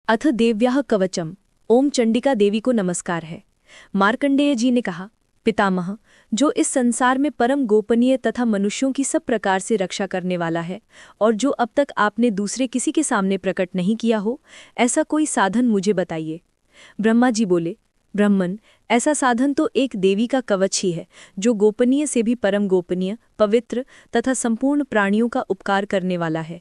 अथ देव्याः कवचम। ओम चंडिका देवी को नमस्कार है। मार्कंडेय जी ने कहा, पितामह, जो इस संसार में परम गोपनीय तथा मनुष्यों की सब प्रकार से रक्षा करने वाला है और जो अब तक आपने दूसरे किसी के सामने प्रकट नहीं किया हो, ऐसा कोई साधन मुझे बताइए। ब्रह्मा जी बोले, ब्रह्मन, ऐसा साधन तो एक देवी का कवच ही है, जो गोपनीय से भी परम गोपनीय, पवित्र तथा संपूर्ण प्राणियों का उपकार करने वाला है।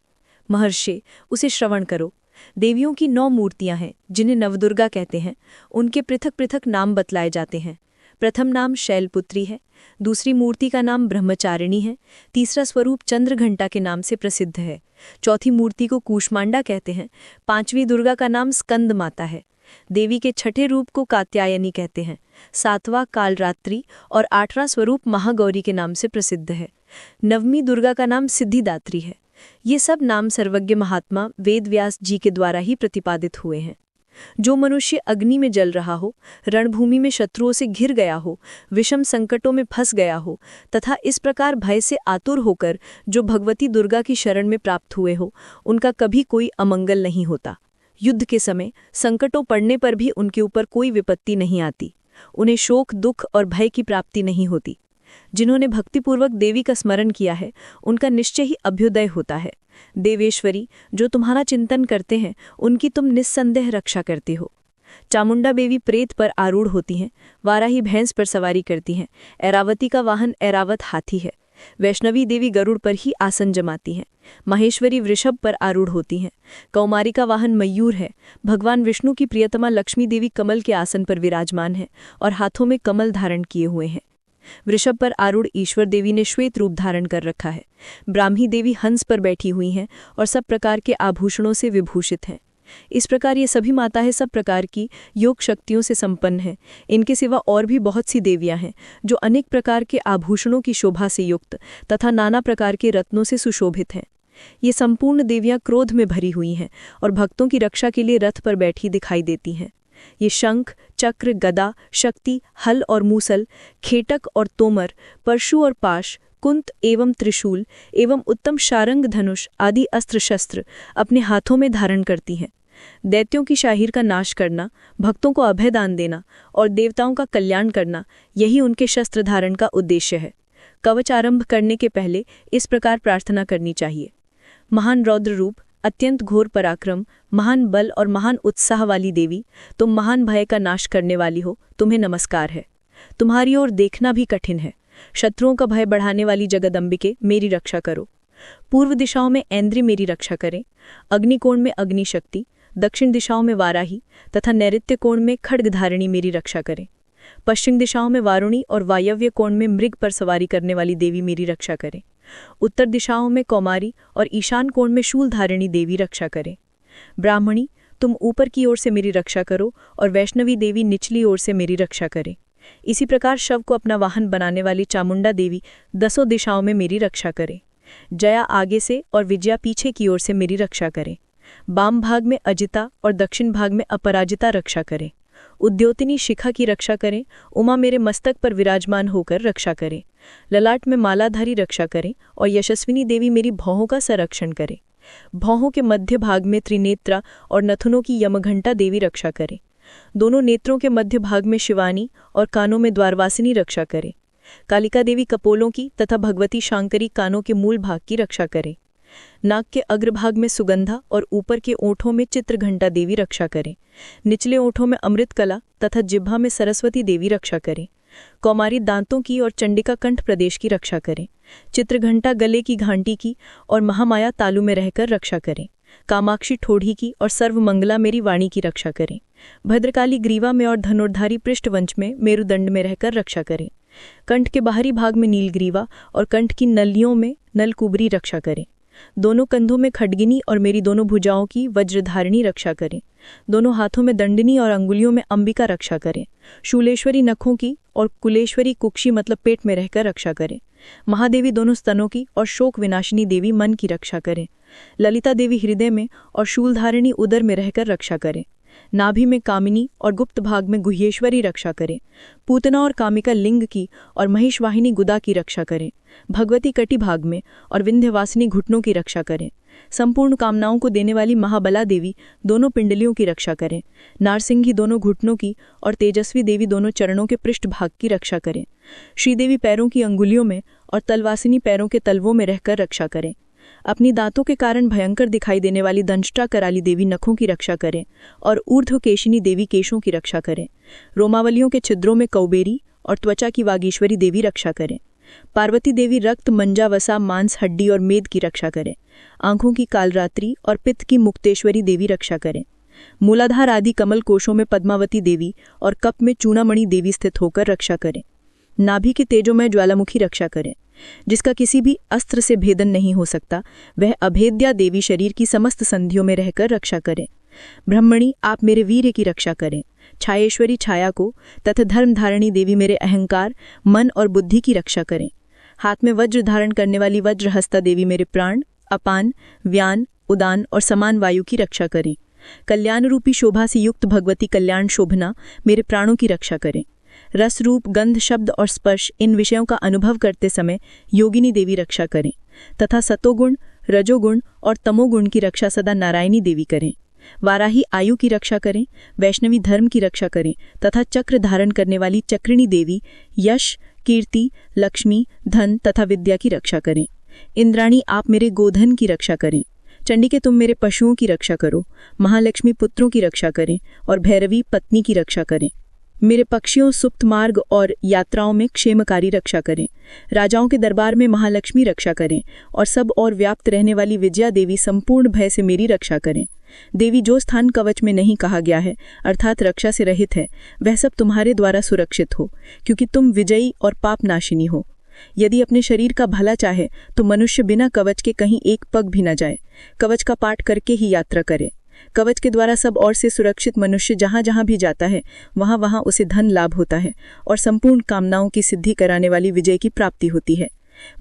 महर्षि, उसे श्रवण करो। देवियों की 9 मूर्तियां हैं, जिन्हें नवदुर्गा कहते हैं। उनके पृथक पृथक नाम बतलाए जाते हैं। प्रथम नाम शैलपुत्री है, दूसरी मूर्ति का नाम ब्रह्मचारिणी है, तीसरा स्वरूप चंद्रघंटा के नाम से प्रसिद्ध है, चौथी मूर्ति को कूष्मांडा कहते हैं, पांचवी दुर्गा का नाम स्कंद माता है, देवी के छठे रूप को कात्यायनी कहते हैं, सातवां कालरात्रि और 8वां स्वरूप महागौरी के नाम से प्रसिद्ध है, नवमी दुर्गा का नाम सिद्धिदात्री है। ये सब नाम सर्वज्ञ महात्मा वेदव्यास जी के द्वारा ही प्रतिपादित हुए हैं। जो मनुष्य अग्नि में जल रहा हो, रणभूमि में शत्रुओं से घिर गया हो, विषम संकटों में फंस गया हो तथा इस प्रकार भय से आतुर होकर जो भगवती दुर्गा की शरण में प्राप्त हुए हो, उनका कभी कोई अमंगल नहीं होता। युद्ध के समय संकटों पड़ने पर भी उनके ऊपर कोई विपत्ति नहीं आती। उन्हें शोक, दुख और भय की प्राप्ति नहीं होती। जिन्होंने भक्तिपूर्वक देवी का स्मरण किया है, उनका निश्चय ही अभ्युदय होता है। देवेश्वरी, जो तुम्हारा चिंतन करते हैं, उनकी तुम निस्संदेह रक्षा करते हो। चामुंडा देवी प्रेत पर आरूढ़ होती हैं, वाराही भैंस पर सवारी करती हैं, ऐरावती का वाहन ऐरावत हाथी है, वैष्णवी देवी गरुड़ पर ही आसन जमाती हैं, महेश्वरी वृषभ पर आरूढ़ होती हैं, कौमारी का वाहन मयूर है, भगवान विष्णु की प्रियतमा लक्ष्मी देवी कमल के आसन पर विराजमान है और हाथों में कमल धारण किए हुए हैं। वृषभ पर आरूढ़ ईश्वर देवी ने श्वेत रूप धारण कर रखा है। ब्राह्मी देवी हंस पर बैठी हुई हैं और सब प्रकार के आभूषणों से विभूषित हैं। इस प्रकार ये सभी माताएं सब प्रकार की योग शक्तियों से संपन्न हैं। इनके सिवा और भी बहुत सी देवियां हैं, जो अनेक प्रकार के आभूषणों की शोभा से युक्त तथा नाना प्रकार के रत्नों से सुशोभित हैं। ये संपूर्ण देवियां क्रोध में भरी हुई हैं और भक्तों की रक्षा के लिए रथ पर बैठी दिखाई देती हैं। ये शंख, चक्र, गदा, शक्ति, हल और मूसल, खेटक और तोमर, परशु और पाश, कुंत एवं त्रिशूल एवं उत्तम शारंग धनुष आदि अस्त्र शस्त्र अपने हाथों में धारण करती हैं। दैत्यों की शाहीर का नाश करना, भक्तों को अभय दान देना और देवताओं का कल्याण करना, यही उनके शस्त्र धारण का उद्देश्य है। कवच आरंभ करने के पहले इस प्रकार प्रार्थना करनी चाहिए। महान रौद्र रूप, अत्यंत घोर पराक्रम, महान बल और महान उत्साह वाली देवी, तुम महान भय का नाश करने वाली हो, तुम्हें नमस्कार है। तुम्हारी ओर देखना भी कठिन है। शत्रुओं का भय बढ़ाने वाली जगदम्बिके, मेरी रक्षा करो। पूर्व दिशाओं में ऐन्द्री मेरी रक्षा करें, अग्निकोण में अग्निशक्ति, दक्षिण दिशाओं में वाराही तथा नैऋत्य कोण में खड्गधारिणी मेरी रक्षा करें। पश्चिम दिशाओं में वारुणी और वायव्य कोण में मृग पर सवारी करने वाली देवी मेरी रक्षा करें। उत्तर दिशाओं में कौमारी और ईशान कोण में शूलधारिणी देवी रक्षा करें। ब्राह्मणी, तुम ऊपर की ओर से मेरी रक्षा करो और वैष्णवी देवी निचली ओर से मेरी रक्षा करें। इसी प्रकार शव को अपना वाहन बनाने वाली चामुंडा देवी 10 दिशाओं में मेरी रक्षा करें। जया आगे से और विजया पीछे की ओर से मेरी रक्षा करें। वाम भाग में अजिता और दक्षिण भाग में अपराजिता रक्षा करें। उद्योतिनी शिखा की रक्षा करें। उमा मेरे मस्तक पर विराजमान होकर रक्षा करें। ललाट में मालाधारी रक्षा करें और यशस्विनी देवी मेरी भौहों का संरक्षण करें। भौहों के मध्य भाग में त्रिनेत्रा और नथुनों की यमघंटा देवी रक्षा करें। दोनों नेत्रों के मध्य भाग में शिवानी और कानों में द्वारवासिनी रक्षा करें। कालिका देवी कपोलों की तथा भगवती शांकरी कानों के मूल भाग की रक्षा करें। नाक के अग्रभाग में सुगंधा और ऊपर के ओठों में चित्रघंटा देवी रक्षा करें। निचले ओठों में अमृत कला तथा जिह्वा में सरस्वती देवी रक्षा करें। कौमारी दांतों की और चंडिका कंठ प्रदेश की रक्षा करें। चित्रघंटा गले की घंटी की और महामाया तालु में रहकर रक्षा करें। कामाक्षी ठोड़ी की और सर्वमंगला मेरी वाणी की रक्षा करें। भद्रकाली ग्रीवा में और धनुर्धारी पृष्ठवंश में मेरुदंड में रहकर रक्षा करें। कंठ के बाहरी भाग में नीलग्रीवा और कंठ की नलियों में नलकुबरी रक्षा करें। दोनों कंधों में खड्गिनी और मेरी दोनों भुजाओं की वज्रधारिणी रक्षा करें। दोनों हाथों में दंडनी और अंगुलियों में अंबिका रक्षा करें। शूलेश्वरी नखों की और कुलेश्वरी कुक्षी मतलब पेट में रहकर रक्षा करें। महादेवी दोनों स्तनों की और शोक विनाशिनी देवी मन की रक्षा करें। ललिता देवी हृदय में और शूलधारिणी उदर में रहकर रक्षा करें। नाभि में कामिनी और गुप्त भाग में गुह्येश्वरी रक्षा करें। पूतना और कामिका लिंग की और महिषवाहिनी गुदा की रक्षा करें। भगवती कटी भाग में और विंध्यवासिनी घुटनों की रक्षा करें। संपूर्ण कामनाओं को देने वाली महाबला देवी दोनों पिंडलियों की रक्षा करें। नारसिंगी दोनों घुटनों की और तेजस्वी देवी दोनों चरणों के पृष्ठभाग की रक्षा करें। श्रीदेवी पैरों की अंगुलियों में और तलवासिनी पैरों के तलवों में रहकर रक्षा करें। अपनी दांतों के कारण भयंकर दिखाई देने वाली दंष्टा कराली देवी नखों की रक्षा करें और ऊर्ध्वकेशिनी देवी केशों की रक्षा करें। रोमावलियों के छिद्रों में कौबेरी और त्वचा की वागीश्वरी देवी रक्षा करें। पार्वती देवी रक्त, मंजा, वसा, मांस, हड्डी और मेद की रक्षा करें। आंखों की कालरात्रि और पित्त की मुक्तेश्वरी देवी रक्षा करें। मूलाधार आदि कमल कोशों में पद्मावती देवी और कप में चूड़ामणि देवी स्थित होकर रक्षा करें। नाभि के तेजोमय ज्वालामुखी रक्षा करें, जिसका किसी भी अस्त्र से भेदन नहीं हो सकता। वह अभेद्या देवी शरीर की समस्त संधियों में रहकर रक्षा करें। ब्रह्मणी, आप मेरे वीर्य की रक्षा करें। छायेश्वरी छाया को तथा धर्मधारिणी देवी मेरे अहंकार, मन और बुद्धि की रक्षा करें। हाथ में वज्र धारण करने वाली वज्रहस्ता देवी मेरे प्राण, अपान, व्यान, उदान और समान वायु की रक्षा करें। कल्याण रूपी शोभा से युक्त भगवती कल्याण शोभना मेरे प्राणों की रक्षा करें। रस, रूप, गंध, शब्द और स्पर्श इन विषयों का अनुभव करते समय योगिनी देवी रक्षा करें तथा सतोगुण, रजोगुण और तमोगुण की रक्षा सदा नारायणी देवी करें। वाराही आयु की रक्षा करें, वैष्णवी धर्म की रक्षा करें तथा चक्र धारण करने वाली चक्रिणी देवी यश, कीर्ति, लक्ष्मी, धन तथा विद्या की रक्षा करें। इंद्राणी, आप मेरे गोधन की रक्षा करें। चंडिके, तुम मेरे पशुओं की रक्षा करो। महालक्ष्मी, पुत्रों की रक्षा करें और भैरवी, पत्नी की रक्षा करें। मेरे पक्षियों, सुप्त मार्ग और यात्राओं में क्षेमकारी रक्षा करें। राजाओं के दरबार में महालक्ष्मी रक्षा करें और सब और व्याप्त रहने वाली विजया देवी संपूर्ण भय से मेरी रक्षा करें। देवी, जो स्थान कवच में नहीं कहा गया है अर्थात रक्षा से रहित है, वह सब तुम्हारे द्वारा सुरक्षित हो, क्योंकि तुम विजयी और पापनाशिनी हो। यदि अपने शरीर का भला चाहे तो मनुष्य बिना कवच के कहीं एक पग भी न जाए, कवच का पाठ करके ही यात्रा करे। कवच के द्वारा सब ओर से सुरक्षित मनुष्य जहाँ जहाँ भी जाता है वहाँ वहाँ उसे धन लाभ होता है और संपूर्ण कामनाओं की सिद्धि कराने वाली विजय की प्राप्ति होती है।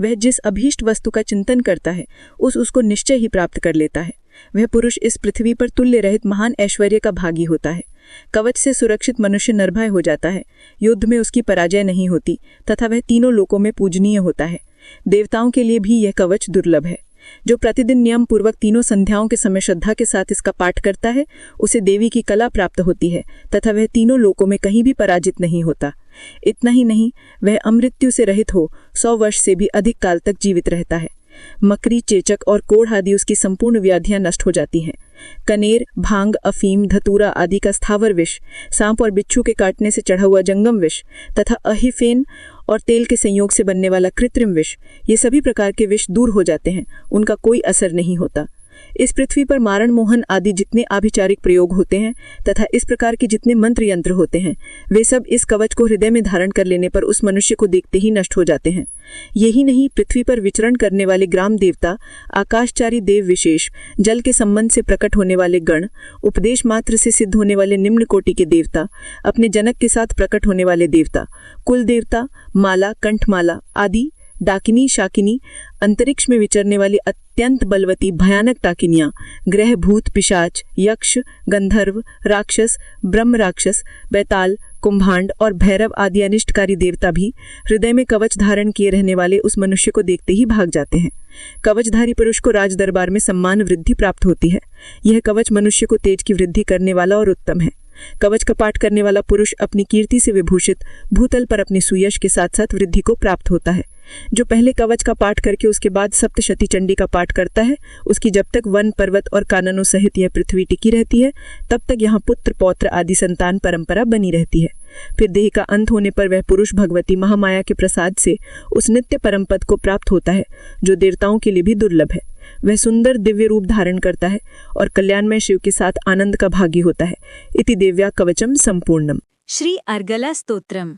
वह जिस अभीष्ट वस्तु का चिंतन करता है उसको निश्चय ही प्राप्त कर लेता है। वह पुरुष इस पृथ्वी पर तुल्य रहित महान ऐश्वर्य का भागी होता है। कवच से सुरक्षित मनुष्य निर्भय हो जाता है, युद्ध में उसकी पराजय नहीं होती तथा वह तीनों लोकों में पूजनीय होता है। देवताओं के लिए भी यह कवच दुर्लभ है। जो प्रतिदिन नियम पूर्वक तीनों संध्याओं के समय श्रद्धा के साथ इसका पाठ करता है उसे देवी की कला प्राप्त होती है तथा वह तीनों लोकों में कहीं भी पराजित नहीं होता। इतना ही नहीं, वह अमृत्यु से रहित हो 100 वर्ष से भी अधिक काल तक जीवित रहता है। मकरी, चेचक और कोढ़ आदि उसकी संपूर्ण व्याधियां नष्ट हो जाती हैं। कनेर, भांग, अफीम, धतूरा आदि का स्थावर विष, सांप और बिच्छू के काटने से चढ़ा हुआ जंगम विष तथा अहिफेन और तेल के संयोग से बनने वाला कृत्रिम विष, ये सभी प्रकार के विष दूर हो जाते हैं, उनका कोई असर नहीं होता। इस पृथ्वी पर मारण, मोहन आदि जितने आभिचारिक प्रयोग होते हैं तथा इस प्रकार के जितने मंत्र यंत्र होते हैं वे सब इस कवच को हृदय में धारण कर लेने पर उस मनुष्य को देखते ही नष्ट हो जाते हैं। यही नहीं, पृथ्वी पर विचरण करने वाले ग्राम देवता, आकाशचारी देव विशेष, जल के संबंध से प्रकट होने वाले गण, उपदेश मात्र से सिद्ध होने वाले निम्न कोटि के देवता, अपने जनक के साथ प्रकट होने वाले देवता, कुल देवता, माला, कंठमाला आदि, डाकिनी, शाकिनी, अंतरिक्ष में विचरने वाली अत्यंत बलवती भयानक डाकिनियां, ग्रह, भूत, पिशाच, यक्ष, गंधर्व, राक्षस, ब्रह्म राक्षस, बैताल, कुंभांड और भैरव आदि अनिष्टकारी देवता भी हृदय में कवच धारण किए रहने वाले उस मनुष्य को देखते ही भाग जाते हैं। कवचधारी पुरुष को राज दरबार में सम्मान वृद्धि प्राप्त होती है। यह कवच मनुष्य को तेज की वृद्धि करने वाला और उत्तम है। कवच का पाठ करने वाला पुरुष अपनी कीर्ति से विभूषित भूतल पर अपने सुयश के साथ साथ वृद्धि को प्राप्त होता है। जो पहले कवच का पाठ करके उसके बाद सप्तशती चंडी का पाठ करता है, उसकी जब तक वन, पर्वत और काननों सहित यह पृथ्वी टिकी रहती है तब तक यहाँ पुत्र, पौत्र आदि संतान परंपरा बनी रहती है। फिर देह का अंत होने पर वह पुरुष भगवती महामाया के प्रसाद से उस नित्य परम पद को प्राप्त होता है जो देवताओं के लिए भी दुर्लभ है। वह सुंदर दिव्य रूप धारण करता है और कल्याणमय शिव के साथ आनंद का भागी होता है। इति देव्या कवचम संपूर्णम। श्री अर्गला स्तोत्रम।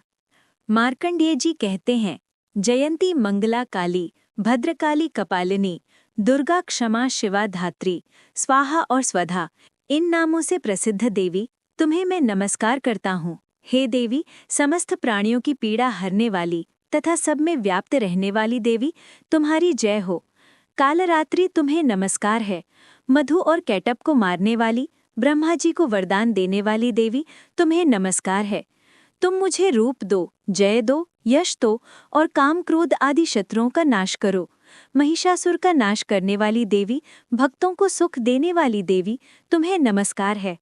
मार्कंडेय जी कहते हैं, जयंती मंगला काली, भद्रकाली कपालिनी, दुर्गा, क्षमा, शिवा, धात्री, स्वाहा और स्वधा, इन नामों से प्रसिद्ध देवी तुम्हें मैं नमस्कार करता हूँ। हे देवी, समस्त प्राणियों की पीड़ा हरने वाली तथा सब में व्याप्त रहने वाली देवी, तुम्हारी जय हो। कालरात्रि तुम्हें नमस्कार है। मधु और कैटअप को मारने वाली, ब्रह्मा जी को वरदान देने वाली देवी, तुम्हें नमस्कार है। तुम मुझे रूप दो, जय दो, यश दो और काम, क्रोध आदि शत्रुओं का नाश करो। महिषासुर का नाश करने वाली देवी, भक्तों को सुख देने वाली देवी, तुम्हें नमस्कार है।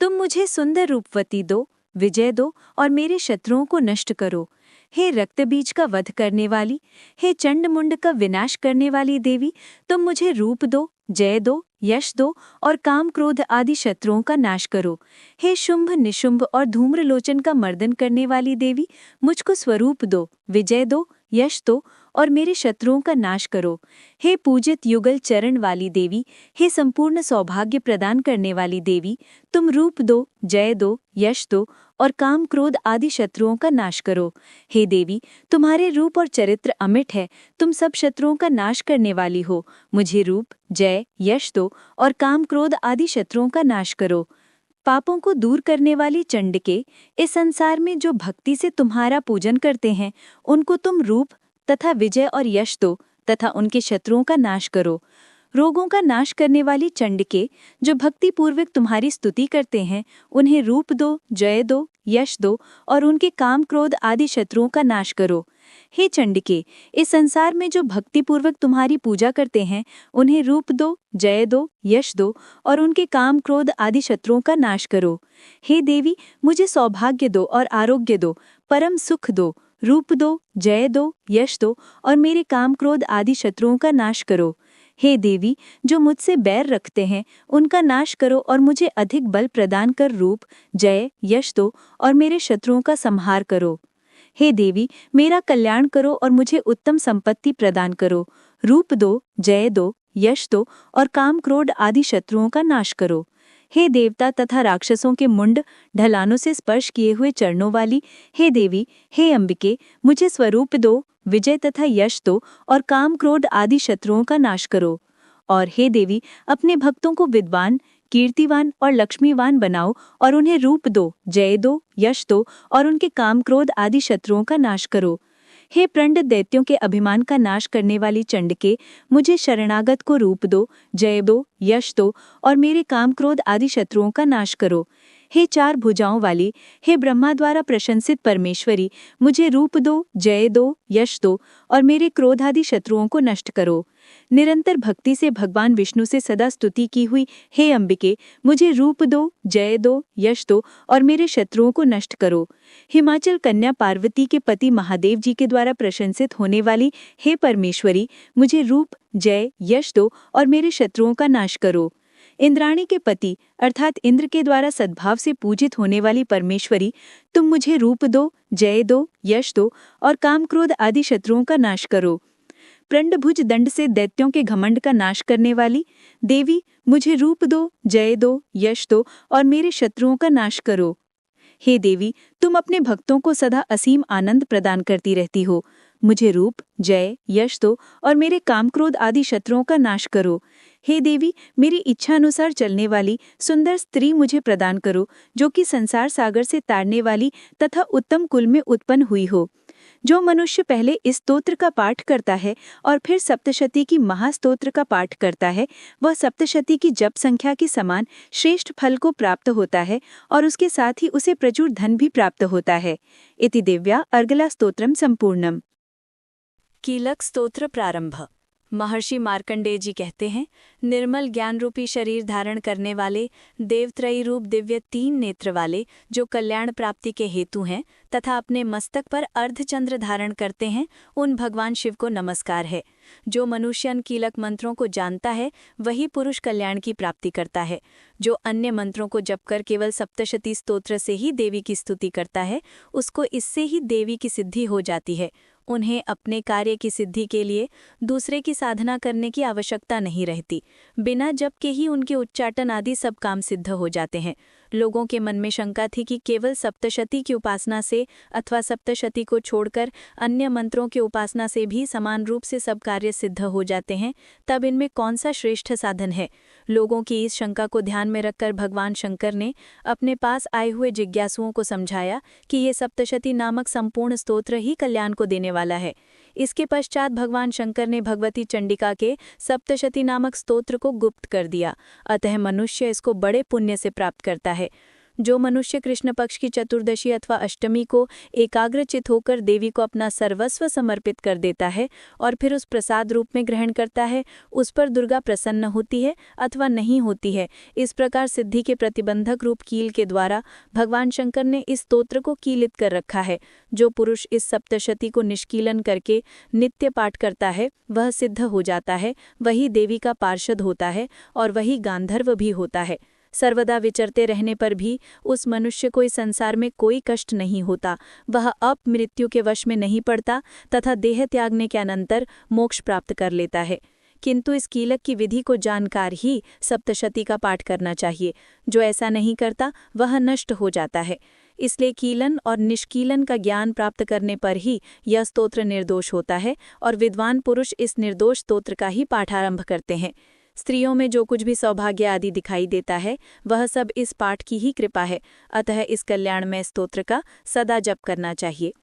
तुम मुझे सुंदर रूपवती दो, विजय दो और मेरे शत्रुओं को नष्ट करो। हे रक्तबीज का वध करने वाली, हे चंडमुंड का विनाश करने वाली देवी, तुम मुझे रूप दो, जय दो, यश दो और काम क्रोध आदि शत्रुओं का नाश करो। हे शुंभ निशुंभ और धूम्रलोचन का मर्दन करने वाली देवी, मुझको स्वरूप दो, विजय दो, यश दो और मेरे शत्रुओं का नाश करो। हे पूजित युगल चरण वाली देवी, हे संपूर्ण सौभाग्य प्रदान करने वाली देवी, तुम रूप दो, जय दो, यश दो और काम क्रोध आदि शत्रुओं का नाश करो। हे देवी, तुम्हारे रूप और चरित्र अमिट है, तुम सब शत्रुओं का नाश करने वाली हो। मुझे रूप, जय, यश दो और काम क्रोध आदि शत्रुओं का नाश करो। पापों को दूर करने वाली चंडिके, इस संसार में जो भक्ति से तुम्हारा पूजन करते हैं, उनको तुम रूप तथा विजय और यश दो तथा उनके शत्रुओं का नाश करो। रोगों का नाश करने वाली चंडिके, जो भक्ति पूर्वक तुम्हारी स्तुति करते हैं, उन्हें रूप दो, जय दो, यश दो और उनके काम क्रोध आदि शत्रुओं का नाश करो। हे चंडिके, इस संसार में जो भक्तिपूर्वक तुम्हारी पूजा करते हैं, उन्हें रूप दो, जय दो, यश दो और उनके काम क्रोध आदि शत्रुओं का नाश करो। हे देवी, मुझे सौभाग्य दो और आरोग्य दो, परम सुख दो, रूप दो, जय दो, यश दो और मेरे काम क्रोध आदि शत्रुओं का नाश करो। हे देवी, जो मुझसे बैर रखते हैं, उनका नाश करो और मुझे अधिक बल प्रदान कर रूप, जय, यश दो और मेरे शत्रुओं का संहार करो। हे देवी, मेरा कल्याण करो और मुझे उत्तम संपत्ति प्रदान करो। रूप दो, जय दो, यश दो और काम क्रोध आदि शत्रुओं का नाश करो। हे देवता तथा राक्षसों के मुंड ढलानों से स्पर्श किए हुए चरणों वाली, हे देवी, हे अंबिके, मुझे स्वरूप दो, विजय तथा यश दो और काम क्रोध आदि शत्रुओं का नाश करो। और हे देवी, अपने भक्तों को विद्वान, कीर्तिवान और लक्ष्मीवान बनाओ और उन्हें रूप दो, जय दो, यश दो और उनके काम क्रोध आदि शत्रुओं का नाश करो। हे प्रंड दैत्यों के अभिमान का नाश करने वाली चंडिके, मुझे शरणागत को रूप दो, जय दो, यश दो और मेरे काम क्रोध आदि शत्रुओं का नाश करो। हे चार भुजाओं वाली, हे ब्रह्मा द्वारा प्रशंसित परमेश्वरी, मुझे रूप दो, जय दो, यश दो और मेरे क्रोधादि शत्रुओं को नष्ट करो। निरंतर भक्ति से भगवान विष्णु से सदा स्तुति की हुई, हे अंबिके, मुझे रूप दो, जय दो, यश दो और मेरे शत्रुओं को नष्ट करो। हिमाचल कन्या पार्वती के पति महादेव जी के द्वारा प्रशंसित होने वाली, हे परमेश्वरी, मुझे रूप, जय, यश दो और मेरे शत्रुओं का नाश करो। इंद्राणी के पति अर्थात इंद्र के द्वारा सद्भाव से पूजित होने वाली परमेश्वरी, तुम मुझे रूप दो, जय दो, यश दो और काम क्रोध आदि शत्रुओं का नाश करो। प्रंडभुज दंड से दैत्यों के घमंड का नाश करने वाली देवी, मुझे रूप दो, जय दो, यश दो और मेरे शत्रुओं का नाश करो। हे देवी, तुम अपने भक्तों को सदा असीम आनंद प्रदान करती रहती हो। मुझे रूप, जय, यश दो और मेरे काम क्रोध आदि शत्रुओं का नाश करो। हे देवी, मेरी इच्छा अनुसार चलने वाली सुंदर स्त्री मुझे प्रदान करो, जो कि संसार सागर से तारने वाली तथा उत्तम कुल में उत्पन्न हुई हो। जो मनुष्य पहले इस स्तोत्र का पाठ करता है और फिर सप्तशती की महास्तोत्र का पाठ करता है, वह सप्तशती की जप संख्या के समान श्रेष्ठ फल को प्राप्त होता है और उसके साथ ही उसे प्रचुर धन भी प्राप्त होता है। इति दिव्या अर्गला स्तोत्रम संपूर्णम। कीलक स्तोत्र प्रारंभ। महर्षि मार्कंडेय जी कहते हैं, निर्मल ज्ञान रूपी शरीर धारण करने वाले, देवत्रयी रूप दिव्य 3 नेत्र वाले, जो कल्याण प्राप्ति के हेतु हैं तथा अपने मस्तक पर अर्धचंद्र धारण करते हैं, उन भगवान शिव को नमस्कार है। जो मनुष्य इन कीलक मंत्रों को जानता है, वही पुरुष कल्याण की प्राप्ति करता है। जो अन्य मंत्रों को जपकर केवल सप्तशती स्तोत्र से ही देवी की स्तुति करता है, उसको इससे ही देवी की सिद्धि हो जाती है। उन्हें अपने कार्य की सिद्धि के लिए दूसरे की साधना करने की आवश्यकता नहीं रहती। बिना जप के ही उनके उच्चाटन आदि सब काम सिद्ध हो जाते हैं। लोगों के मन में शंका थी कि केवल सप्तशती की उपासना से अथवा सप्तशती को छोड़कर अन्य मंत्रों की उपासना से भी समान रूप से सब कार्य सिद्ध हो जाते हैं, तब इनमें कौन सा श्रेष्ठ साधन है। लोगों की इस शंका को ध्यान में रखकर भगवान शंकर ने अपने पास आए हुए जिज्ञासुओं को समझाया कि ये सप्तशती नामक संपूर्ण स्तोत्र ही कल्याण को देने वाला है। इसके पश्चात भगवान शंकर ने भगवती चंडिका के सप्तशती नामक स्तोत्र को गुप्त कर दिया, अतः मनुष्य इसको बड़े पुण्य से प्राप्त करता है। जो मनुष्य कृष्ण पक्ष की चतुर्दशी अथवा अष्टमी को एकाग्रचित होकर देवी को अपना सर्वस्व समर्पित कर देता है और फिर उस प्रसाद रूप में ग्रहण करता है, उस पर दुर्गा प्रसन्न होती है अथवा नहीं होती है। इस प्रकार सिद्धि के प्रतिबंधक रूप कील के द्वारा भगवान शंकर ने इस स्तोत्र को कीलित कर रखा है। जो पुरुष इस सप्तशती को निष्कीलन करके नित्य पाठ करता है वह सिद्ध हो जाता है, वही देवी का पार्षद होता है और वही गांधर्व भी होता है। सर्वदा विचरते रहने पर भी उस मनुष्य को इस संसार में कोई कष्ट नहीं होता, वह अब मृत्यु के वश में नहीं पड़ता तथा देह त्यागने के अनंतर मोक्ष प्राप्त कर लेता है। किंतु इस कीलक की विधि को जानकार ही सप्तशती का पाठ करना चाहिए। जो ऐसा नहीं करता वह नष्ट हो जाता है। इसलिए कीलन और निष्कीलन का ज्ञान प्राप्त करने पर ही यह स्तोत्र निर्दोष होता है और विद्वान पुरुष इस निर्दोष स्तोत्र का ही पाठारंभ करते हैं। स्त्रियों में जो कुछ भी सौभाग्य आदि दिखाई देता है वह सब इस पाठ की ही कृपा है, अतः इस कल्याणमय स्तोत्र का सदा जप करना चाहिए।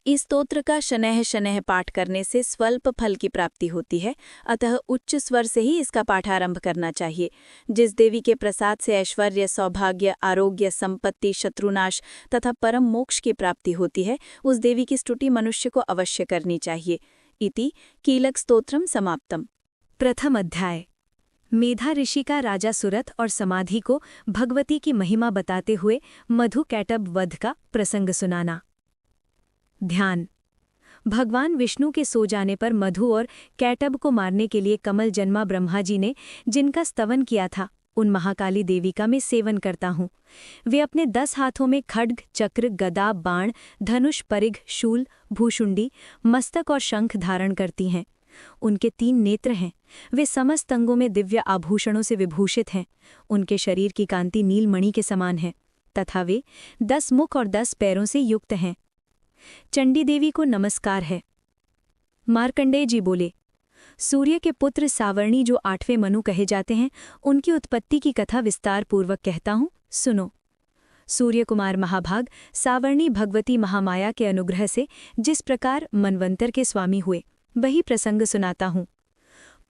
इस स्तोत्र का शनैः शनैः पाठ करने से स्वल्प फल की प्राप्ति होती है, अतः उच्च स्वर से ही इसका पाठारंभ करना चाहिए। जिस देवी के प्रसाद से ऐश्वर्य, सौभाग्य, आरोग्य, संपत्ति, शत्रुनाश तथा परम मोक्ष की प्राप्ति होती है, उस देवी की स्तुति मनुष्य को अवश्य करनी चाहिए। इति कीलक स्तोत्रम समाप्तम। प्रथम अध्याय। मेधा ऋषि का राजा सुरथ और समाधि को भगवती की महिमा बताते हुए मधु कैटभ वध का प्रसंग सुनाना। ध्यान। भगवान विष्णु के सो जाने पर मधु और कैटभ को मारने के लिए कमल जन्मा ब्रह्मा जी ने जिनका स्तवन किया था, उन महाकाली देवी का मैं सेवन करता हूँ। वे अपने 10 हाथों में खड्ग, चक्र, गदा, बाण, धनुष, परिघ, शूल, भूषुंडी, मस्तक और शंख धारण करती हैं। उनके 3 नेत्र हैं। वे समस्त अंगों में दिव्य आभूषणों से विभूषित हैं। उनके शरीर की कांति नीलमणि के समान है तथा वे 10 मुख और 10 पैरों से युक्त हैं। चंडी देवी को नमस्कार है। मार्कंडेय जी बोले, सूर्य के पुत्र सावर्णी जो 8वें मनु कहे जाते हैं, उनकी उत्पत्ति की कथा विस्तार पूर्वक कहता हूँ, सुनो। सूर्य कुमार महाभाग सावर्णी भगवती महामाया के अनुग्रह से जिस प्रकार मनवंतर के स्वामी हुए, वही प्रसंग सुनाता हूँ।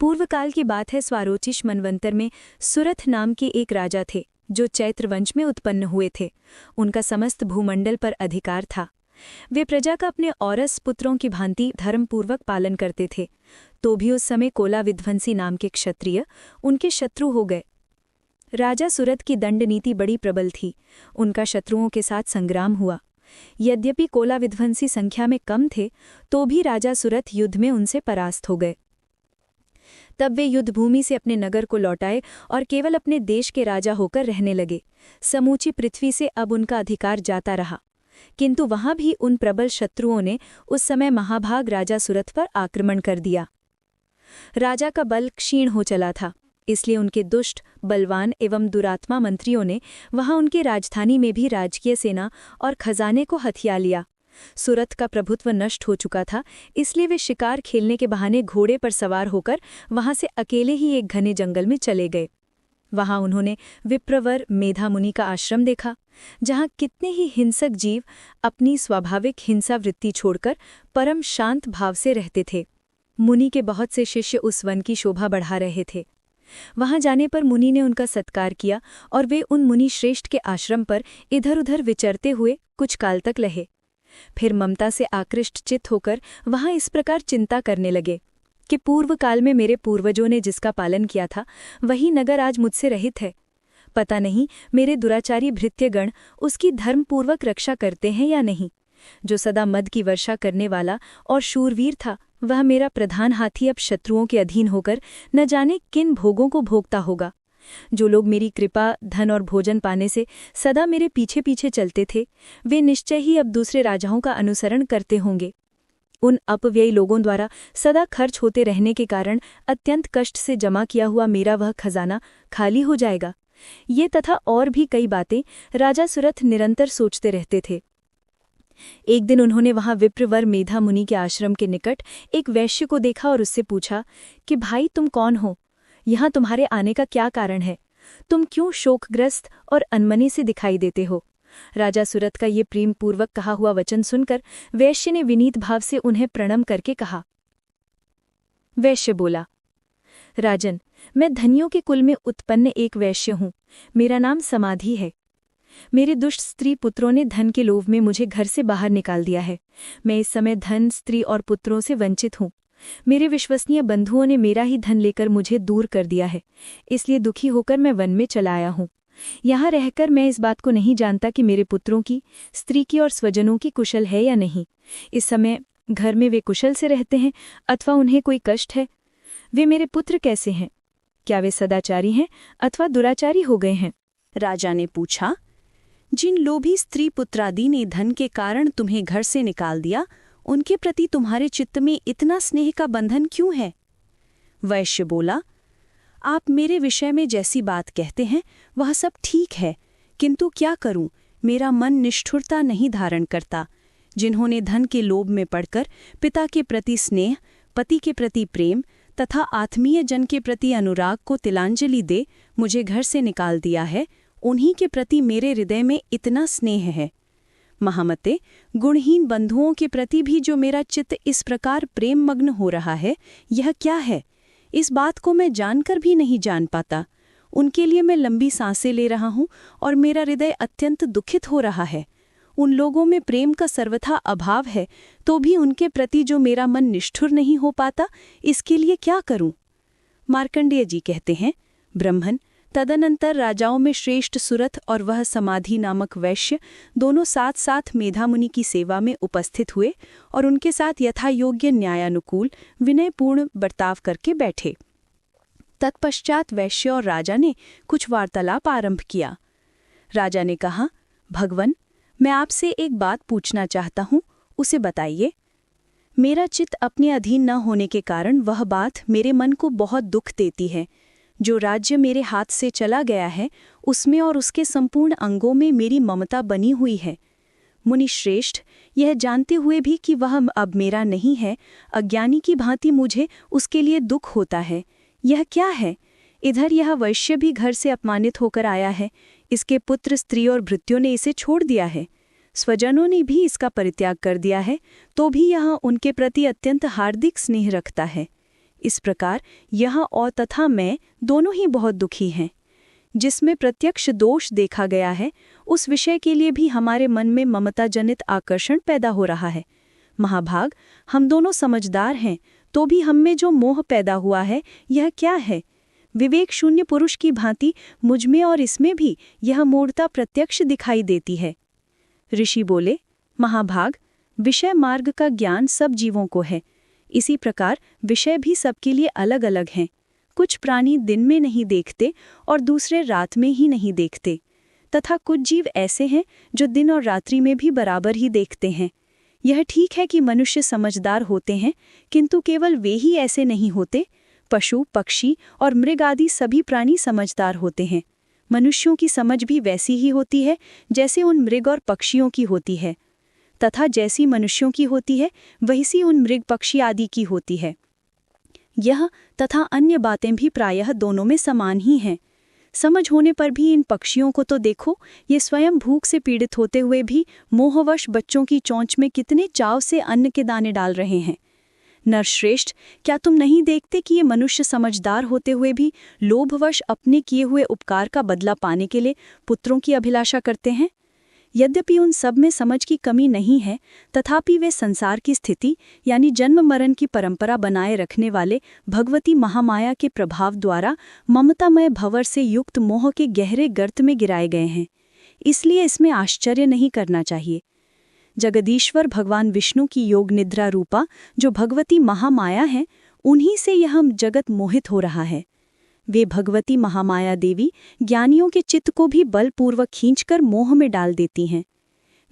पूर्व काल की बात है। स्वारोचिष मनवंतर में सुरथ नाम के एक राजा थे जो चैत्र वंश में उत्पन्न हुए थे। उनका समस्त भूमंडल पर अधिकार था। वे प्रजा का अपने औरस पुत्रों की भांति धर्मपूर्वक पालन करते थे। तो भी उस समय कोला विध्वंसी नाम के क्षत्रिय उनके शत्रु हो गए। राजा सुरथ की दंड नीति बड़ी प्रबल थी। उनका शत्रुओं के साथ संग्राम हुआ। यद्यपि कोला विध्वंसी संख्या में कम थे, तो भी राजा सुरथ युद्ध में उनसे परास्त हो गए। तब वे युद्धभूमि से अपने नगर को लौटाए और केवल अपने देश के राजा होकर रहने लगे। समूची पृथ्वी से अब उनका अधिकार जाता रहा, किंतु वहां भी उन प्रबल शत्रुओं ने उस समय महाभाग राजा सुरथ पर आक्रमण कर दिया। राजा का बल क्षीण हो चला था, इसलिए उनके दुष्ट, बलवान एवं दुरात्मा मंत्रियों ने वहां उनकी राजधानी में भी राजकीय सेना और खजाने को हथिया लिया। सुरथ का प्रभुत्व नष्ट हो चुका था, इसलिए वे शिकार खेलने के बहाने घोड़े पर सवार होकर वहां से अकेले ही एक घने जंगल में चले गए। वहां उन्होंने विप्रवर मेधा मुनि का आश्रम देखा, जहां कितने ही हिंसक जीव अपनी स्वाभाविक हिंसा वृत्ति छोड़कर परम शांत भाव से रहते थे। मुनि के बहुत से शिष्य उस वन की शोभा बढ़ा रहे थे। वहां जाने पर मुनि ने उनका सत्कार किया और वे उन मुनि श्रेष्ठ के आश्रम पर इधर उधर विचरते हुए कुछ काल तक रहे। फिर ममता से आकृष्ट चित्त होकर वहां इस प्रकार चिंता करने लगे कि पूर्व काल में मेरे पूर्वजों ने जिसका पालन किया था, वही नगर आज मुझसे रहित है। पता नहीं मेरे दुराचारी भृत्यगण उसकी धर्मपूर्वक रक्षा करते हैं या नहीं। जो सदा मद की वर्षा करने वाला और शूरवीर था, वह मेरा प्रधान हाथी अब शत्रुओं के अधीन होकर न जाने किन भोगों को भोगता होगा। जो लोग मेरी कृपा, धन और भोजन पाने से सदा मेरे पीछे पीछे चलते थे, वे निश्चय ही अब दूसरे राजाओं का अनुसरण करते होंगे। उन अपव्ययी लोगों द्वारा सदा खर्च होते रहने के कारण अत्यंत कष्ट से जमा किया हुआ मेरा वह खजाना खाली हो जाएगा। ये तथा और भी कई बातें राजा सुरथ निरंतर सोचते रहते थे। एक दिन उन्होंने वहां विप्रवर मेधा मुनि के आश्रम के निकट एक वैश्य को देखा और उससे पूछा कि भाई तुम कौन हो? यहाँ तुम्हारे आने का क्या कारण है? तुम क्यों शोकग्रस्त और अनमने से दिखाई देते हो? राजा सुरथ का ये प्रेमपूर्वक कहा हुआ वचन सुनकर वैश्य ने विनीत भाव से उन्हें प्रणाम करके कहा। वैश्य बोला, राजन, मैं धनियों के कुल में उत्पन्न एक वैश्य हूँ। मेरा नाम समाधि है। मेरे दुष्ट स्त्री पुत्रों ने धन के लोभ में मुझे घर से बाहर निकाल दिया है। मैं इस समय धन, स्त्री और पुत्रों से वंचित हूँ। मेरे विश्वसनीय बंधुओं ने मेरा ही धन लेकर मुझे दूर कर दिया है, इसलिए दुखी होकर मैं वन में चला आया हूँ। यहाँ रहकर मैं इस बात को नहीं जानता कि मेरे पुत्रों की, स्त्री की और स्वजनों की कुशल है या नहीं। इस समय घर में वे कुशल से रहते हैं अथवा उन्हें कोई कष्ट है। वे मेरे पुत्र कैसे हैं? क्या वे सदाचारी हैं अथवा दुराचारी हो गए हैं? राजा ने पूछा, जिन लोभी स्त्री पुत्रादि ने धन के कारण तुम्हें घर से निकाल दिया, उनके प्रति तुम्हारे चित्त में इतना स्नेह का बंधन क्यों है? वैश्य बोला, आप मेरे विषय में जैसी बात कहते हैं वह सब ठीक है, किंतु क्या करूं, मेरा मन निष्ठुरता नहीं धारण करता। जिन्होंने धन के लोभ में पड़कर पिता के प्रति स्नेह, पति के प्रति प्रेम तथा आत्मीय जन के प्रति अनुराग को तिलांजलि दे मुझे घर से निकाल दिया है, उन्हीं के प्रति मेरे हृदय में इतना स्नेह है। महामते, गुणहीन बंधुओं के प्रति भी जो मेरा चित्त इस प्रकार प्रेम मग्न हो रहा है, यह क्या है? इस बात को मैं जानकर भी नहीं जान पाता। उनके लिए मैं लंबी सांसें ले रहा हूँ और मेरा हृदय अत्यंत दुखित हो रहा है। उन लोगों में प्रेम का सर्वथा अभाव है, तो भी उनके प्रति जो मेरा मन निष्ठुर नहीं हो पाता, इसके लिए क्या करूं? मार्कंडेय जी कहते हैं, ब्रह्मन, तदनंतर राजाओं में श्रेष्ठ सुरथ और वह समाधि नामक वैश्य दोनों साथ साथ मेधामुनि की सेवा में उपस्थित हुए और उनके साथ यथायोग्य न्यायानुकूल विनयपूर्ण बर्ताव करके बैठे। तत्पश्चात वैश्य और राजा ने कुछ वार्तालाप आरंभ किया। राजा ने कहा, भगवन, मैं आपसे एक बात पूछना चाहता हूँ, उसे बताइए। मेरा चित्त अपने अधीन न होने के कारण वह बात मेरे मन को बहुत दुख देती है। जो राज्य मेरे हाथ से चला गया है, उसमें और उसके संपूर्ण अंगों में मेरी ममता बनी हुई है। मुनि श्रेष्ठ, यह जानते हुए भी कि वह अब मेरा नहीं है, अज्ञानी की भांति मुझे उसके लिए दुख होता है। यह क्या है? इधर यह वैश्य भी घर से अपमानित होकर आया है, इसके पुत्र, स्त्री और भृत्यों ने इसे छोड़ दिया है, स्वजनों ने भी इसका परित्याग कर दिया है, तो भी यह उनके प्रति अत्यंत हार्दिक स्नेह रखता है। इस प्रकार यह और तथा मैं दोनों ही बहुत दुखी हैं। जिसमें प्रत्यक्ष दोष देखा गया है, उस विषय के लिए भी हमारे मन में ममता जनित आकर्षण पैदा हो रहा है। महाभाग, हम दोनों समझदार हैं, तो भी हम में जो मोह पैदा हुआ है, यह क्या है? विवेक शून्य पुरुष की भांति मुझमें और इसमें भी यह मूढ़ता प्रत्यक्ष दिखाई देती है। ऋषि बोले, महाभाग, विषय मार्ग का ज्ञान सब जीवों को है। इसी प्रकार विषय भी सबके लिए अलग अलग हैं। कुछ प्राणी दिन में नहीं देखते और दूसरे रात में ही नहीं देखते, तथा कुछ जीव ऐसे हैं जो दिन और रात्रि में भी बराबर ही देखते हैं। यह ठीक है कि मनुष्य समझदार होते हैं, किंतु केवल वे ही ऐसे नहीं होते। पशु, पक्षी और मृग आदि सभी प्राणी समझदार होते हैं। मनुष्यों की समझ भी वैसी ही होती है जैसे उन मृग और पक्षियों की होती है, तथा जैसी मनुष्यों की होती है वैसी उन मृग, पक्षी आदि की होती है। यह तथा अन्य बातें भी प्रायः दोनों में समान ही हैं। समझ होने पर भी इन पक्षियों को तो देखो, ये स्वयं भूख से पीड़ित होते हुए भी मोहवश बच्चों की चोंच में कितने चाव से अन्न के दाने डाल रहे हैं। नरश्रेष्ठ, क्या तुम नहीं देखते कि ये मनुष्य समझदार होते हुए भी लोभवश अपने किए हुए उपकार का बदला पाने के लिए पुत्रों की अभिलाषा करते हैं? यद्यपि उन सब में समझ की कमी नहीं है, तथापि वे संसार की स्थिति यानी जन्म मरण की परंपरा बनाए रखने वाले भगवती महामाया के प्रभाव द्वारा ममतामय भंवर से युक्त मोह के गहरे गर्त में गिराए गए हैं। इसलिए इसमें आश्चर्य नहीं करना चाहिए। जगदीश्वर भगवान विष्णु की योग निद्रा रूपा जो भगवती महामाया है, उन्हीं से यह जगत मोहित हो रहा है। वे भगवती महामाया देवी ज्ञानियों के चित्त को भी बलपूर्वक खींचकर मोह में डाल देती हैं।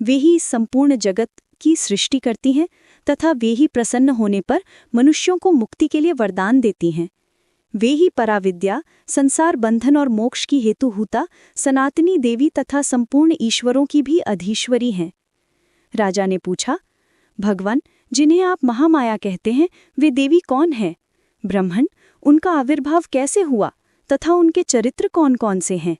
वे ही इस संपूर्ण जगत की सृष्टि करती हैं तथा वे ही प्रसन्न होने पर मनुष्यों को मुक्ति के लिए वरदान देती हैं। वे ही पराविद्या, संसार बंधन और मोक्ष की हेतुहूता सनातनी देवी तथा संपूर्ण ईश्वरों की भी अधीश्वरी हैं। राजा ने पूछा, भगवान, जिन्हें आप महामाया कहते हैं, वे देवी कौन हैं? ब्रह्मन, उनका आविर्भाव कैसे हुआ तथा उनके चरित्र कौन कौन से हैं?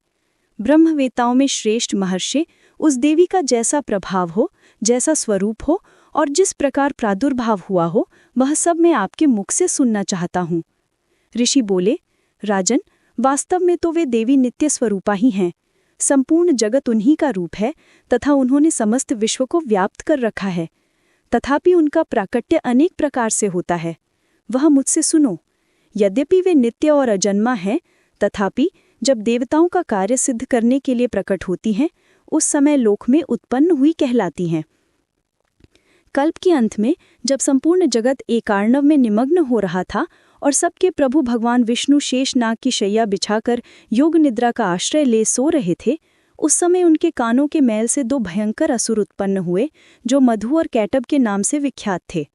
ब्रह्मवेताओं में श्रेष्ठ महर्षि, उस देवी का जैसा प्रभाव हो, जैसा स्वरूप हो और जिस प्रकार प्रादुर्भाव हुआ हो, वह सब मैं आपके मुख से सुनना चाहता हूँ। ऋषि बोले, राजन, वास्तव में तो वे देवी नित्य स्वरूपा ही हैं। संपूर्ण जगत उन्हीं का रूप है तथा उन्होंने समस्त विश्व को व्याप्त कर रखा है। तथापि उनका प्राकट्य अनेक प्रकार से होता है। वह मुझसे सुनो। यद्यपि वे नित्य और अजन्मा हैं, तथापि जब देवताओं का कार्य सिद्ध करने के लिए प्रकट होती हैं, उस समय लोक में उत्पन्न हुई कहलाती हैं। कल्प के अंत में जब संपूर्ण जगत एकार्णव में निमग्न हो रहा था और सबके प्रभु भगवान विष्णु शेष नाग की शैया बिछाकर योग निद्रा का आश्रय ले सो रहे थे, उस समय उनके कानों के मैल से 2 भयंकर असुर उत्पन्न हुए जो मधु और कैटब के नाम से विख्यात थे।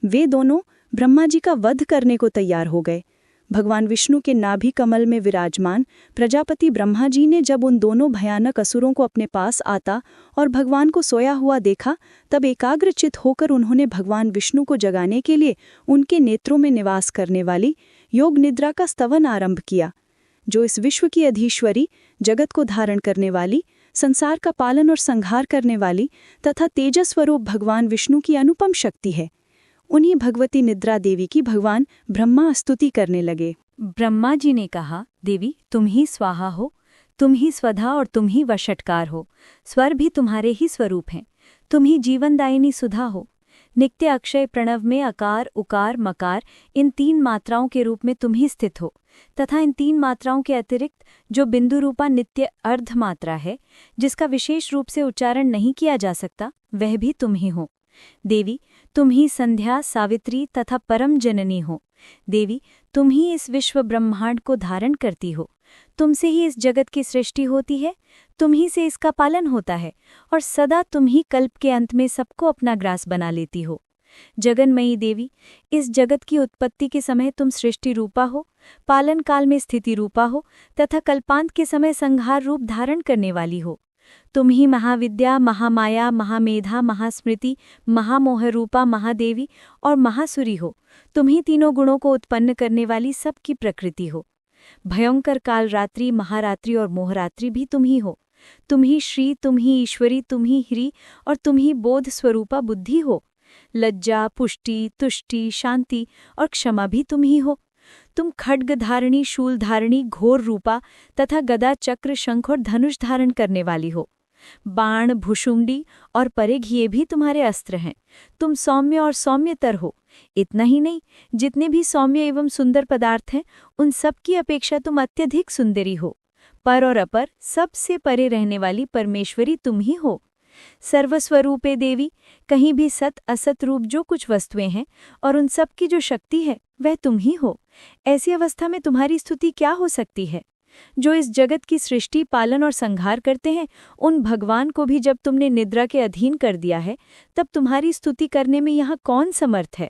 वे दोनों ब्रह्मा जी का वध करने को तैयार हो गए। भगवान विष्णु के नाभि कमल में विराजमान प्रजापति ब्रह्मा जी ने जब उन दोनों भयानक असुरों को अपने पास आता और भगवान को सोया हुआ देखा, तब एकाग्रचित होकर उन्होंने भगवान विष्णु को जगाने के लिए उनके नेत्रों में निवास करने वाली योग निद्रा का स्तवन आरंभ किया, जो इस विश्व की अधीश्वरी, जगत को धारण करने वाली, संसार का पालन और संहार करने वाली तथा तेजस्वरूप भगवान विष्णु की अनुपम शक्ति है। उन्हीं भगवती निद्रा देवी की भगवान ब्रह्मा स्तुति करने लगे। ब्रह्मा जी ने कहा, देवी तुम ही स्वाहा हो, तुम ही स्वधा और तुम ही वषटकार हो। स्वर भी तुम्हारे ही स्वरूप हैं। तुम ही जीवनदायिनी सुधा हो। नित्य अक्षय प्रणव में अकार, उकार, मकार इन 3 मात्राओं के रूप में तुम ही स्थित हो तथा इन 3 मात्राओं के अतिरिक्त जो बिंदु रूपा नित्य अर्ध मात्रा है, जिसका विशेष रूप से उच्चारण नहीं किया जा सकता, वह भी तुम ही हो। देवी तुम ही संध्या, सावित्री तथा परम जननी हो। देवी तुम ही इस विश्व ब्रह्मांड को धारण करती हो। तुमसे ही इस जगत की सृष्टि होती है, तुम ही से इसका पालन होता है और सदा तुम ही कल्प के अंत में सबको अपना ग्रास बना लेती हो। जगन्मयी देवी, इस जगत की उत्पत्ति के समय तुम सृष्टि रूपा हो, पालन काल में स्थिति रूपा हो तथा कल्पांत के समय संहार रूप धारण करने वाली हो। तुम ही महाविद्या, महामाया, महामेधा, महास्मृति, महामोह रूपा, महादेवी और महासुरी हो। तुम ही तीनों गुणों को उत्पन्न करने वाली सबकी प्रकृति हो। भयंकर काल रात्रि, महारात्रि और मोहरात्रि भी तुम ही हो। तुम ही श्री, तुम ही ईश्वरी, तुम ही ह्री और तुम ही बोध स्वरूपा बुद्धि हो। लज्जा, पुष्टि, तुष्टि, शांति और क्षमा भी तुम ही हो। तुम खड्ग धारणी, शूल धारणी, घोर रूपा तथा गदा, चक्र, शंख और धनुष धारण करने वाली हो। बाण, भुशुंडी और परिघ ये भी तुम्हारे अस्त्र हैं। तुम सौम्य और सौम्यतर हो। इतना ही नहीं, जितने भी सौम्य एवं सुंदर पदार्थ हैं, उन सब की अपेक्षा तुम अत्यधिक सुंदरी हो। पर और अपर सबसे परे रहने वाली परमेश्वरी तुम ही हो। सर्वस्वरूपे देवी, कहीं भी सत असत रूप जो कुछ वस्तुएं हैं और उन सब की जो शक्ति है, वह तुम ही हो। ऐसी अवस्था में तुम्हारी स्तुति क्या हो सकती है? जो इस जगत की सृष्टि, पालन और संहार करते हैं, उन भगवान को भी जब तुमने निद्रा के अधीन कर दिया है, तब तुम्हारी स्तुति करने में यहाँ कौन समर्थ है?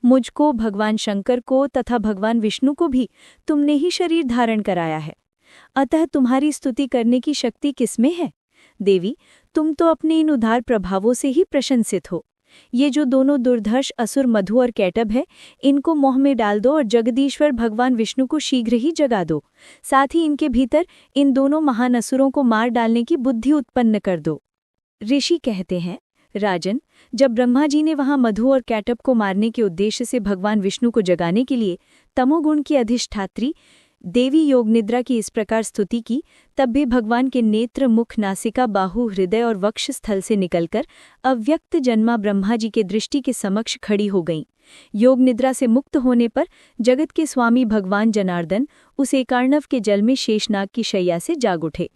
मुझको, भगवान शंकर को तथा भगवान विष्णु को भी तुमने ही शरीर धारण कराया है। अतः तुम्हारी स्तुति करने की शक्ति किसमें है? देवी, तुम तो अपने इन उदार प्रभावों से ही प्रशंसित हो। ये जो दोनों दुर्धर्ष असुर मधु और कैटब है, इनको मोह में डाल दो और जगदीश्वर भगवान विष्णु को शीघ्र ही जगा दो। साथ ही इनके भीतर इन दोनों महान असुरों को मार डालने की बुद्धि उत्पन्न कर दो। ऋषि कहते हैं, राजन, जब ब्रह्मा जी ने वहां मधु और कैटब को मारने के उद्देश्य से भगवान विष्णु को जगाने के लिए तमोगुण की अधिष्ठात्री देवी योग निद्रा की इस प्रकार स्तुति की, तब भी भगवान के नेत्र, मुख, नासिका, बाहु, हृदय और वक्ष स्थल से निकलकर अव्यक्त जन्मा ब्रह्मा जी के दृष्टि के समक्ष खड़ी हो गईं। योग निद्रा से मुक्त होने पर जगत के स्वामी भगवान जनार्दन उस एकार्णव के जल में शेषनाग की शैया से जाग उठे।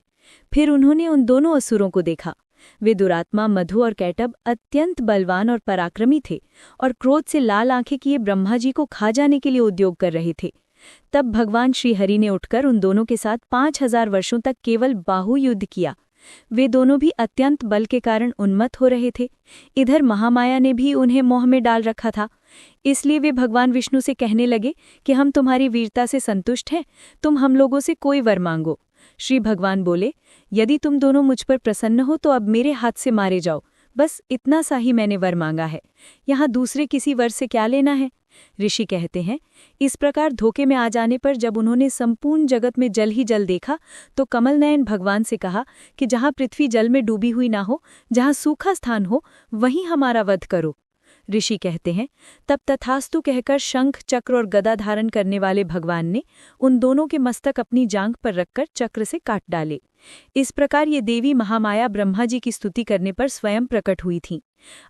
फिर उन्होंने उन दोनों असुरों को देखा। वे दुरात्मा मधु और कैटब अत्यंत बलवान और पराक्रमी थे और क्रोध से लाल आंखें किए ब्रह्मा जी को खा जाने के लिए उद्योग कर रहे थे। तब भगवान श्रीहरि ने उठकर उन दोनों के साथ 5000 वर्षों तक केवल बाहु युद्ध किया। वे दोनों भी अत्यंत बल के कारण उन्मत्त हो रहे थे। इधर महामाया ने भी उन्हें मोह में डाल रखा था। इसलिए वे भगवान विष्णु से कहने लगे कि हम तुम्हारी वीरता से संतुष्ट हैं, तुम हम लोगों से कोई वर मांगो। श्री भगवान बोले, यदि तुम दोनों मुझ पर प्रसन्न हो तो अब मेरे हाथ से मारे जाओ। बस इतना सा ही मैंने वर मांगा है, यहाँ दूसरे किसी वर से क्या लेना है। ऋषि कहते हैं, इस प्रकार धोखे में आ जाने पर जब उन्होंने संपूर्ण जगत में जल ही जल देखा, तो कमल नयन भगवान से कहा कि जहाँ पृथ्वी जल में डूबी हुई ना हो, जहाँ सूखा स्थान हो, वहीं हमारा वध करो। ऋषि कहते हैं, तब तथास्तु कहकर शंख, चक्र और गदा धारण करने वाले भगवान ने उन दोनों के मस्तक अपनी जांघ पर रखकर चक्र से काट डाले। इस प्रकार ये देवी महामाया ब्रह्मा जी की स्तुति करने पर स्वयं प्रकट हुई थीं।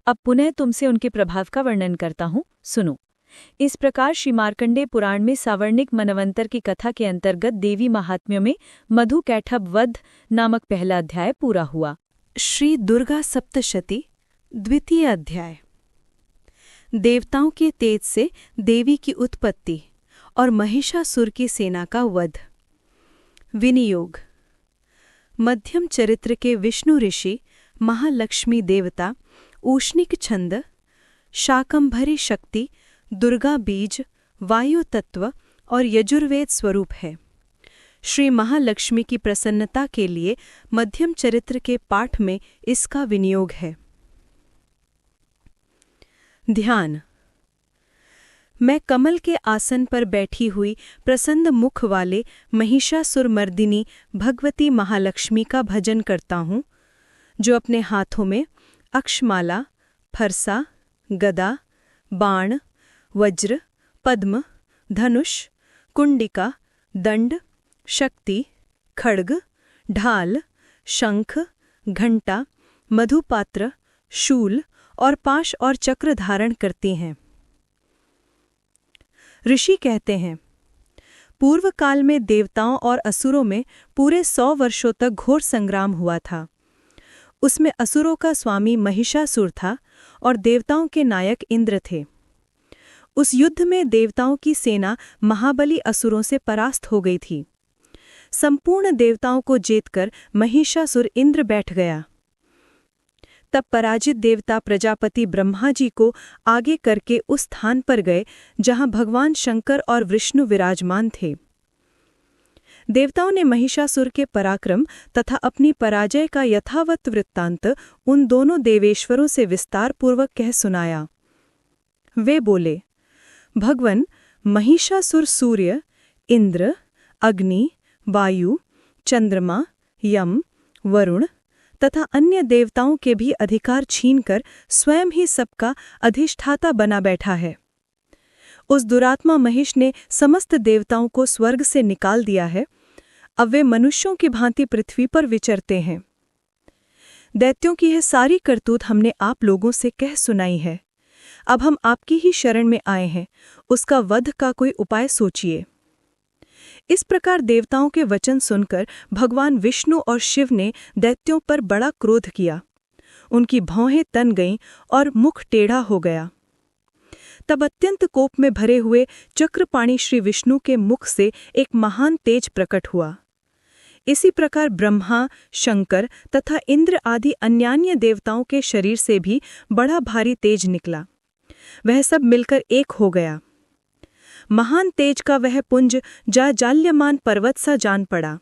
अब पुनः तुमसे उनके प्रभाव का वर्णन करता हूँ, सुनो। इस प्रकार श्री मार्कंडेय पुराण में सावर्णिक मनवंतर की कथा के अंतर्गत देवी महात्म्यों में मधु कैटभ वध नामक पहला अध्याय पूरा हुआ। श्री दुर्गा सप्तशती द्वितीय अध्याय। देवताओं के तेज से देवी की उत्पत्ति और महिषासुर की सेना का वध। विनियोग। मध्यम चरित्र के विष्णु ऋषि, महालक्ष्मी देवता, ऊष्णिक छंद, शाकंभरी शक्ति, दुर्गा बीज, वायु तत्व और यजुर्वेद स्वरूप है। श्री महालक्ष्मी की प्रसन्नता के लिए मध्यम चरित्र के पाठ में इसका विनियोग है। ध्यान। मैं कमल के आसन पर बैठी हुई प्रसन्न मुख वाले महिषासुरमर्दिनी भगवती महालक्ष्मी का भजन करता हूँ, जो अपने हाथों में अक्षमाला, फरसा, गदा, बाण, वज्र, पद्म, धनुष, कुंडिका, दंड, शक्ति, खड्ग, ढाल, शंख, घंटा, मधुपात्र, शूल और पाश और चक्र धारण करती हैं। ऋषि कहते हैं, पूर्व काल में देवताओं और असुरों में पूरे 100 वर्षों तक घोर संग्राम हुआ था। उसमें असुरों का स्वामी महिषासुर था और देवताओं के नायक इंद्र थे। उस युद्ध में देवताओं की सेना महाबली असुरों से परास्त हो गई थी। संपूर्ण देवताओं को जीतकर महिषासुर इंद्र बैठ गया। तब पराजित देवता प्रजापति ब्रह्मा जी को आगे करके उस स्थान पर गए जहां भगवान शंकर और विष्णु विराजमान थे। देवताओं ने महिषासुर के पराक्रम तथा अपनी पराजय का यथावत वृत्तांत उन दोनों देवेश्वरों से विस्तार पूर्वक कह सुनाया। वे बोले, भगवन, महिषासुर सूर्य, इंद्र, अग्नि, वायु, चंद्रमा, यम, वरुण तथा अन्य देवताओं के भी अधिकार छीनकर स्वयं ही सबका अधिष्ठाता बना बैठा है। उस दुरात्मा महिष ने समस्त देवताओं को स्वर्ग से निकाल दिया है। अब वे मनुष्यों की भांति पृथ्वी पर विचरते हैं। दैत्यों की यह सारी करतूत हमने आप लोगों से कह सुनाई है। अब हम आपकी ही शरण में आए हैं, उसका वध का कोई उपाय सोचिए। इस प्रकार देवताओं के वचन सुनकर भगवान विष्णु और शिव ने दैत्यों पर बड़ा क्रोध किया। उनकी भौहें तन गईं और मुख टेढ़ा हो गया। तब अत्यंत कोप में भरे हुए चक्रपाणी श्री विष्णु के मुख से एक महान तेज प्रकट हुआ। इसी प्रकार ब्रह्मा, शंकर तथा इंद्र आदि अन्यान्य देवताओं के शरीर से भी बड़ा भारी तेज निकला। वह सब मिलकर एक हो गया। महान तेज का वह पुंज जाज्वल्यमान पर्वत सा जान पड़ा।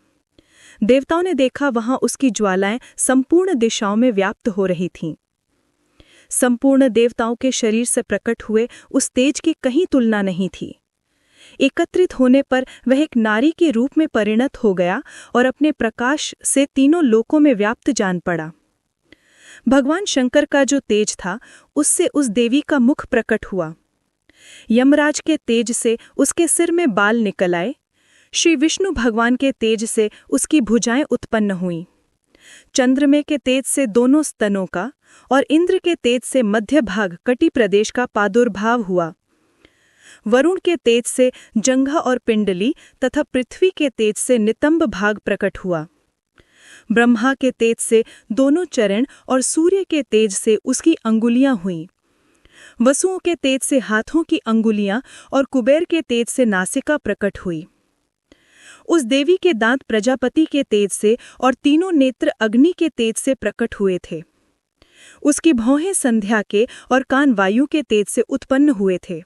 देवताओं ने देखा वहां उसकी ज्वालाएं संपूर्ण दिशाओं में व्याप्त हो रही थीं। संपूर्ण देवताओं के शरीर से प्रकट हुए उस तेज की कहीं तुलना नहीं थी। एकत्रित होने पर वह एक नारी के रूप में परिणत हो गया और अपने प्रकाश से तीनों लोकों में व्याप्त जान पड़ा। भगवान शंकर का जो तेज था, उससे उस देवी का मुख प्रकट हुआ। यमराज के तेज से उसके सिर में बाल निकल आए। श्री विष्णु भगवान के तेज से उसकी भुजाएं उत्पन्न हुईं। चंद्रमे के तेज से दोनों स्तनों का और इंद्र के तेज से मध्य भाग कटी प्रदेश का प्रादुर्भाव हुआ। वरुण के तेज से जंघा और पिंडली तथा पृथ्वी के तेज से नितंब भाग प्रकट हुआ। ब्रह्मा के तेज से दोनों चरण और सूर्य के तेज से उसकी अंगुलियां हुईं। वसुओं के तेज से हाथों की अंगुलियां और कुबेर के तेज से नासिका प्रकट हुई। उस देवी के दांत प्रजापति के तेज से और तीनों नेत्र अग्नि के तेज से प्रकट हुए थे। उसकी भौहें संध्या के और कान वायु के तेज से उत्पन्न हुए थे।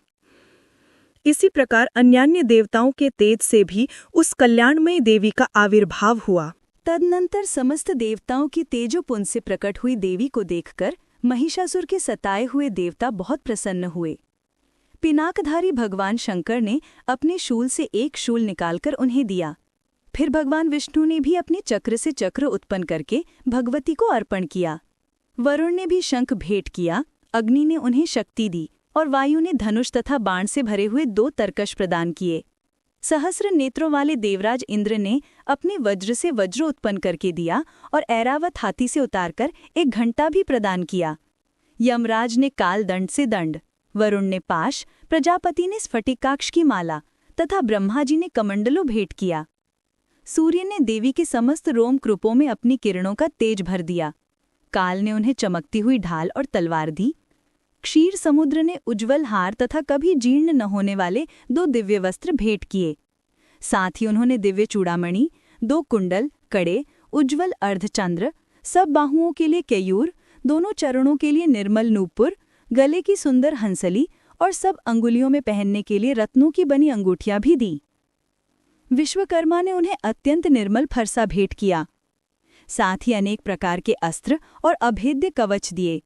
इसी प्रकार अन्यान्य देवताओं के तेज से भी उस कल्याणमयी देवी का आविर्भाव हुआ। तदनंतर समस्त देवताओं की तेजोपुंज से प्रकट हुई देवी को देखकर महिषासुर के सताए हुए देवता बहुत प्रसन्न हुए। पिनाकधारी भगवान शंकर ने अपने शूल से एक शूल निकालकर उन्हें दिया। फिर भगवान विष्णु ने भी अपने चक्र से चक्र उत्पन्न करके भगवती को अर्पण किया। वरुण ने भी शंख भेंट किया अग्नि ने उन्हें शक्ति दी और वायु ने धनुष तथा बाण से भरे हुए 2 तरकश प्रदान किए। सहस्र नेत्रों वाले देवराज इंद्र ने अपने वज्र से वज्र उत्पन्न करके दिया और ऐरावत हाथी से उतारकर एक घंटा भी प्रदान किया। यमराज ने काल दंड से दंड, वरुण ने पाश, प्रजापति ने स्फटिकाक्ष की माला तथा ब्रह्मा जी ने कमंडलों भेंट किया। सूर्य ने देवी के समस्त रोम कृपों में अपनी किरणों का तेज भर दिया। काल ने उन्हें चमकती हुई ढाल और तलवार दी। क्षीर समुद्र ने उज्ज्वल हार तथा कभी जीर्ण न होने वाले 2 दिव्य वस्त्र भेंट किए। साथ ही उन्होंने दिव्य चूड़ामणि, 2 कुंडल, कड़े, उज्ज्वल अर्धचंद्र, सब बाहुओं के लिए केयूर, दोनों चरणों के लिए निर्मल नूपुर, गले की सुंदर हंसली और सब अंगुलियों में पहनने के लिए रत्नों की बनी अंगूठियां भी दी। विश्वकर्मा ने उन्हें अत्यंत निर्मल फरसा भेंट किया। साथ ही अनेक प्रकार के अस्त्र और अभेद्य कवच दिए।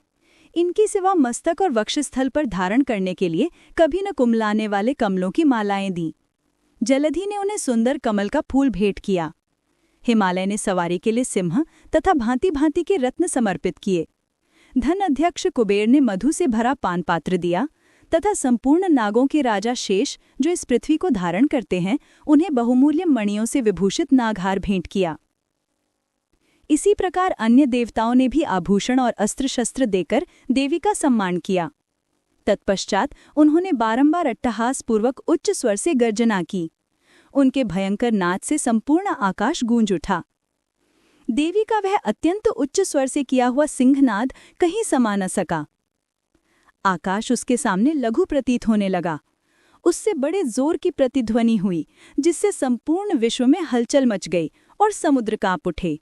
इनके सिवा मस्तक और वक्षस्थल पर धारण करने के लिए कभी न कुमलाने वाले कमलों की मालाएं दी। जलधि ने उन्हें सुंदर कमल का फूल भेंट किया। हिमालय ने सवारी के लिए सिंह तथा भांति भांति के रत्न समर्पित किए। धन अध्यक्ष कुबेर ने मधु से भरा पान पात्र दिया तथा संपूर्ण नागों के राजा शेष, जो इस पृथ्वी को धारण करते हैं, उन्हें बहुमूल्य मणियों से विभूषित नागहार भेंट किया। इसी प्रकार अन्य देवताओं ने भी आभूषण और अस्त्र शस्त्र देकर देवी का सम्मान किया। तत्पश्चात उन्होंने बारंबार अट्टहास पूर्वक उच्च स्वर से गर्जना की। उनके भयंकर नाद से संपूर्ण आकाश गूंज उठा। देवी का वह अत्यंत उच्च स्वर से किया हुआ सिंहनाद कहीं समा न सका। आकाश उसके सामने लघु प्रतीत होने लगा। उससे बड़े जोर की प्रतिध्वनि हुई, जिससे संपूर्ण विश्व में हलचल मच गई और समुद्र कांप उठे।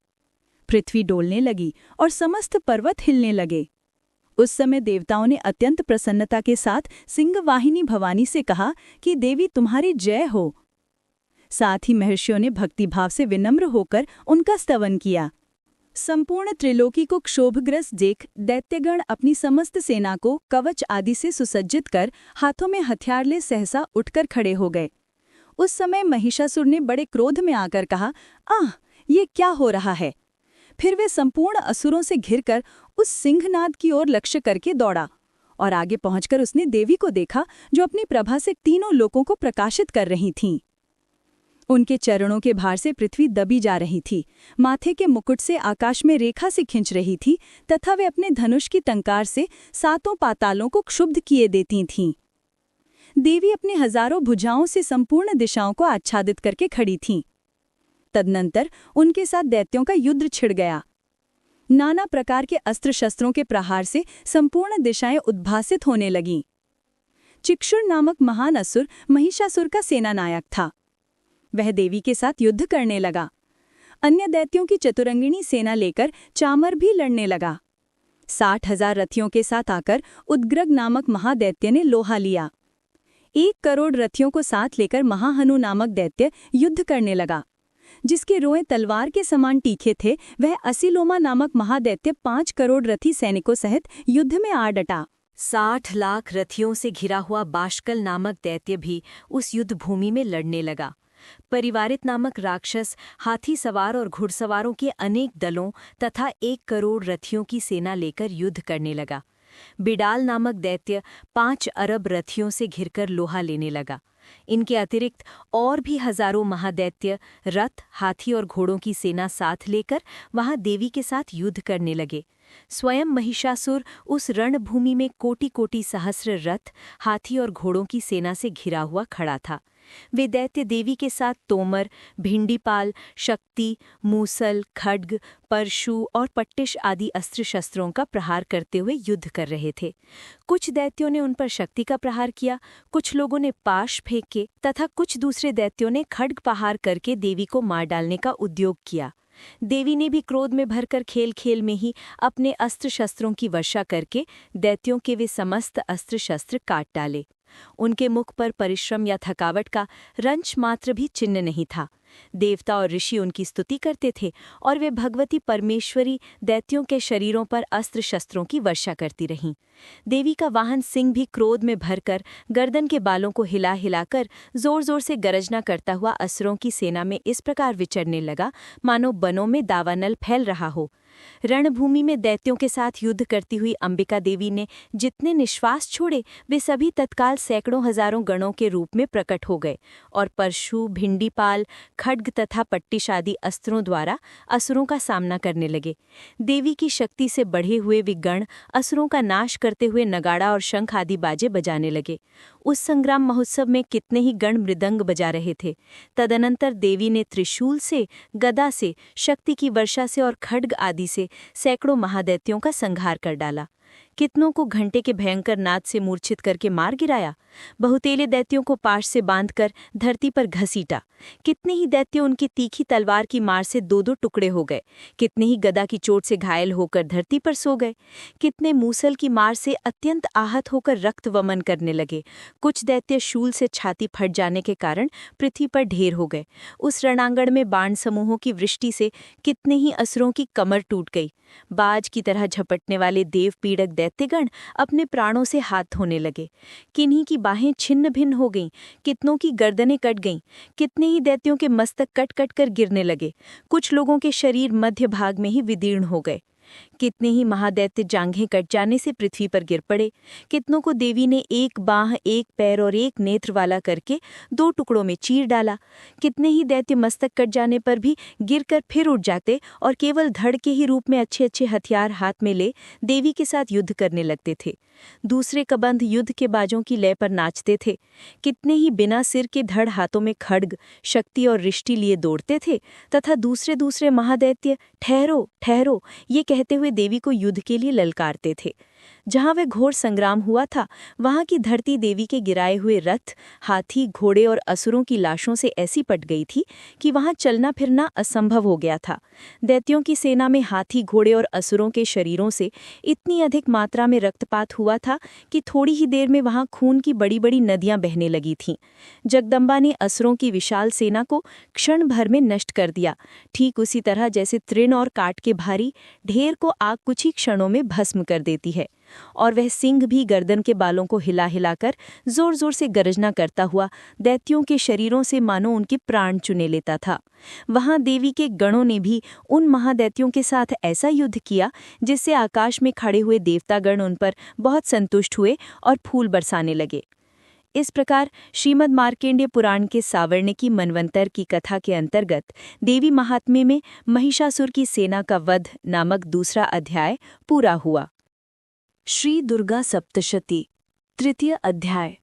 पृथ्वी डोलने लगी और समस्त पर्वत हिलने लगे। उस समय देवताओं ने अत्यंत प्रसन्नता के साथ सिंहवाहिनी भवानी से कहा कि देवी तुम्हारी जय हो। साथ ही महर्षियों ने भक्तिभाव से विनम्र होकर उनका स्तवन किया। संपूर्ण त्रिलोकी को क्षोभग्रस्त देख दैत्यगण अपनी समस्त सेना को कवच आदि से सुसज्जित कर हाथों में हथियार ले सहसा उठकर खड़े हो गए। उस समय महिषासुर ने बड़े क्रोध में आकर कहा, आह, ये क्या हो रहा है? फिर वे संपूर्ण असुरों से घिरकर उस सिंहनाद की ओर लक्ष्य करके दौड़ा और आगे पहुंचकर उसने देवी को देखा, जो अपनी प्रभा से तीनों लोकों को प्रकाशित कर रही थीं। उनके चरणों के भार से पृथ्वी दबी जा रही थी, माथे के मुकुट से आकाश में रेखा से खिंच रही थी तथा वे अपने धनुष की टंकार से 7 पातालों को क्षुब्ध किए देती थीं। देवी अपनी हजारों भुजाओं से संपूर्ण दिशाओं को आच्छादित करके खड़ी थीं। तदनंतर उनके साथ दैत्यों का युद्ध छिड़ गया। नाना प्रकार के अस्त्र शस्त्रों के प्रहार से संपूर्ण दिशाएं उद्भासित होने लगीं। चिक्षुर नामक महान असुर महिषासुर का सेनानायक था। वह देवी के साथ युद्ध करने लगा। अन्य दैत्यों की चतुरंगिणी सेना लेकर चामर भी लड़ने लगा। 60,000 रथियों के साथ आकर उद्ग्रग नामक महादैत्य ने लोहा लिया। 1 करोड़ रथियों को साथ लेकर महाहनु नामक दैत्य युद्ध करने लगा। जिसके रोएं तलवार के समान तीखे थे, वह असिलोमा नामक महादैत्य 5 करोड़ रथी सैनिकों सहित युद्ध में आ डटा। 60 लाख रथियों से घिरा हुआ बाष्कल नामक दैत्य भी उस युद्ध भूमि में लड़ने लगा। परिवारित नामक राक्षस हाथी सवार और घुड़सवारों के अनेक दलों तथा 1 करोड़ रथियों की सेना लेकर युद्ध करने लगा। बिडाल नामक दैत्य 5 अरब रथियों से घिरकर लोहा लेने लगा। इनके अतिरिक्त और भी हजारों महादैत्य रथ, हाथी और घोड़ों की सेना साथ लेकर वहां देवी के साथ युद्ध करने लगे। स्वयं महिषासुर उस रणभूमि में कोटि-कोटि सहस्र रथ, हाथी और घोड़ों की सेना से घिरा हुआ खड़ा था। वे दैत्य देवी के साथ तोमर, भिंडीपाल, शक्ति, मूसल, खड्ग, परशु और पट्टिश आदि अस्त्र शस्त्रों का प्रहार करते हुए युद्ध कर रहे थे। कुछ दैत्यों ने उन पर शक्ति का प्रहार किया, कुछ लोगों ने पाश फेंके तथा कुछ दूसरे दैत्यों ने खड्ग प्रहार करके देवी को मार डालने का उद्योग किया। देवी ने भी क्रोध में भरकर खेल खेल में ही अपने अस्त्र शस्त्रों की वर्षा करके दैत्यों के वे समस्त अस्त्र शस्त्र काट डाले। उनके मुख पर परिश्रम या थकावट का रंच मात्र भी चिन्ह नहीं था। देवता और ऋषि उनकी स्तुति करते थे और वे भगवती परमेश्वरी दैत्यों के शरीरों पर अस्त्र शस्त्रों की वर्षा करती रहीं। देवी का वाहन सिंह भी क्रोध में भरकर गर्दन के बालों को हिला हिलाकर जोर जोर से गरजना करता हुआ असुरों की सेना में इस प्रकार विचरने लगा, मानो बनों में दावानल फैल रहा हो। रणभूमि में दैत्यों के साथ युद्ध करती हुई अंबिका देवी ने जितने निश्वास छोड़े वे सभी तत्काल सैकड़ों हजारों गणों के रूप में प्रकट हो गए और परशु, भिंडीपाल, खड्ग तथा पट्टिश आदि अस्त्रों द्वारा असुरों का सामना करने लगे। देवी की शक्ति से बढ़े हुए वे गण असुरों का नाश करते हुए नगाड़ा और शंख आदि बाजे बजाने लगे। उस संग्राम महोत्सव में कितने ही गण मृदंग बजा रहे थे। तदनंतर देवी ने त्रिशूल से, गदा से, शक्ति की वर्षा से और खड्ग आदि से सैकड़ों महादैत्यों का संहार कर डाला। कितनों को घंटे के भयंकर नाद से मूर्छित करके मार गिराया। बहुतेले दैत्यों को पाश से बांधकर धरती पर घसीटा। कितने ही दैत्य उनकी तीखी तलवार की मार से दो दो टुकड़े हो गए। कितने ही गदा की चोट से घायल होकर धरती पर सो गए। कितने मूसल की मार से अत्यंत आहत होकर रक्त वमन करने लगे। कुछ दैत्य शूल से छाती फट जाने के कारण पृथ्वी पर ढेर हो गए। उस रणांगण में बाण समूहों की वृष्टि से कितने ही असुरों की कमर टूट गई। बाज की तरह झपटने वाले देव पीड़क दैत्यगण अपने प्राणों से हाथ धोने लगे। किन्हीं की बाहें छिन्न भिन्न हो गईं, कितनों की गर्दनें कट गईं, कितने ही दैत्यों के मस्तक कट कट कर गिरने लगे। कुछ लोगों के शरीर मध्य भाग में ही विदीर्ण हो गए। कितने ही महादैत्य जांघें कट जाने से पृथ्वी पर गिर पड़े। कितनों को देवी ने एक बाह, एक पैर और एक नेत्र वाला करके दो टुकड़ों में चीर डाला। कितने ही दैत्य मस्तक कट जाने पर भी गिरकर फिर उठ जाते और केवल धड़ के ही रूप में अच्छे अच्छे हथियार हाथ में ले देवी के साथ युद्ध करने लगते थे। दूसरे कबंध युद्ध के बाजों की लय पर नाचते थे। कितने ही बिना सिर के धड़ हाथों में खड्ग, शक्ति और रिष्टि लिए दौड़ते थे तथा दूसरे महादैत्य ठहरो ठहरो ये कहते हुए देवी को युद्ध के लिए ललकारते थे। जहां वह घोर संग्राम हुआ था वहां की धरती देवी के गिराए हुए रथ, हाथी, घोड़े और असुरों की लाशों से ऐसी पट गई थी कि वहां चलना फिरना असंभव हो गया था। दैत्यों की सेना में हाथी, घोड़े और असुरों के शरीरों से इतनी अधिक मात्रा में रक्तपात हुआ था कि थोड़ी ही देर में वहां खून की बड़ी बड़ी नदियां बहने लगी थीं। जगदम्बा ने असुरों की विशाल सेना को क्षण भर में नष्ट कर दिया, ठीक उसी तरह जैसे तृण और काट के भारी ढेर को आग कुछ ही क्षणों में भस्म कर देती है। और वह सिंह भी गर्दन के बालों को हिला हिलाकर जोर जोर से गर्जना करता हुआ दैत्यों के शरीरों से मानो उनके प्राण चुने लेता था। वहां देवी के गणों ने भी उन महादैत्यों के साथ ऐसा युद्ध किया जिससे आकाश में खड़े हुए देवतागण उन पर बहुत संतुष्ट हुए और फूल बरसाने लगे। इस प्रकार श्रीमद् मार्कंडेय पुराण के सावर्णिकी मनवंतर की कथा के अंतर्गत देवी महात्म्य में महिषासुर की सेना का वध नामक दूसरा अध्याय पूरा हुआ। श्री दुर्गा सप्तशती, तृतीय अध्याय।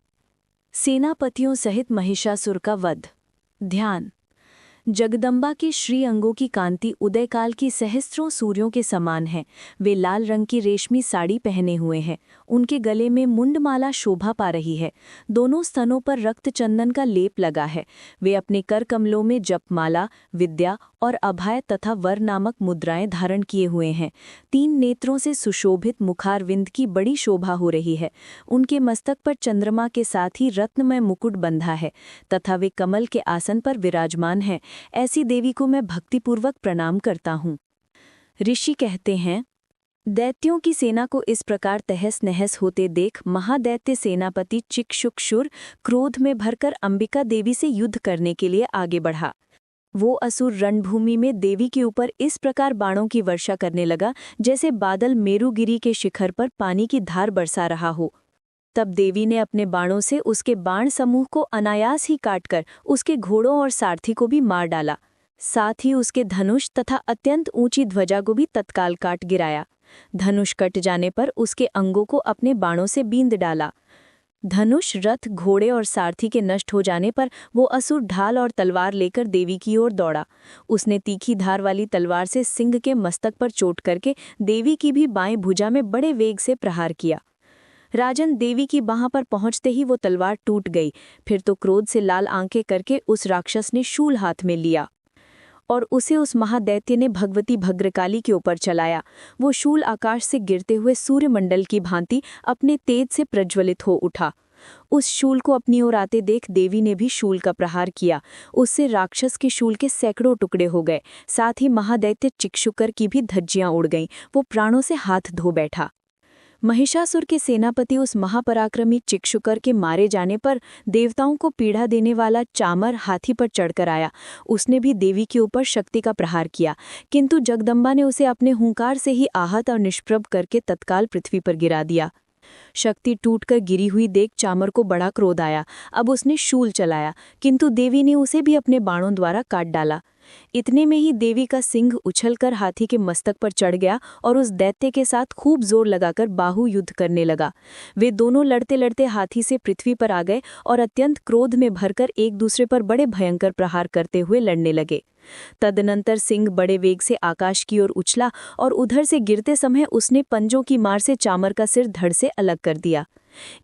सेनापतियों सहित महिषासुर का वध। ध्यान। जगदम्बा के श्री अंगों की कांति उदयकाल की सहस्त्रों सूर्यों के समान है। वे लाल रंग की रेशमी साड़ी पहने हुए हैं। उनके गले में मुंडमाला शोभा पा रही है। दोनों स्तनों पर रक्त चंदन का लेप लगा है। वे अपने कर कमलों में जपमाला, विद्या और अभय तथा वर नामक मुद्राएं धारण किए हुए हैं। 3 नेत्रों से सुशोभित मुखारविंद की बड़ी शोभा हो रही है। उनके मस्तक पर चंद्रमा के साथ ही रत्नमय मुकुट बंधा है तथा वे कमल के आसन पर विराजमान हैं। ऐसी देवी को मैं भक्तिपूर्वक प्रणाम करता हूँ। ऋषि कहते हैं, दैत्यों की सेना को इस प्रकार तहस नहस होते देख महादैत्य सेनापति चिक्षुक्षुर क्रोध में भरकर अंबिका देवी से युद्ध करने के लिए आगे बढ़ा। वो असुर रणभूमि में देवी के ऊपर इस प्रकार बाणों की वर्षा करने लगा जैसे बादल मेरुगिरी के शिखर पर पानी की धार बरसा रहा हो। तब देवी ने अपने बाणों से उसके बाण समूह को अनायास ही काटकर उसके घोड़ों और सारथी को भी मार डाला। साथ ही उसके धनुष तथा अत्यंत ऊंची ध्वजा को भी तत्काल काट गिराया। धनुष कट जाने पर उसके अंगों को अपने बाणों से बींद डाला। धनुष, रथ, घोड़े और सारथी के नष्ट हो जाने पर वो असुर ढाल और तलवार लेकर देवी की ओर दौड़ा। उसने तीखी धार वाली तलवार से सिंह के मस्तक पर चोट करके देवी की भी बाएं भुजा में बड़े वेग से प्रहार किया। राजन, देवी की बाह पर पहुंचते ही वो तलवार टूट गई। फिर तो क्रोध से लाल आंखें करके उस राक्षस ने शूल हाथ में लिया और उसे उस महादैत्य ने भगवती भद्रकाली के ऊपर चलाया। वो शूल आकाश से गिरते हुए सूर्यमंडल की भांति अपने तेज से प्रज्वलित हो उठा। उस शूल को अपनी ओर आते देख देवी ने भी शूल का प्रहार किया। उससे राक्षस के शूल के सैकड़ों टुकड़े हो गए। साथ ही महादैत्य चिक्षुकर की भी धज्जियां उड़ गईं। वो प्राणों से हाथ धो बैठा। महिषासुर के सेनापति उस महापराक्रमी चिक्षुकर के मारे जाने पर देवताओं को पीड़ा देने वाला चामर हाथी पर चढ़कर आया। उसने भी देवी के ऊपर शक्ति का प्रहार किया, किंतु जगदम्बा ने उसे अपने हुंकार से ही आहत और निष्प्रभ करके तत्काल पृथ्वी पर गिरा दिया। शक्ति टूटकर गिरी हुई देख चामर को बड़ा क्रोध आया। अब उसने शूल चलाया, किंतु देवी ने उसे भी अपने बाणों द्वारा काट डाला। इतने में ही देवी का सिंह उछलकर हाथी के मस्तक पर चढ़ गया और उस दैत्य के साथ खूब जोर लगाकर बाहु युद्ध करने लगा। वे दोनों लड़ते लड़ते हाथी से पृथ्वी पर आ गए और अत्यंत क्रोध में भरकर एक दूसरे पर बड़े भयंकर प्रहार करते हुए लड़ने लगे। तदनंतर सिंह बड़े वेग से आकाश की ओर उछला और उधर से गिरते समय उसने पंजों की मार से चामर का सिर धड़ से अलग कर दिया।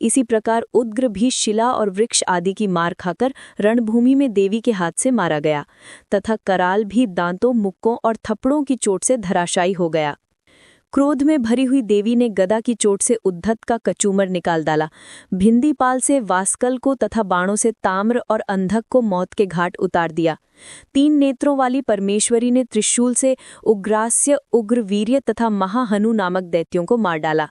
इसी प्रकार उग्र भी शिला और वृक्ष आदि की मार खाकर रणभूमि में देवी के हाथ से मारा गया, तथा कराल भी दांतों, मुक्कों और थप्पड़ों की चोट से धराशायी हो गया। क्रोध में भरी हुई देवी ने गदा की चोट से उद्धत का कचूमर निकाल डाला। भिंदीपाल से वास्कल को तथा बाणों से ताम्र और अंधक को मौत के घाट उतार दिया। 3 नेत्रों वाली परमेश्वरी ने त्रिशूल से उग्रास्य, उग्रवीर्य तथा महाहनु नामक दैत्यों को मार डाला।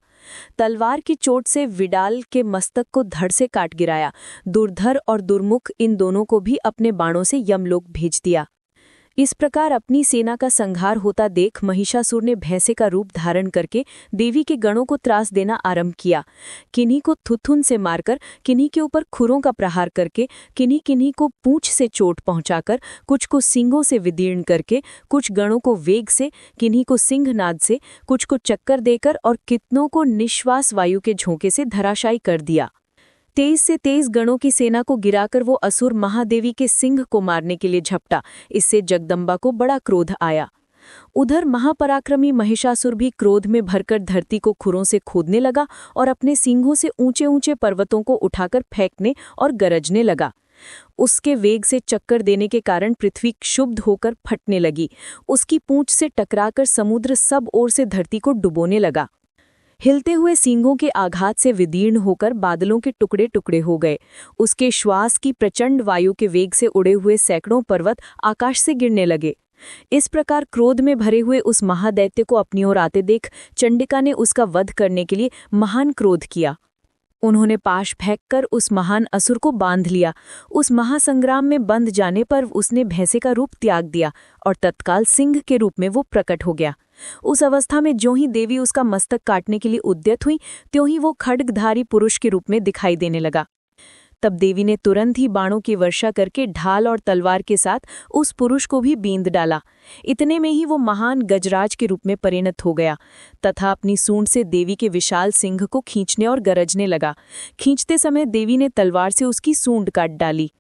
तलवार की चोट से विडाल के मस्तक को धड़ से काट गिराया। दुर्धर और दुर्मुख इन दोनों को भी अपने बाणों से यमलोक भेज दिया। इस प्रकार अपनी सेना का संहार होता देख महिषासुर ने भैंसे का रूप धारण करके देवी के गणों को त्रास देना आरंभ किया। किन्हीं को थुथुन से मारकर, किन्हीं के ऊपर खुरों का प्रहार करके, किन्हीं किन्हीं को पूंछ से चोट पहुंचाकर, कुछ को सींगों से विदीर्ण करके, कुछ गणों को वेग से, किन्हीं को सिंहनाद से, कुछ को चक्कर देकर और कितनों को निश्वास वायु के झोंके से धराशायी कर दिया। 23 से 23 गणों की सेना को गिराकर वो असुर महादेवी के सिंह को मारने के लिए झपटा। इससे जगदम्बा को बड़ा क्रोध आया। उधर महापराक्रमी महिषासुर भी क्रोध में भरकर धरती को खुरों से खोदने लगा और अपने सींगों से ऊंचे ऊंचे पर्वतों को उठाकर फेंकने और गरजने लगा। उसके वेग से चक्कर देने के कारण पृथ्वी क्षुब्ध होकर फटने लगी। उसकी पूंछ से टकराकर समुद्र सब ओर से धरती को डुबोने लगा। हिलते हुए सींगों के आघात से विदीर्ण होकर बादलों के टुकड़े टुकड़े हो गए। उसके श्वास की प्रचंड वायु के वेग से उड़े हुए सैकड़ों पर्वत आकाश से गिरने लगे। इस प्रकार क्रोध में भरे हुए उस महादैत्य को अपनी ओर आते देख चंडिका ने उसका वध करने के लिए महान क्रोध किया। उन्होंने पाश फेंककर उस महान असुर को बांध लिया। उस महासंग्राम में बंध जाने पर उसने भैंसे का रूप त्याग दिया और तत्काल सिंह के रूप में वो प्रकट हो गया। उस अवस्था में ज्यों ही देवी उसका मस्तक काटने के लिए उद्यत हुई, त्यों ही वो खड्गधारी पुरुष के रूप में दिखाई देने लगा। तब देवी ने तुरंत ही बाणों की वर्षा करके ढाल और तलवार के साथ उस पुरुष को भी बींध डाला। इतने में ही वो महान गजराज के रूप में परिणत हो गया तथा अपनी सूंड से देवी के विशाल सिंह को खींचने और गरजने लगा। खींचते समय देवी ने तलवार से उसकी सूंड काट डाली।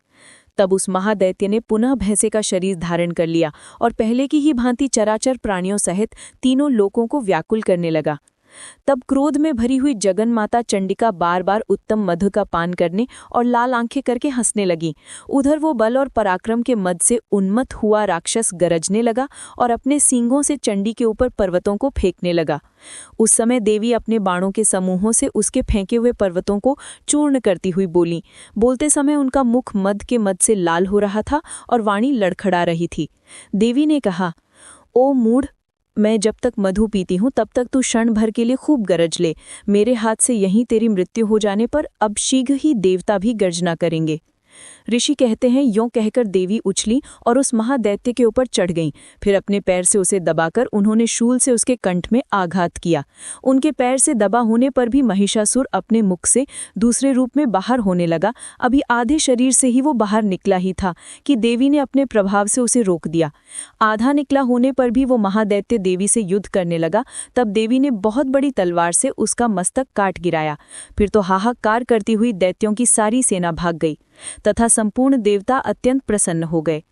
तब उस महादैत्य ने पुनः भैंसे का शरीर धारण कर लिया और पहले की ही भांति चराचर प्राणियों सहित तीनों लोकों को व्याकुल करने लगा। तब क्रोध में भरी हुई जगन माता चंडिका बार बार उत्तम मधु का पान करने और लाल आंखें करके हंसने लगी। उधर वो बल और पराक्रम के मद से उन्मत्त हुआ राक्षस गरजने लगा और अपने सींगों से चंडी के ऊपर पर्वतों को फेंकने लगा। उस समय देवी अपने बाणों के समूहों से उसके फेंके हुए पर्वतों को चूर्ण करती हुई बोली। बोलते समय उनका मुख मद के मद से लाल हो रहा था और वाणी लड़खड़ा रही थी। देवी ने कहा, ओ मूढ़, मैं जब तक मधु पीती हूँ तब तक तू क्षण भर के लिए खूब गरज ले। मेरे हाथ से यहीं तेरी मृत्यु हो जाने पर अब शीघ्र ही देवता भी गर्जना करेंगे। ऋषि कहते हैं, यों कहकर देवी उछली और उस महादैत्य के ऊपर चढ़ गईं। फिर अपने पैर से उसे दबाकर उन्होंने शूल से उसके कंठ में आघात किया। उनके पैर से दबा होने पर भी महिषासुर अपने मुख से दूसरे रूप में बाहर होने लगा। अभी आधे शरीर से ही वो बाहर निकला ही था कि देवी ने अपने प्रभाव से उसे रोक दिया। आधा निकला होने पर भी वो महादैत्य देवी से युद्ध करने लगा। तब देवी ने बहुत बड़ी तलवार से उसका मस्तक काट गिराया। फिर तो हाहाकार करती हुई दैत्यों की सारी सेना भाग गई तथा संपूर्ण देवता अत्यंत प्रसन्न हो गए।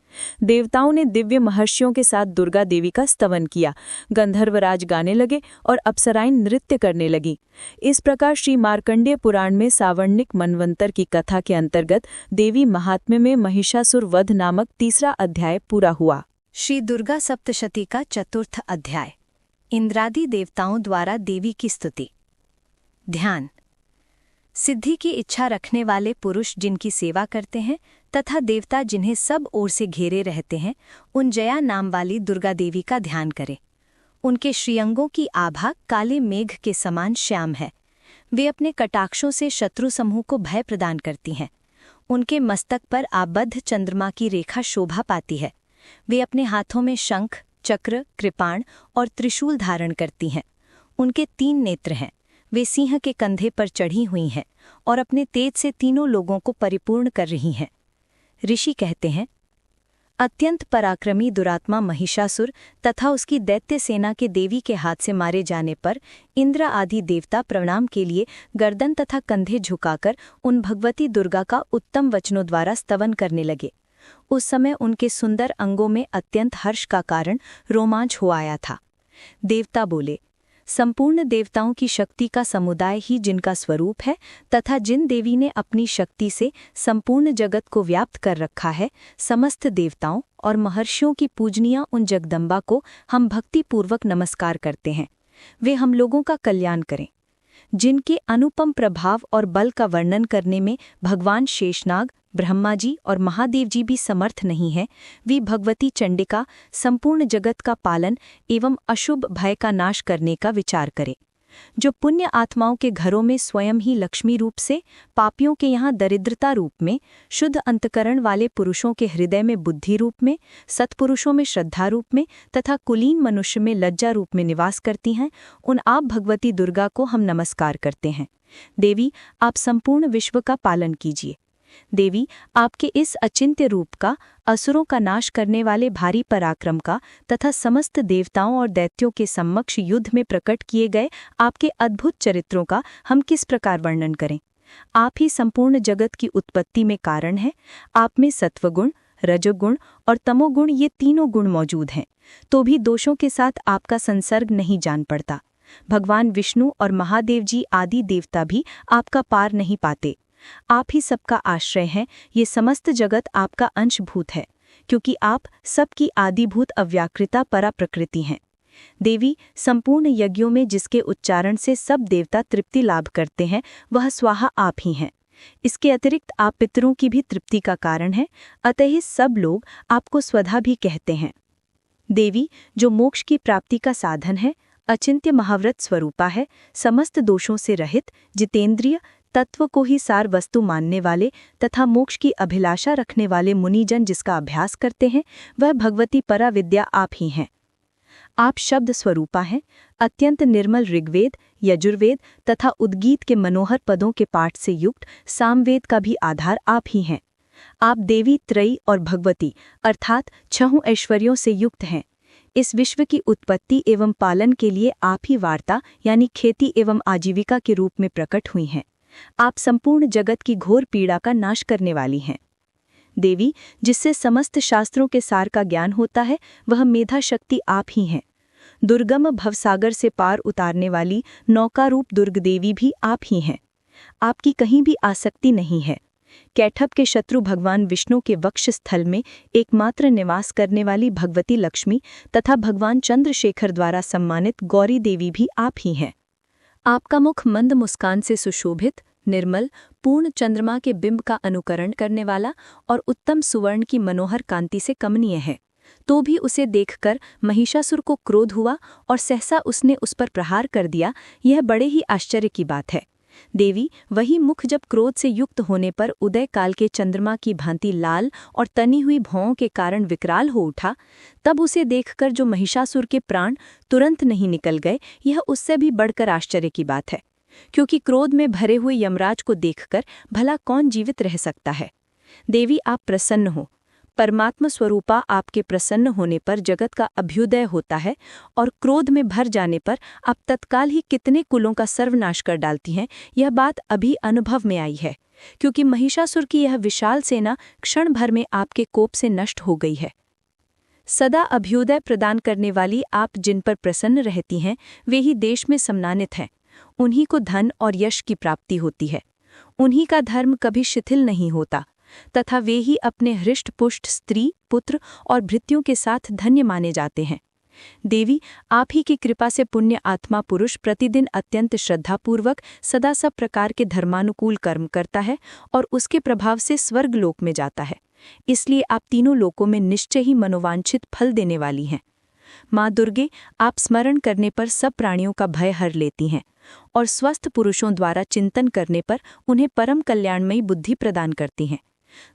देवताओं ने दिव्य महर्षियों के साथ दुर्गा देवी का स्तवन किया। गंधर्वराज गाने लगे और अप्सराएं नृत्य करने लगी। इस प्रकार श्री मार्कंडेय पुराण में सावर्णिक मनवंतर की कथा के अंतर्गत देवी महात्म्य में महिषासुर वध नामक 3रा अध्याय पूरा हुआ। श्री दुर्गा सप्तशती का 4th अध्याय। इंद्रादि देवताओं द्वारा देवी की स्तुति। ध्यान। सिद्धि की इच्छा रखने वाले पुरुष जिनकी सेवा करते हैं तथा देवता जिन्हें सब ओर से घेरे रहते हैं, उन जया नाम वाली दुर्गा देवी का ध्यान करें। उनके श्रीअंगों की आभा काले मेघ के समान श्याम है। वे अपने कटाक्षों से शत्रु समूह को भय प्रदान करती हैं। उनके मस्तक पर आबद्ध चंद्रमा की रेखा शोभा पाती है। वे अपने हाथों में शंख, चक्र, कृपाण और त्रिशूल धारण करती हैं। उनके 3 नेत्र हैं। वे सिंह के कंधे पर चढ़ी हुई हैं और अपने तेज से तीनों लोगों को परिपूर्ण कर रही हैं। ऋषि कहते हैं, अत्यंत पराक्रमी दुरात्मा महिषासुर तथा उसकी दैत्य सेना के देवी के हाथ से मारे जाने पर इंद्र आदि देवता प्रणाम के लिए गर्दन तथा कंधे झुकाकर उन भगवती दुर्गा का उत्तम वचनों द्वारा स्तवन करने लगे। उस समय उनके सुंदर अंगों में अत्यंत हर्ष का कारण रोमांच हो आया था। देवता बोले, संपूर्ण देवताओं की शक्ति का समुदाय ही जिनका स्वरूप है तथा जिन देवी ने अपनी शक्ति से संपूर्ण जगत को व्याप्त कर रखा है, समस्त देवताओं और महर्षियों की पूजनीय उन जगदम्बा को हम भक्तिपूर्वक नमस्कार करते हैं। वे हम लोगों का कल्याण करें। जिनके अनुपम प्रभाव और बल का वर्णन करने में भगवान शेषनाग, ब्रह्मा जी और महादेव जी भी समर्थ नहीं हैं, वे भगवती चंडिका संपूर्ण जगत का पालन एवं अशुभ भय का नाश करने का विचार करें। जो पुण्य आत्माओं के घरों में स्वयं ही लक्ष्मी रूप से, पापियों के यहाँ दरिद्रता रूप में, शुद्ध अंतकरण वाले पुरुषों के हृदय में बुद्धि रूप में, सत्पुरुषों में श्रद्धा रूप में तथा कुलीन मनुष्य में लज्जा रूप में निवास करती हैं, उन आप भगवती दुर्गा को हम नमस्कार करते हैं। देवी, आप संपूर्ण विश्व का पालन कीजिए। देवी, आपके इस अचिंत्य रूप का, असुरों का नाश करने वाले भारी पराक्रम का तथा समस्त देवताओं और दैत्यों के सम्मक्ष युद्ध में प्रकट किए गए आपके अद्भुत चरित्रों का हम किस प्रकार वर्णन करें। आप ही संपूर्ण जगत की उत्पत्ति में कारण हैं। आप में सत्वगुण, रजोगुण और तमोगुण ये तीनों गुण मौजूद हैं, तो भी दोषों के साथ आपका संसर्ग नहीं जान पड़ता। भगवान विष्णु और महादेव जी आदि देवता भी आपका पार नहीं पाते। आप ही सबका आश्रय हैं। ये समस्त जगत आपका अंशभूत है, क्योंकि आप सबकी आदिभूत अव्याकृता परा प्रकृति हैं। देवी, संपूर्ण यज्ञों में जिसके उच्चारण से सब देवता तृप्ति लाभ करते हैं, वह स्वाहा आप ही हैं। इसके अतिरिक्त आप पितरों की भी तृप्ति का कारण हैं, अतः सब लोग आपको स्वधा भी कहते हैं। देवी, जो मोक्ष की प्राप्ति का साधन है, अचिंत्य महाव्रत स्वरूपा है, समस्त दोषों से रहित, जितेंद्रिय, तत्व को ही सार वस्तु मानने वाले तथा मोक्ष की अभिलाषा रखने वाले मुनिजन जिसका अभ्यास करते हैं, वह भगवती परा विद्या आप ही हैं। आप शब्द स्वरूपा हैं। अत्यंत निर्मल ऋग्वेद, यजुर्वेद तथा उद्गीत के मनोहर पदों के पाठ से युक्त सामवेद का भी आधार आप ही हैं। आप देवी त्रयी और भगवती अर्थात 6 ऐश्वर्यों से युक्त हैं। इस विश्व की उत्पत्ति एवं पालन के लिए आप ही वार्ता यानी खेती एवं आजीविका के रूप में प्रकट हुई हैं। आप संपूर्ण जगत की घोर पीड़ा का नाश करने वाली हैं। देवी, जिससे समस्त शास्त्रों के सार का ज्ञान होता है, वह मेधा शक्ति आप ही हैं। दुर्गम भवसागर से पार उतारने वाली नौका रूप दुर्ग देवी भी आप ही हैं। आपकी कहीं भी आसक्ति नहीं है। कैठब के शत्रु भगवान विष्णु के वक्ष स्थल में एकमात्र निवास करने वाली भगवती लक्ष्मी तथा भगवान चंद्रशेखर द्वारा सम्मानित गौरी देवी भी आप ही हैं। आपका मुख मंद मुस्कान से सुशोभित, निर्मल, पूर्ण चंद्रमा के बिंब का अनुकरण करने वाला और उत्तम सुवर्ण की मनोहर कांति से कमनीय है। तो भी उसे देखकर महिषासुर को क्रोध हुआ और सहसा उसने उस पर प्रहार कर दिया। यह बड़े ही आश्चर्य की बात है। देवी, वही मुख जब क्रोध से युक्त होने पर उदय काल के चंद्रमा की भांति लाल और तनी हुई भौं के कारण विकराल हो उठा, तब उसे देखकर जो महिषासुर के प्राण तुरंत नहीं निकल गए, यह उससे भी बढ़कर आश्चर्य की बात है। क्योंकि क्रोध में भरे हुए यमराज को देखकर भला कौन जीवित रह सकता है। देवी, आप प्रसन्न हो। परमात्मा स्वरूपा आपके प्रसन्न होने पर जगत का अभ्युदय होता है और क्रोध में भर जाने पर आप तत्काल ही कितने कुलों का सर्वनाश कर डालती हैं। यह बात अभी अनुभव में आई है, क्योंकि महिषासुर की यह विशाल सेना क्षण भर में आपके कोप से नष्ट हो गई है। सदा अभ्युदय प्रदान करने वाली आप जिन पर प्रसन्न रहती हैं, वे ही देश में सम्मानित हैं। उन्हीं को धन और यश की प्राप्ति होती है। उन्हीं का धर्म कभी शिथिल नहीं होता तथा वे ही अपने हृष्ट-पुष्ट स्त्री, पुत्र और भृत्यों के साथ धन्य माने जाते हैं। देवी, आप ही की कृपा से पुण्य आत्मा पुरुष प्रतिदिन अत्यंत श्रद्धापूर्वक सदा सब प्रकार के धर्मानुकूल कर्म करता है और उसके प्रभाव से स्वर्ग लोक में जाता है। इसलिए आप तीनों लोकों में निश्चय ही मनोवांछित फल देने वाली हैं। माँ दुर्गे, आप स्मरण करने पर सब प्राणियों का भय हर लेती हैं और स्वस्थ पुरुषों द्वारा चिंतन करने पर उन्हें परम कल्याणमयी बुद्धि प्रदान करती हैं।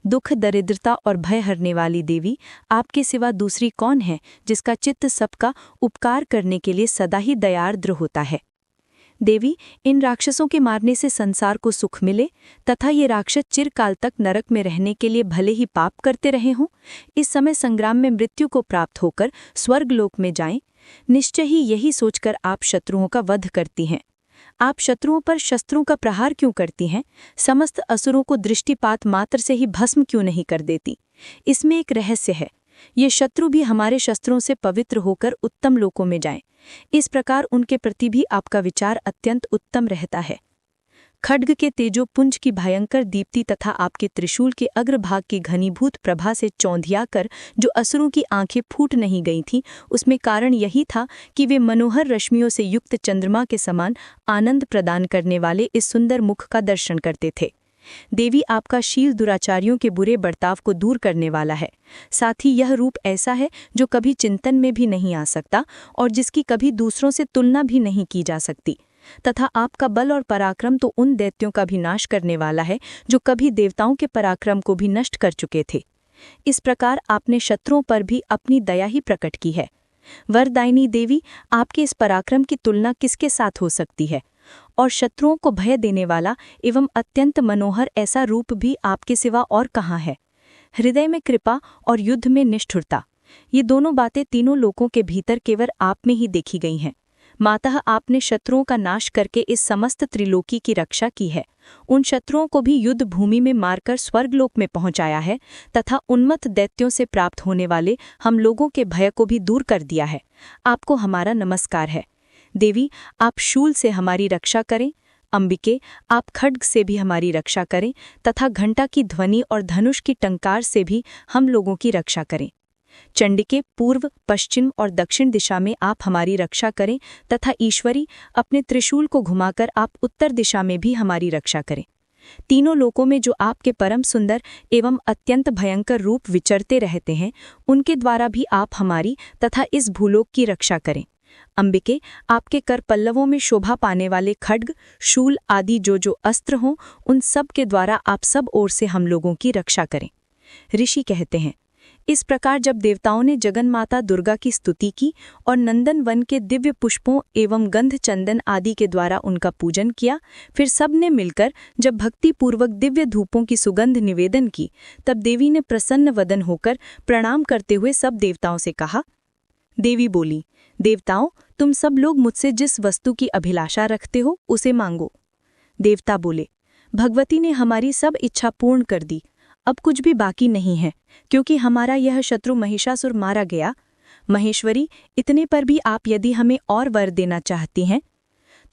दुख, दरिद्रता और भय हरने वाली देवी, आपके सिवा दूसरी कौन है जिसका चित्त सबका उपकार करने के लिए सदा ही दयार्द्र होता है। देवी, इन राक्षसों के मारने से संसार को सुख मिले तथा ये राक्षस चिरकाल तक नरक में रहने के लिए भले ही पाप करते रहे हों, इस समय संग्राम में मृत्यु को प्राप्त होकर स्वर्गलोक में जाएं, निश्चय ही यही सोचकर आप शत्रुओं का वध करती हैं। आप शत्रुओं पर शस्त्रों का प्रहार क्यों करती हैं? समस्त असुरों को दृष्टिपात मात्र से ही भस्म क्यों नहीं कर देती? इसमें एक रहस्य है। ये शत्रु भी हमारे शस्त्रों से पवित्र होकर उत्तम लोकों में जाएं। इस प्रकार उनके प्रति भी आपका विचार अत्यंत उत्तम रहता है। खड्ग के तेजोपुंज की भयंकर दीप्ति तथा आपके त्रिशूल के अग्रभाग की घनीभूत प्रभा से चौंधियाकर जो असुरों की आंखें फूट नहीं गई थीं, उसमें कारण यही था कि वे मनोहर रश्मियों से युक्त चंद्रमा के समान आनंद प्रदान करने वाले इस सुंदर मुख का दर्शन करते थे। देवी, आपका शील दुराचारियों के बुरे बर्ताव को दूर करने वाला है। साथ ही यह रूप ऐसा है जो कभी चिंतन में भी नहीं आ सकता और जिसकी कभी दूसरों से तुलना भी नहीं की जा सकती, तथा आपका बल और पराक्रम तो उन दैत्यों का भी नाश करने वाला है जो कभी देवताओं के पराक्रम को भी नष्ट कर चुके थे। इस प्रकार आपने शत्रुओं पर भी अपनी दया ही प्रकट की है। वरदायिनी देवी, आपके इस पराक्रम की तुलना किसके साथ हो सकती है? और शत्रुओं को भय देने वाला एवं अत्यंत मनोहर ऐसा रूप भी आपके सिवा और कहाँ है? हृदय में कृपा और युद्ध में निष्ठुरता, ये दोनों बातें तीनों लोकों के भीतर केवल आप में ही देखी गई हैं। मातः आपने शत्रुओं का नाश करके इस समस्त त्रिलोकी की रक्षा की है। उन शत्रुओं को भी युद्ध भूमि में मारकर स्वर्गलोक में पहुंचाया है तथा उन्मत्त दैत्यों से प्राप्त होने वाले हम लोगों के भय को भी दूर कर दिया है। आपको हमारा नमस्कार है। देवी, आप शूल से हमारी रक्षा करें। अंबिके, आप खड्ग से भी हमारी रक्षा करें तथा घंटा की ध्वनि और धनुष की टंकार से भी हम लोगों की रक्षा करें। चंडिके, पूर्व, पश्चिम और दक्षिण दिशा में आप हमारी रक्षा करें तथा ईश्वरी, अपने त्रिशूल को घुमाकर आप उत्तर दिशा में भी हमारी रक्षा करें। तीनों लोकों में जो आपके परम सुंदर एवं अत्यंत भयंकर रूप विचरते रहते हैं, उनके द्वारा भी आप हमारी तथा इस भूलोक की रक्षा करें। अंबिके, आपके कर पल्लवों में शोभा पाने वाले खड्ग, शूल आदि जो अस्त्र हों, उन सब के द्वारा आप सब ओर से हम लोगों की रक्षा करें। ऋषि कहते हैं, इस प्रकार जब देवताओं ने जगन्माता दुर्गा की स्तुति की और नंदन वन के दिव्य पुष्पों एवं गंध चंदन आदि के द्वारा उनका पूजन किया, फिर सब ने मिलकर जब भक्तिपूर्वक दिव्य धूपों की सुगंध निवेदन की, तब देवी ने प्रसन्न वदन होकर प्रणाम करते हुए सब देवताओं से कहा। देवी बोली, देवताओं, तुम सब लोग मुझसे जिस वस्तु की अभिलाषा रखते हो उसे मांगो। देवता बोले, भगवती ने हमारी सब इच्छा पूर्ण कर दी, अब कुछ भी बाकी नहीं है, क्योंकि हमारा यह शत्रु महिषासुर मारा गया। महेश्वरी, इतने पर भी आप यदि हमें और वर देना चाहती हैं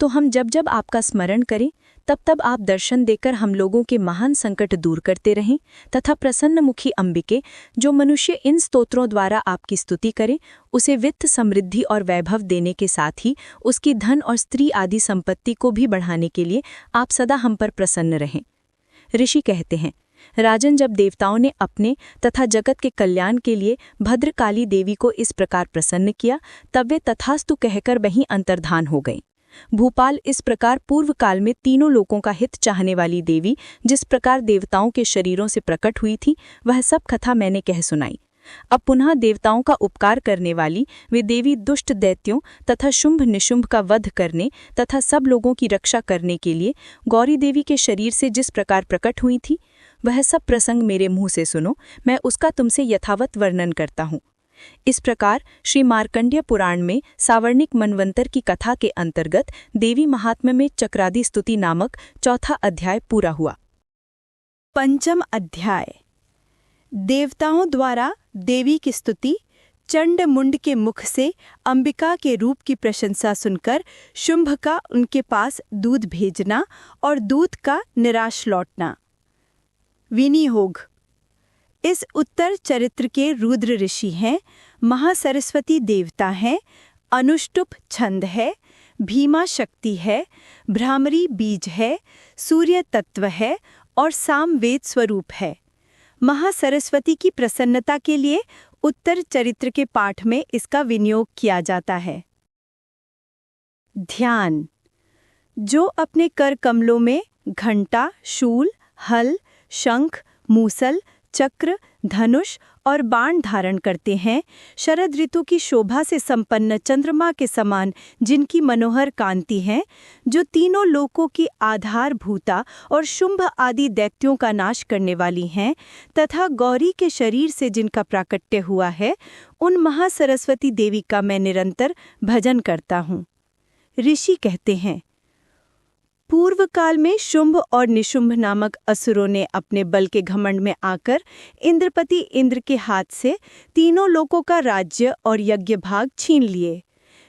तो हम जब जब आपका स्मरण करें तब तब आप दर्शन देकर हम लोगों के महान संकट दूर करते रहें तथा प्रसन्नमुखी अंबिके, जो मनुष्य इन स्तोत्रों द्वारा आपकी स्तुति करे, उसे वित्त, समृद्धि और वैभव देने के साथ ही उसकी धन और स्त्री आदि संपत्ति को भी बढ़ाने के लिए आप सदा हम पर प्रसन्न रहें। ऋषि कहते हैं, राजन, जब देवताओं ने अपने तथा जगत के कल्याण के लिए भद्रकाली देवी को इस प्रकार प्रसन्न किया, तब वे तथास्तु कहकर वहीं अंतर्धान हो गईं। भूपाल, इस प्रकार पूर्व काल में तीनों लोकों का हित चाहने वाली देवी जिस प्रकार देवताओं के शरीरों से प्रकट हुई थी, वह सब कथा मैंने कह सुनाई। अब पुनः देवताओं का उपकार करने वाली वे देवी दुष्ट दैत्यों तथा शुंभ निशुंभ का वध करने तथा सब लोगों की रक्षा करने के लिए गौरी देवी के शरीर से जिस प्रकार प्रकट हुई थी, वह सब प्रसंग मेरे मुंह से सुनो, मैं उसका तुमसे यथावत वर्णन करता हूँ। इस प्रकार श्री मार्कंडेय पुराण में सावर्णिक मनवंतर की कथा के अंतर्गत देवी महात्म्य में चक्रादि स्तुति नामक चौथा अध्याय पूरा हुआ। पंचम अध्याय। देवताओं द्वारा देवी की स्तुति। चंड मुंड के मुख से अंबिका के रूप की प्रशंसा सुनकर शुंभ का उनके पास दूध भेजना और दूध का निराश लौटना। विनियोग। इस उत्तर चरित्र के रुद्र ऋषि हैं, महासरस्वती देवता हैं, अनुष्टुप छंद है, भीमा शक्ति है, भ्रामरी बीज है, सूर्य तत्व है और सामवेद स्वरूप है। महासरस्वती की प्रसन्नता के लिए उत्तर चरित्र के पाठ में इसका विनियोग किया जाता है। ध्यान। जो अपने कर कमलों में घंटा, शूल, हल, शंख, मूसल, चक्र, धनुष और बाण धारण करते हैं, शरद ऋतु की शोभा से संपन्न चंद्रमा के समान जिनकी मनोहर कांति है, जो तीनों लोकों की आधारभूता और शुंभ आदि दैत्यों का नाश करने वाली हैं, तथा गौरी के शरीर से जिनका प्राकट्य हुआ है, उन महासरस्वती देवी का मैं निरंतर भजन करता हूँ। ऋषि कहते हैं, पूर्व काल में शुंभ और निशुंभ नामक असुरों ने अपने बल के घमंड में आकर इंद्रपति इंद्र के हाथ से तीनों लोकों का राज्य और यज्ञ भाग छीन लिए।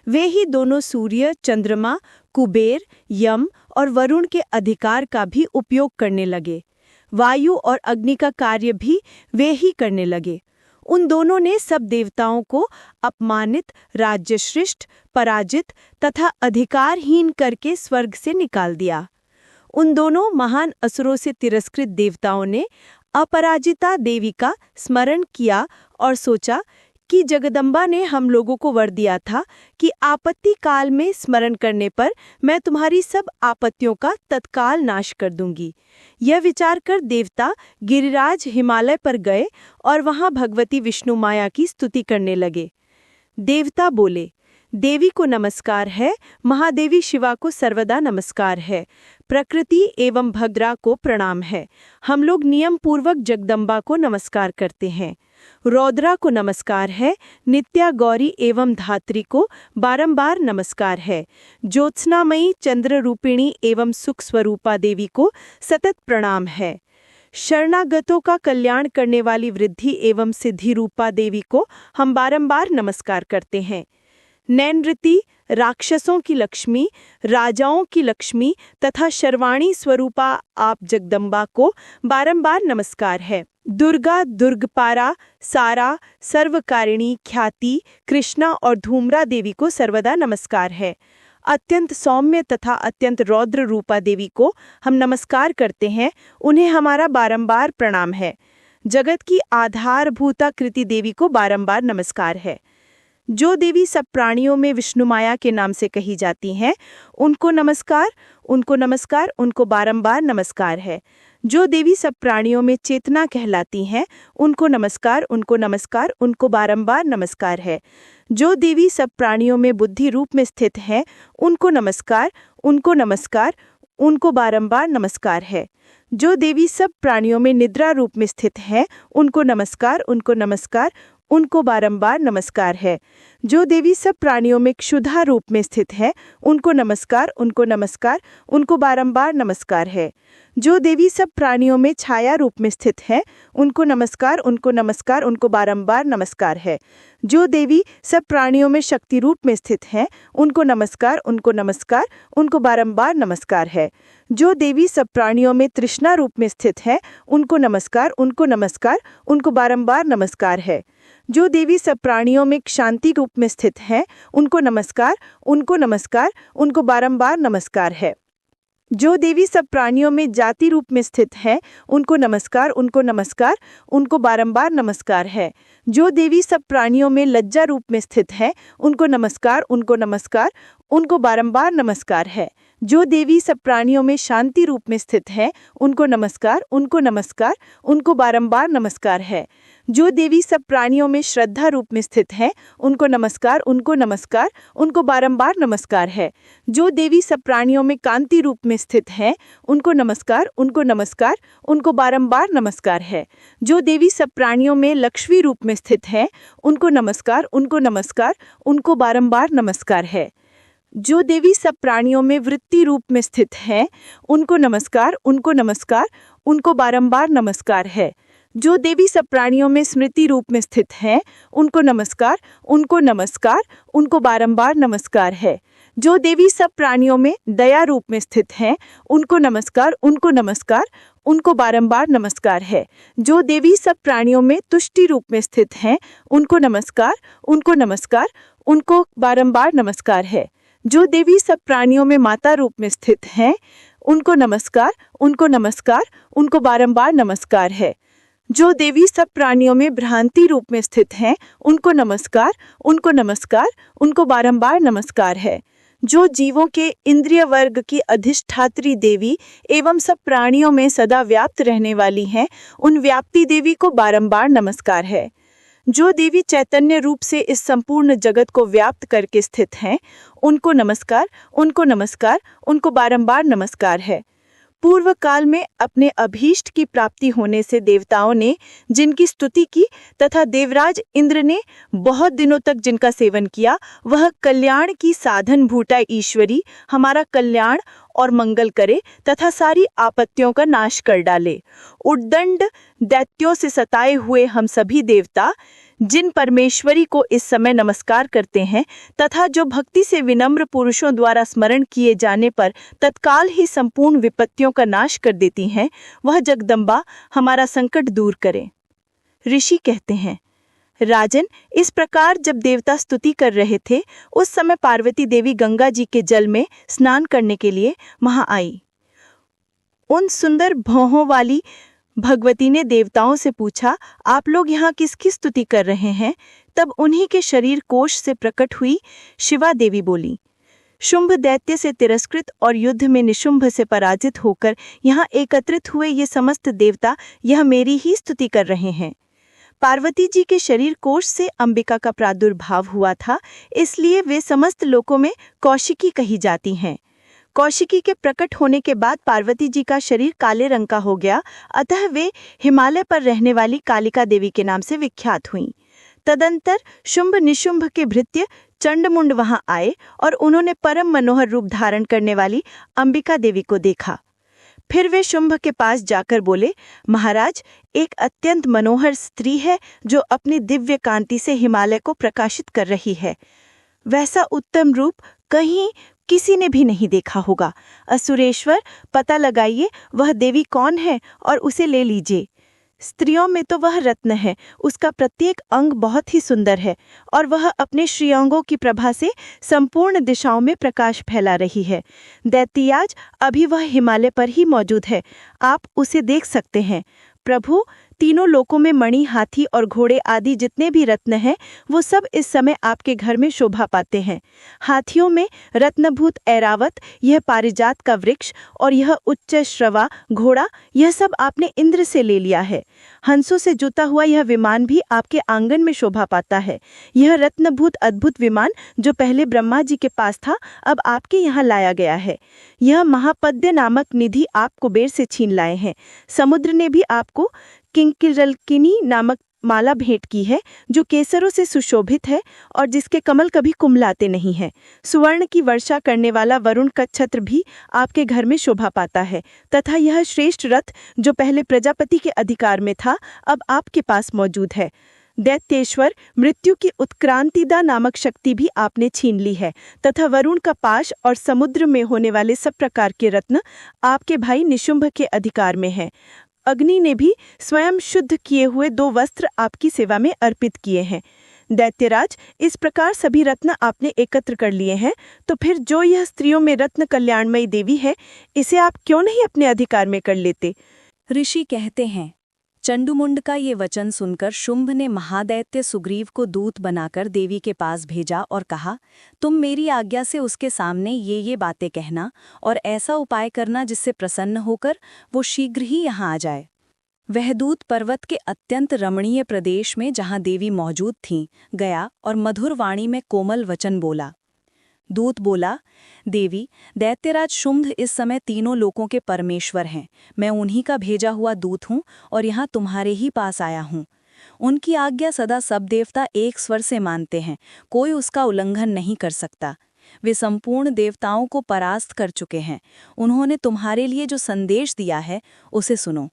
वे ही दोनों सूर्य, चंद्रमा, कुबेर, यम और वरुण के अधिकार का भी उपयोग करने लगे। वायु और अग्नि का कार्य भी वे ही करने लगे। उन दोनों ने सब देवताओं को अपमानित, राज्यश्रिष्ट, पराजित तथा अधिकारहीन करके स्वर्ग से निकाल दिया। उन दोनों महान असुरों से तिरस्कृत देवताओं ने अपराजिता देवी का स्मरण किया और सोचा कि जगदम्बा ने हम लोगों को वर दिया था कि आपत्ति काल में स्मरण करने पर मैं तुम्हारी सब आपत्तियों का तत्काल नाश कर दूंगी। यह विचार कर देवता गिरिराज हिमालय पर गए और वहां भगवती विष्णु माया की स्तुति करने लगे। देवता बोले, देवी को नमस्कार है, महादेवी शिवा को सर्वदा नमस्कार है, प्रकृति एवं भद्रा को प्रणाम है। हम लोग नियम पूर्वक जगदम्बा को नमस्कार करते हैं। रौद्रा को नमस्कार है, नित्या गौरी एवं धात्री को बारंबार नमस्कार है। ज्योत्सनामयी चंद्र रूपिणी एवं सुख स्वरूपा देवी को सतत प्रणाम है। शरणागतों का कल्याण करने वाली वृद्धि एवं सिद्धि रूपा देवी को हम बारंबार नमस्कार करते हैं। नैनृति, राक्षसों की लक्ष्मी, राजाओं की लक्ष्मी तथा शर्वाणी स्वरूपा आप जगदम्बा को बारंबार नमस्कार है। दुर्गा, दुर्गपारा, सारा, सर्वकारिणी, ख्याति, कृष्णा और धूम्रा देवी को सर्वदा नमस्कार है। अत्यंत सौम्य तथा अत्यंत रौद्र रूपा देवी को हम नमस्कार करते हैं, उन्हें हमारा बारंबार प्रणाम है। जगत की आधारभूता कृति देवी को बारंबार नमस्कार है। जो देवी सब प्राणियों में विष्णु माया के नाम से कही जाती हैं, उनको नमस्कार, उनको नमस्कार, उनको बारंबार नमस्कार है। जो देवी सब प्राणियों में चेतना कहलाती हैं, उनको नमस्कार, उनको नमस्कार, उनको बारंबार नमस्कार है। जो देवी सब प्राणियों में बुद्धि रूप में स्थित हैं, उनको नमस्कार, उनको नमस्कार, उनको बारंबार नमस्कार है। जो देवी सब प्राणियों में निद्रा रूप में स्थित हैं, उनको नमस्कार, उनको नमस्कार, उनको बारंबार नमस्कार है। जो देवी सब प्राणियों में क्षुधा रूप में स्थित है, उनको नमस्कार, उनको नमस्कार, उनको बारंबार नमस्कार है। जो देवी सब प्राणियों में छाया रूप में स्थित है, उनको नमस्कार, उनको नमस्कार, उनको बारंबार नमस्कार है। जो देवी सब प्राणियों में शक्ति रूप में स्थित है, उनको नमस्कार, उनको नमस्कार, उनको बारंबार नमस्कार है। जो देवी सब प्राणियों में तृष्णा रूप में स्थित है, उनको नमस्कार, उनको नमस्कार, उनको बारंबार नमस्कार है। जो देवी सब प्राणियों में शांति रूप में स्थित है, उनको नमस्कार, उनको नमस्कार, उनको बारंबार नमस्कार है। जो देवी सब प्राणियों में जाति रूप में स्थित है, उनको नमस्कार, उनको नमस्कार, उनको बारंबार नमस्कार है। जो देवी सब प्राणियों में लज्जा रूप में स्थित है, उनको नमस्कार, उनको नमस्कार, उनको बारंबार नमस्कार है। जो देवी सब प्राणियों में शांति रूप में स्थित है, उनको नमस्कार, उनको नमस्कार, उनको बारंबार नमस्कार है। जो देवी सब प्राणियों में श्रद्धा रूप में स्थित है, उनको नमस्कार, उनको नमस्कार, उनको बारंबार नमस्कार है। जो देवी सब प्राणियों में कांति रूप में स्थित है, उनको नमस्कार, उनको नमस्कार, उनको बारंबार नमस्कार है। जो देवी सब प्राणियों में लक्ष्मी रूप में स्थित है, उनको नमस्कार, उनको नमस्कार, उनको बारंबार नमस्कार है। जो देवी सब प्राणियों में वृत्ति रूप में स्थित है, उनको नमस्कार, उनको नमस्कार, उनको बारंबार नमस्कार है। जो देवी सब प्राणियों में स्मृति रूप में स्थित है, उनको नमस्कार, उनको नमस्कार, उनको बारंबार नमस्कार है। जो देवी सब प्राणियों में दया रूप में स्थित हैं, उनको नमस्कार, उनको नमस्कार, उनको बारंबार नमस्कार है। जो देवी सब प्राणियों में तुष्टि रूप में स्थित हैं, उनको नमस्कार, उनको नमस्कार, उनको बारंबार नमस्कार है। जो देवी सब प्राणियों में माता रूप में स्थित हैं, उनको नमस्कार, उनको नमस्कार, उनको बारंबार नमस्कार है। जो देवी सब प्राणियों में भ्रांति रूप में स्थित हैं, उनको नमस्कार, उनको नमस्कार, उनको बारंबार नमस्कार है। जो जीवों के इंद्रिय वर्ग की अधिष्ठात्री देवी एवं सब प्राणियों में सदा व्याप्त रहने वाली हैं, उन व्याप्ति देवी को बारंबार नमस्कार है। जो देवी चैतन्य रूप से इस संपूर्ण जगत को व्याप्त करके स्थित हैं, उनको नमस्कार, उनको नमस्कार, उनको बारंबार नमस्कार है। पूर्व काल में अपने अभीष्ट की प्राप्ति होने से देवताओं ने जिनकी स्तुति की तथा देवराज इंद्र ने बहुत दिनों तक जिनका सेवन किया, वह कल्याण की साधन भूता ईश्वरी हमारा कल्याण और मंगल करे तथा सारी आपत्तियों का नाश कर डाले। उद्दंड दैत्यों से सताए हुए हम सभी देवता जिन परमेश्वरी को इस समय नमस्कार करते हैं तथा जो भक्ति से विनम्र पुरुषों द्वारा स्मरण किए जाने पर तत्काल ही संपूर्ण विपत्तियों का नाश कर देती हैं, वह जगदम्बा हमारा संकट दूर करे। ऋषि कहते हैं, राजन, इस प्रकार जब देवता स्तुति कर रहे थे, उस समय पार्वती देवी गंगा जी के जल में स्नान करने के लिए वहां आई। उन सुंदर भौहों वाली भगवती ने देवताओं से पूछा, आप लोग यहाँ किसकी स्तुति कर रहे हैं? तब उन्हीं के शरीर कोश से प्रकट हुई शिवा देवी बोली, शुंभ दैत्य से तिरस्कृत और युद्ध में निशुंभ से पराजित होकर यहाँ एकत्रित हुए ये समस्त देवता यह मेरी ही स्तुति कर रहे हैं। पार्वती जी के शरीर कोश से अंबिका का प्रादुर्भाव हुआ था, इसलिए वे समस्त लोकों में कौशिकी कही जाती हैं। कौशिकी के प्रकट होने के बाद पार्वती जी का शरीर काले रंग का हो गया, अतः वे हिमालय पर रहने वाली कालिका देवी के नाम से विख्यात हुईं। तदंतर शुंभ निशुंभ के भृत्य चंडमुंड वहां आए और उन्होंने परम मनोहर रूप धारण करने वाली अंबिका देवी को देखा। फिर वे शुंभ के पास जाकर बोले, महाराज, एक अत्यंत मनोहर स्त्री है जो अपनी दिव्य कांति से हिमालय को प्रकाशित कर रही है। वैसा उत्तम रूप कहीं किसी ने भी नहीं देखा होगा। असुरेश्वर, पता लगाइए वह देवी कौन है और उसे ले लीजिए। स्त्रियों में तो वह रत्न है, उसका प्रत्येक अंग बहुत ही सुंदर है और वह अपने श्रीअंगों की प्रभा से संपूर्ण दिशाओं में प्रकाश फैला रही है। दैत्याज, अभी वह हिमालय पर ही मौजूद है, आप उसे देख सकते हैं। प्रभु, तीनों लोकों में मणि, हाथी और घोड़े आदि जितने भी रत्न हैं, वो सब इस समय आपके घर में शोभा पाते हैं। हाथियों में रत्नभूत ऐरावत, यह पारिजात का वृक्ष और यह उच्च श्रवा घोड़ा, यह सब आपने इंद्र से ले लिया है। हंसों से जुता हुआ यह विमान भी आपके आंगन में शोभा पाता है। यह रत्नभूत अद्भुत विमान जो पहले ब्रह्मा जी के पास था, अब आपके यहाँ लाया गया है। यह महापद्य नामक निधि आप कुबेर से छीन लाए हैं। समुद्र ने भी आपको किंकिरलकिनी नामक माला भेंट की है जो केसरों से सुशोभित है और जिसके कमल कभी कुम्हलाते नहीं हैं। सुवर्ण की वर्षा करने वाला वरुण का छत्र भी आपके घर में शोभा पाता है तथा यह श्रेष्ठ रथ जो पहले प्रजापति के अधिकार में था, अब आपके पास मौजूद है। दैत्येश्वर, मृत्यु की उत्क्रांतिदा नामक शक्ति भी आपने छीन ली है तथा वरुण का पाश और समुद्र में होने वाले सब प्रकार के रत्न आपके भाई निशुंभ के अधिकार में है। अग्नि ने भी स्वयं शुद्ध किए हुए 2 वस्त्र आपकी सेवा में अर्पित किए हैं। दैत्यराज, इस प्रकार सभी रत्न आपने एकत्र कर लिए हैं, तो फिर जो यह स्त्रियों में रत्न कल्याणमयी देवी है, इसे आप क्यों नहीं अपने अधिकार में कर लेते? ऋषि कहते हैं, चंडमुंड का ये वचन सुनकर शुंभ ने महादैत्य सुग्रीव को दूत बनाकर देवी के पास भेजा और कहा, तुम मेरी आज्ञा से उसके सामने ये बातें कहना और ऐसा उपाय करना जिससे प्रसन्न होकर वो शीघ्र ही यहाँ आ जाए। वह दूत पर्वत के अत्यंत रमणीय प्रदेश में जहाँ देवी मौजूद थीं गया और मधुर वाणी में कोमल वचन बोला। दूत बोला, देवी, दैत्यराज शुंभ इस समय तीनों लोकों के परमेश्वर हैं। मैं उन्हीं का भेजा हुआ दूत हूँ और यहाँ तुम्हारे ही पास आया हूँ। उनकी आज्ञा सदा सब देवता एक स्वर से मानते हैं, कोई उसका उल्लंघन नहीं कर सकता। वे संपूर्ण देवताओं को परास्त कर चुके हैं। उन्होंने तुम्हारे लिए जो संदेश दिया है उसे सुनो।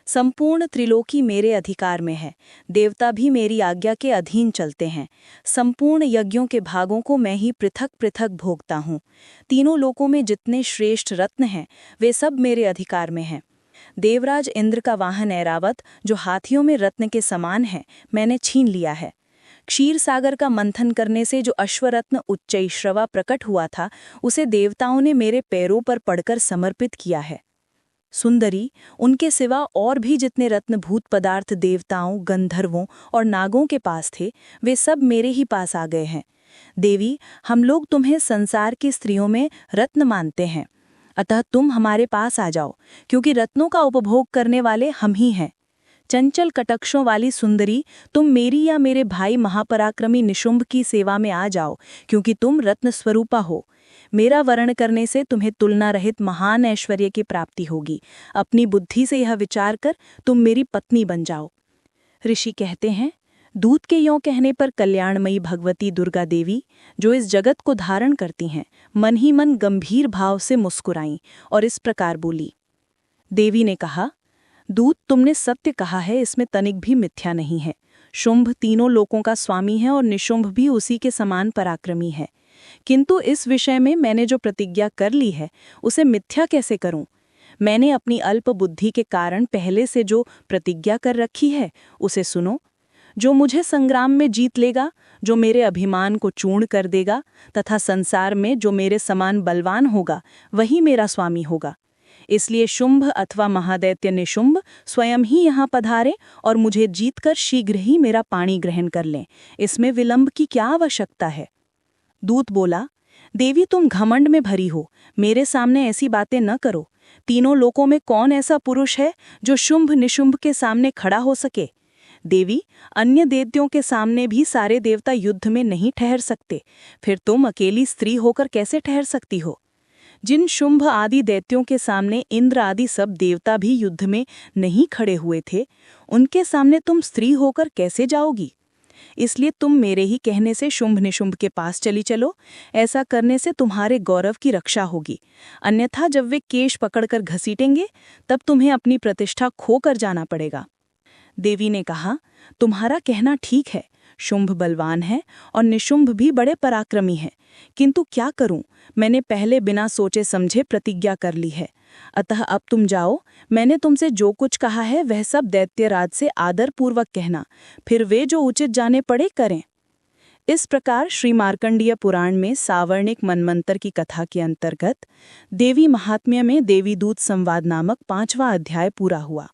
संपूर्ण त्रिलोकी मेरे अधिकार में है, देवता भी मेरी आज्ञा के अधीन चलते हैं। संपूर्ण यज्ञों के भागों को मैं ही पृथक पृथक भोगता हूँ। तीनों लोकों में जितने श्रेष्ठ रत्न हैं वे सब मेरे अधिकार में हैं। देवराज इंद्र का वाहन ऐरावत जो हाथियों में रत्न के समान है, मैंने छीन लिया है। क्षीर सागर का मंथन करने से जो अश्वरत्न उच्चैश्रवा प्रकट हुआ था, उसे देवताओं ने मेरे पैरों पर पड़कर समर्पित किया है। सुंदरी, उनके सिवा और भी जितने रत्नभूत पदार्थ देवताओं, गंधर्वों और नागों के पास थे, वे सब मेरे ही पास आ गए हैं। देवी, हम लोग तुम्हें संसार की स्त्रियों में रत्न मानते हैं, अतः तुम हमारे पास आ जाओ, क्योंकि रत्नों का उपभोग करने वाले हम ही हैं। चंचल कटक्षों वाली सुंदरी, तुम मेरी या मेरे भाई महापराक्रमी निशुंभ की सेवा में आ जाओ, क्योंकि तुम रत्न स्वरूपा हो। मेरा वर्ण करने से तुम्हें तुलना रहित महान ऐश्वर्य की प्राप्ति होगी। अपनी बुद्धि से यह विचार कर तुम मेरी पत्नी बन जाओ। ऋषि कहते हैं, दूत के यों कहने पर कल्याणमयी भगवती दुर्गा देवी, जो इस जगत को धारण करती हैं, मन ही मन गंभीर भाव से मुस्कुराईं और इस प्रकार बोली। देवी ने कहा, दूत, तुमने सत्य कहा है, इसमें तनिक भी मिथ्या नहीं है। शुंभ तीनों लोकों का स्वामी है और निशुंभ भी उसी के समान पराक्रमी है। किंतु इस विषय में मैंने जो प्रतिज्ञा कर ली है, उसे मिथ्या कैसे करूं? मैंने अपनी अल्प बुद्धि के कारण पहले से जो प्रतिज्ञा कर रखी है, उसे सुनो। जो मुझे संग्राम में जीत लेगा, जो मेरे अभिमान को चूर्ण कर देगा तथा संसार में जो मेरे समान बलवान होगा, वही मेरा स्वामी होगा। इसलिए शुंभ अथवा महादैत्य निशुंभ स्वयं ही यहाँ पधारे और मुझे जीतकर शीघ्र ही मेरा पाणी ग्रहण कर लें। इसमें विलंब की क्या आवश्यकता है? दूत बोला, देवी, तुम घमंड में भरी हो, मेरे सामने ऐसी बातें न करो। तीनों लोकों में कौन ऐसा पुरुष है जो शुंभ निशुंभ के सामने खड़ा हो सके? देवी, अन्य दैत्यों के सामने भी सारे देवता युद्ध में नहीं ठहर सकते, फिर तुम अकेली स्त्री होकर कैसे ठहर सकती हो? जिन शुंभ आदि दैत्यों के सामने इंद्र आदि सब देवता भी युद्ध में नहीं खड़े हुए थे, उनके सामने तुम स्त्री होकर कैसे जाओगी? इसलिए तुम मेरे ही कहने से शुंभ निशुंभ के पास चली चलो। ऐसा करने से तुम्हारे गौरव की रक्षा होगी, अन्यथा जब वे केश पकड़कर घसीटेंगे, तब तुम्हें अपनी प्रतिष्ठा खोकर जाना पड़ेगा। देवी ने कहा, तुम्हारा कहना ठीक है, शुंभ बलवान है और निशुंभ भी बड़े पराक्रमी हैं, किंतु क्या करूं, मैंने पहले बिना सोचे समझे प्रतिज्ञा कर ली है। अतः अब तुम जाओ, मैंने तुमसे जो कुछ कहा है वह सब दैत्यराज से आदरपूर्वक कहना, फिर वे जो उचित जाने पड़े करें। इस प्रकार श्री मार्कंडीय पुराण में सावर्णिक मनमंत्र की कथा के अंतर्गत देवी महात्म्य में देवी दूत संवाद नामक 5वां अध्याय पूरा हुआ।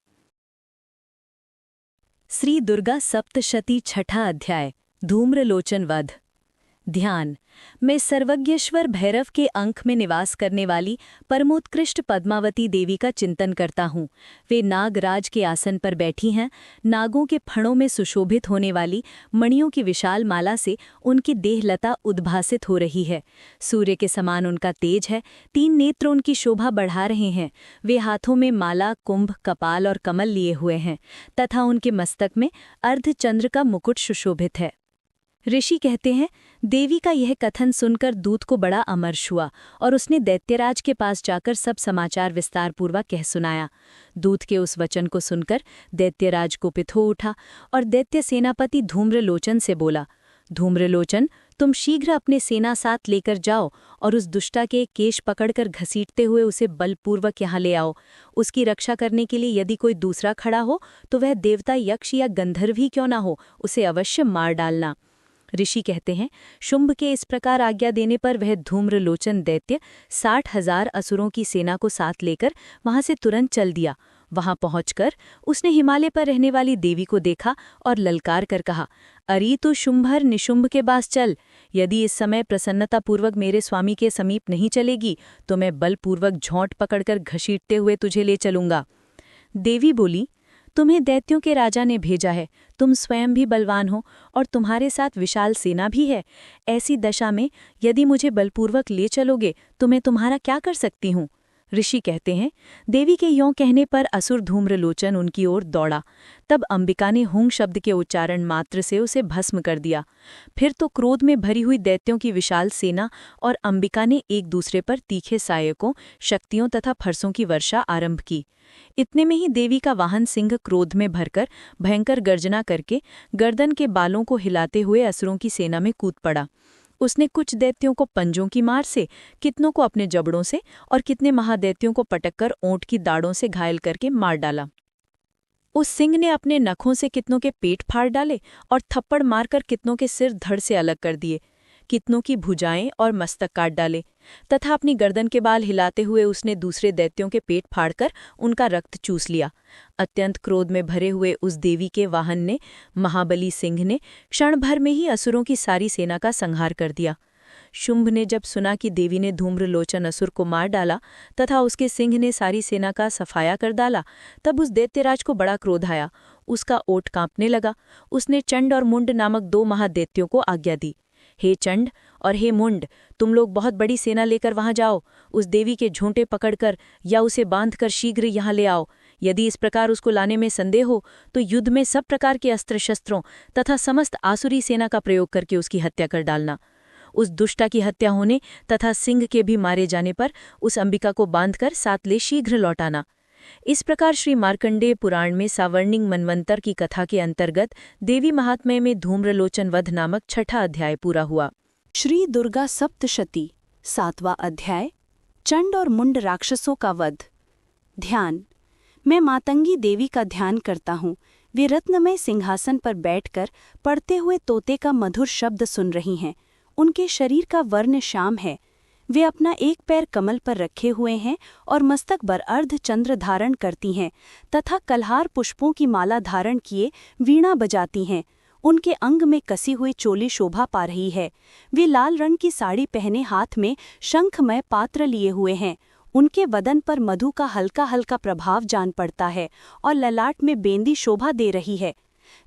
श्री दुर्गा सप्तशती 6ठा अध्याय, धूम्रलोचन वध। ध्यान। मैं सर्वज्ञेश्वर भैरव के अंक में निवास करने वाली परमोत्कृष्ट पद्मावती देवी का चिंतन करता हूँ। वे नागराज के आसन पर बैठी हैं। नागों के फणों में सुशोभित होने वाली मणियों की विशाल माला से उनकी देहलता उद्भासित हो रही है। सूर्य के समान उनका तेज है। 3 नेत्र उनकी शोभा बढ़ा रहे हैं। वे हाथों में माला, कुंभ, कपाल और कमल लिए हुए हैं तथा उनके मस्तक में अर्धचंद्र का मुकुट सुशोभित है। ऋषि कहते हैं, देवी का यह कथन सुनकर दूत को बड़ा अमर्ष हुआ और उसने दैत्यराज के पास जाकर सब समाचार विस्तारपूर्वक कह सुनाया। दूत के उस वचन को सुनकर दैत्यराज कुपित हो उठा और दैत्य सेनापति धूम्रलोचन से बोला, धूम्रलोचन, तुम शीघ्र अपने सेना साथ लेकर जाओ और उस दुष्टा के केश पकड़कर घसीटते हुए उसे बलपूर्वक यहाँ ले आओ। उसकी रक्षा करने के लिए यदि कोई दूसरा खड़ा हो तो वह देवता, यक्ष या गंधर्व ही क्यों न हो, उसे अवश्य मार डालना। ऋषि कहते हैं, शुंभ के इस प्रकार आज्ञा देने पर वह धूम्रलोचन दैत्य 60,000 असुरों की सेना को साथ लेकर वहां से तुरंत चल दिया। वहां पहुंचकर उसने हिमालय पर रहने वाली देवी को देखा और ललकार कर कहा, अरे तू शुंभर निशुंभ के पास चल। यदि इस समय प्रसन्नतापूर्वक मेरे स्वामी के समीप नहीं चलेगी तो मैं बलपूर्वक झोंट पकड़कर घसीटते हुए तुझे ले चलूंगा। देवी बोली, तुम्हें दैत्यों के राजा ने भेजा है, तुम स्वयं भी बलवान हो और तुम्हारे साथ विशाल सेना भी है। ऐसी दशा में यदि मुझे बलपूर्वक ले चलोगे तो मैं तुम्हारा क्या कर सकती हूँ? ऋषि कहते हैं, देवी के यों कहने पर असुर धूम्रलोचन उनकी ओर दौड़ा। तब अंबिका ने हुंग शब्द के उच्चारण मात्र से उसे भस्म कर दिया। फिर तो क्रोध में भरी हुई दैत्यों की विशाल सेना और अंबिका ने एक दूसरे पर तीखे सहायकों, शक्तियों तथा फरसों की वर्षा आरंभ की। इतने में ही देवी का वाहन सिंह क्रोध में भरकर भयंकर गर्जना करके गर्दन के बालों को हिलाते हुए असुरों की सेना में कूद पड़ा। उसने कुछ दैत्यों को पंजों की मार से, कितनों को अपने जबड़ों से और कितने महादैत्यों को पटककर ओंठ की दाढ़ों से घायल करके मार डाला। उस सिंह ने अपने नखों से कितनों के पेट फाड़ डाले और थप्पड़ मारकर कितनों के सिर धड़ से अलग कर दिए। कितनों की भुजाएं और मस्तक काट डाले, तथा अपनी गर्दन के बाल हिलाते हुए उसने दूसरे दैत्यों के पेट फाड़कर उनका रक्त चूस लिया। अत्यंत क्रोध में भरे हुए उस देवी के वाहन ने, महाबली सिंह ने, क्षण भर में ही असुरों की सारी सेना का संहार कर दिया। शुंभ ने जब सुना कि देवी ने धूम्रलोचन असुर को मार डाला तथा उसके सिंह ने सारी सेना का सफाया कर डाला, तब उस दैत्यराज को बड़ा क्रोध आया। उसका ओठ कांपने लगा। उसने चंड और मुंड नामक 2 महादैत्यों को आज्ञा दी, हे चंड और हे मुंड, तुम लोग बहुत बड़ी सेना लेकर वहां जाओ। उस देवी के झूंटे पकड़कर या उसे बांधकर शीघ्र यहाँ ले आओ। यदि इस प्रकार उसको लाने में संदेह हो तो युद्ध में सब प्रकार के अस्त्र शस्त्रों तथा समस्त आसुरी सेना का प्रयोग करके उसकी हत्या कर डालना। उस दुष्टा की हत्या होने तथा सिंह के भी मारे जाने पर उस अंबिका को बांधकर साथ ले शीघ्र लौटाना। इस प्रकार श्री मार्कंडेय पुराण में सावर्णिक मनवंतर की कथा के अंतर्गत देवी महात्म्य में धूम्रलोचन वध नामक 6ठा अध्याय पूरा हुआ। श्री दुर्गा सप्तशती 7वां अध्याय, चंड और मुंड राक्षसों का वध। ध्यान। मैं मातंगी देवी का ध्यान करता हूँ। वे रत्नमय सिंहासन पर बैठकर पढ़ते हुए तोते का मधुर शब्द सुन रही हैं। उनके शरीर का वर्ण श्याम है। वे अपना एक पैर कमल पर रखे हुए हैं और मस्तक पर अर्ध चंद्र धारण करती हैं तथा कलहार पुष्पों की माला धारण किए वीणा बजाती हैं। उनके अंग में कसी हुई चोली शोभा पा रही है। वे लाल रंग की साड़ी पहने हाथ में शंखमय पात्र लिए हुए हैं। उनके वदन पर मधु का हल्का हल्का प्रभाव जान पड़ता है और ललाट में बेंदी शोभा दे रही है।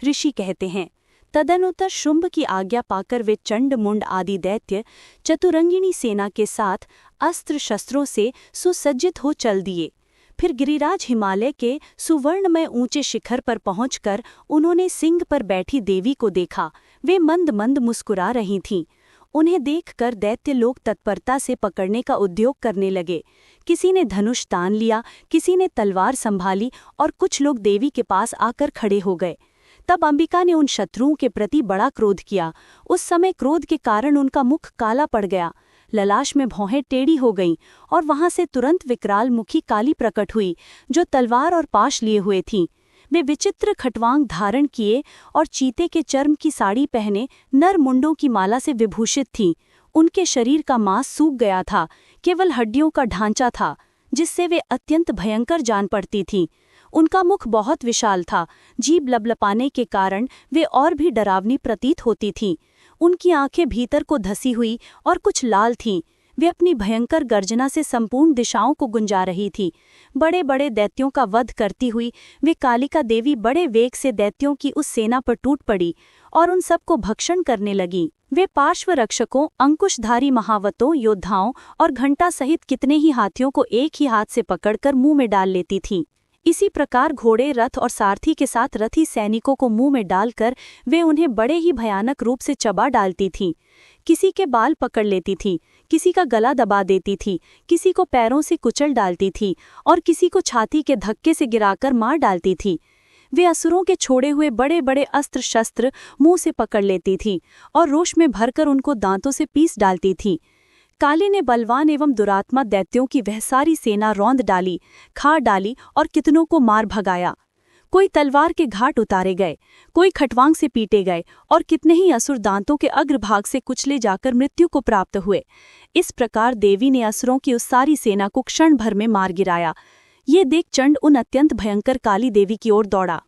ऋषि कहते हैं, तदनुतर शुंभ की आज्ञा पाकर वे चंड मुंड आदि दैत्य चतुरंगिणी सेना के साथ अस्त्र शस्त्रों से सुसज्जित हो चल दिए। फिर गिरिराज हिमालय के सुवर्णमय ऊंचे शिखर पर पहुंचकर उन्होंने सिंह पर बैठी देवी को देखा। वे मंद मंद मुस्कुरा रही थीं। उन्हें देखकर दैत्य लोग तत्परता से पकड़ने का उद्योग करने लगे। किसी ने धनुष तान लिया, किसी ने तलवार संभाली और कुछ लोग देवी के पास आकर खड़े हो गए। तब अंबिका ने उन शत्रुओं के प्रति बड़ा क्रोध किया। उस समय क्रोध के कारण उनका मुख काला पड़ गया, ललाश में भौहें टेढ़ी हो गईं और वहां से तुरंत विकराल मुखी काली प्रकट हुई, जो तलवार और पाश लिए हुए थीं। वे विचित्र खटवांग धारण किए और चीते के चर्म की साड़ी पहने नर मुंडों की माला से विभूषित थीं। उनके शरीर का मांस सूख गया था, केवल हड्डियों का ढांचा था, जिससे वे अत्यंत भयंकर जान पड़ती थीं। उनका मुख बहुत विशाल था, जीभ लपलपाने के कारण वे और भी डरावनी प्रतीत होती थीं। उनकी आंखें भीतर को धसी हुई और कुछ लाल थीं। वे अपनी भयंकर गर्जना से संपूर्ण दिशाओं को गुंजा रही थी। बड़े बड़े दैत्यों का वध करती हुई वे कालिका देवी बड़े वेग से दैत्यों की उस सेना पर टूट पड़ी और उन सबको भक्षण करने लगी। वे पार्श्व रक्षकों, अंकुशधारी महावतों, योद्धाओं और घंटा सहित कितने ही हाथियों को एक ही हाथ से पकड़कर मुंह में डाल लेती थीं। इसी प्रकार घोड़े, रथ और सारथी के साथ रथी सैनिकों को मुंह में डालकर वे उन्हें बड़े ही भयानक रूप से चबा डालती थीं। किसी के बाल पकड़ लेती थी, किसी का गला दबा देती थी, किसी को पैरों से कुचल डालती थी और किसी को छाती के धक्के से गिराकर मार डालती थी। वे असुरों के छोड़े हुए बड़े बड़े अस्त्र शस्त्र मुंह से पकड़ लेती थी और रोष में भरकर उनको दांतों से पीस डालती थी। काली ने बलवान एवं दुरात्मा दैत्यों की वह सारी सेना रौंद डाली, खा डाली और कितनों को मार भगाया। कोई तलवार के घाट उतारे गए, कोई खटवांग से पीटे गए और कितने ही असुर दांतों के अग्रभाग से कुचले जाकर मृत्यु को प्राप्त हुए। इस प्रकार देवी ने असुरों की उस सारी सेना को क्षण भर में मार गिराया। ये देख चंड उन अत्यंत भयंकर काली देवी की ओर दौड़ा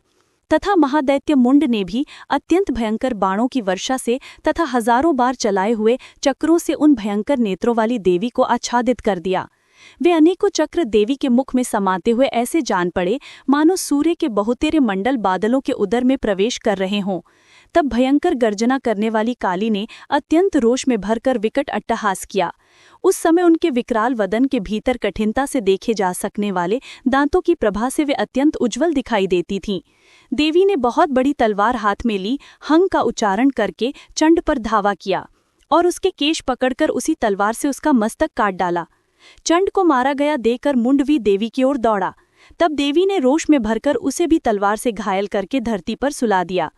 तथा महादैत्य मुंड ने भी अत्यंत भयंकर बाणों की वर्षा से तथा हजारों बार चलाए हुए चक्रों से उन भयंकर नेत्रों वाली देवी को आच्छादित कर दिया। वे अनेकों चक्र देवी के मुख में समाते हुए ऐसे जान पड़े मानो सूर्य के बहुतेरे मंडल बादलों के उदर में प्रवेश कर रहे हों। तब भयंकर गर्जना करने वाली काली ने अत्यंत रोष में भरकर विकट अट्टहास किया। उस समय उनके विकराल वदन के भीतर कठिनता से देखे जा सकने वाले दांतों की प्रभा से वे अत्यंत उज्ज्वल दिखाई देती थीं। देवी ने बहुत बड़ी तलवार हाथ में ली, हंग का उच्चारण करके चंड पर धावा किया और उसके केश पकड़कर उसी तलवार से उसका मस्तक काट डाला। चंड को मारा गया देखकर मुंड भी देवी की ओर दौड़ा। तब देवी ने रोष में भरकर उसे भी तलवार से घायल करके धरती पर सुला दिया।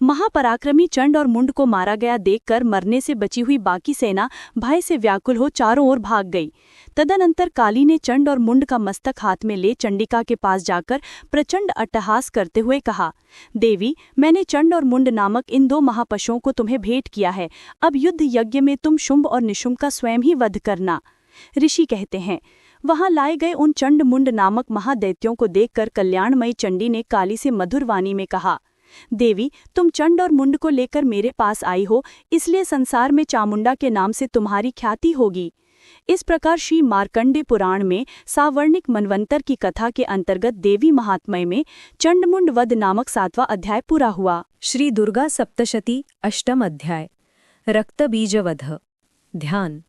महापराक्रमी चंड और मुंड को मारा गया देखकर मरने से बची हुई बाकी सेना भय से व्याकुल हो चारों ओर भाग गई। तदनंतर काली ने चंड और मुंड का मस्तक हाथ में ले चंडिका के पास जाकर प्रचंड अट्टहास करते हुए कहा, देवी, मैंने चंड और मुंड नामक इन 2 महापशुओं को तुम्हें भेंट किया है। अब युद्ध यज्ञ में तुम शुंभ और निशुंभ का स्वयं ही वध करना। ऋषि कहते हैं, वहां लाए गए उन चंड मुंड नामक महादैत्यों को देखकर कल्याणमयी चंडी ने काली से मधुर वाणी में कहा, देवी, तुम चंड और मुंड को लेकर मेरे पास आई हो, इसलिए संसार में चामुंडा के नाम से तुम्हारी ख्याति होगी। इस प्रकार श्री मार्कंडे पुराण में सावर्णिक मनवंतर की कथा के अंतर्गत देवी महात्म्य में चंडमुंड वध नामक 7वां अध्याय पूरा हुआ। श्री दुर्गा सप्तशती अष्टम अध्याय रक्तबीजवध। ध्यान।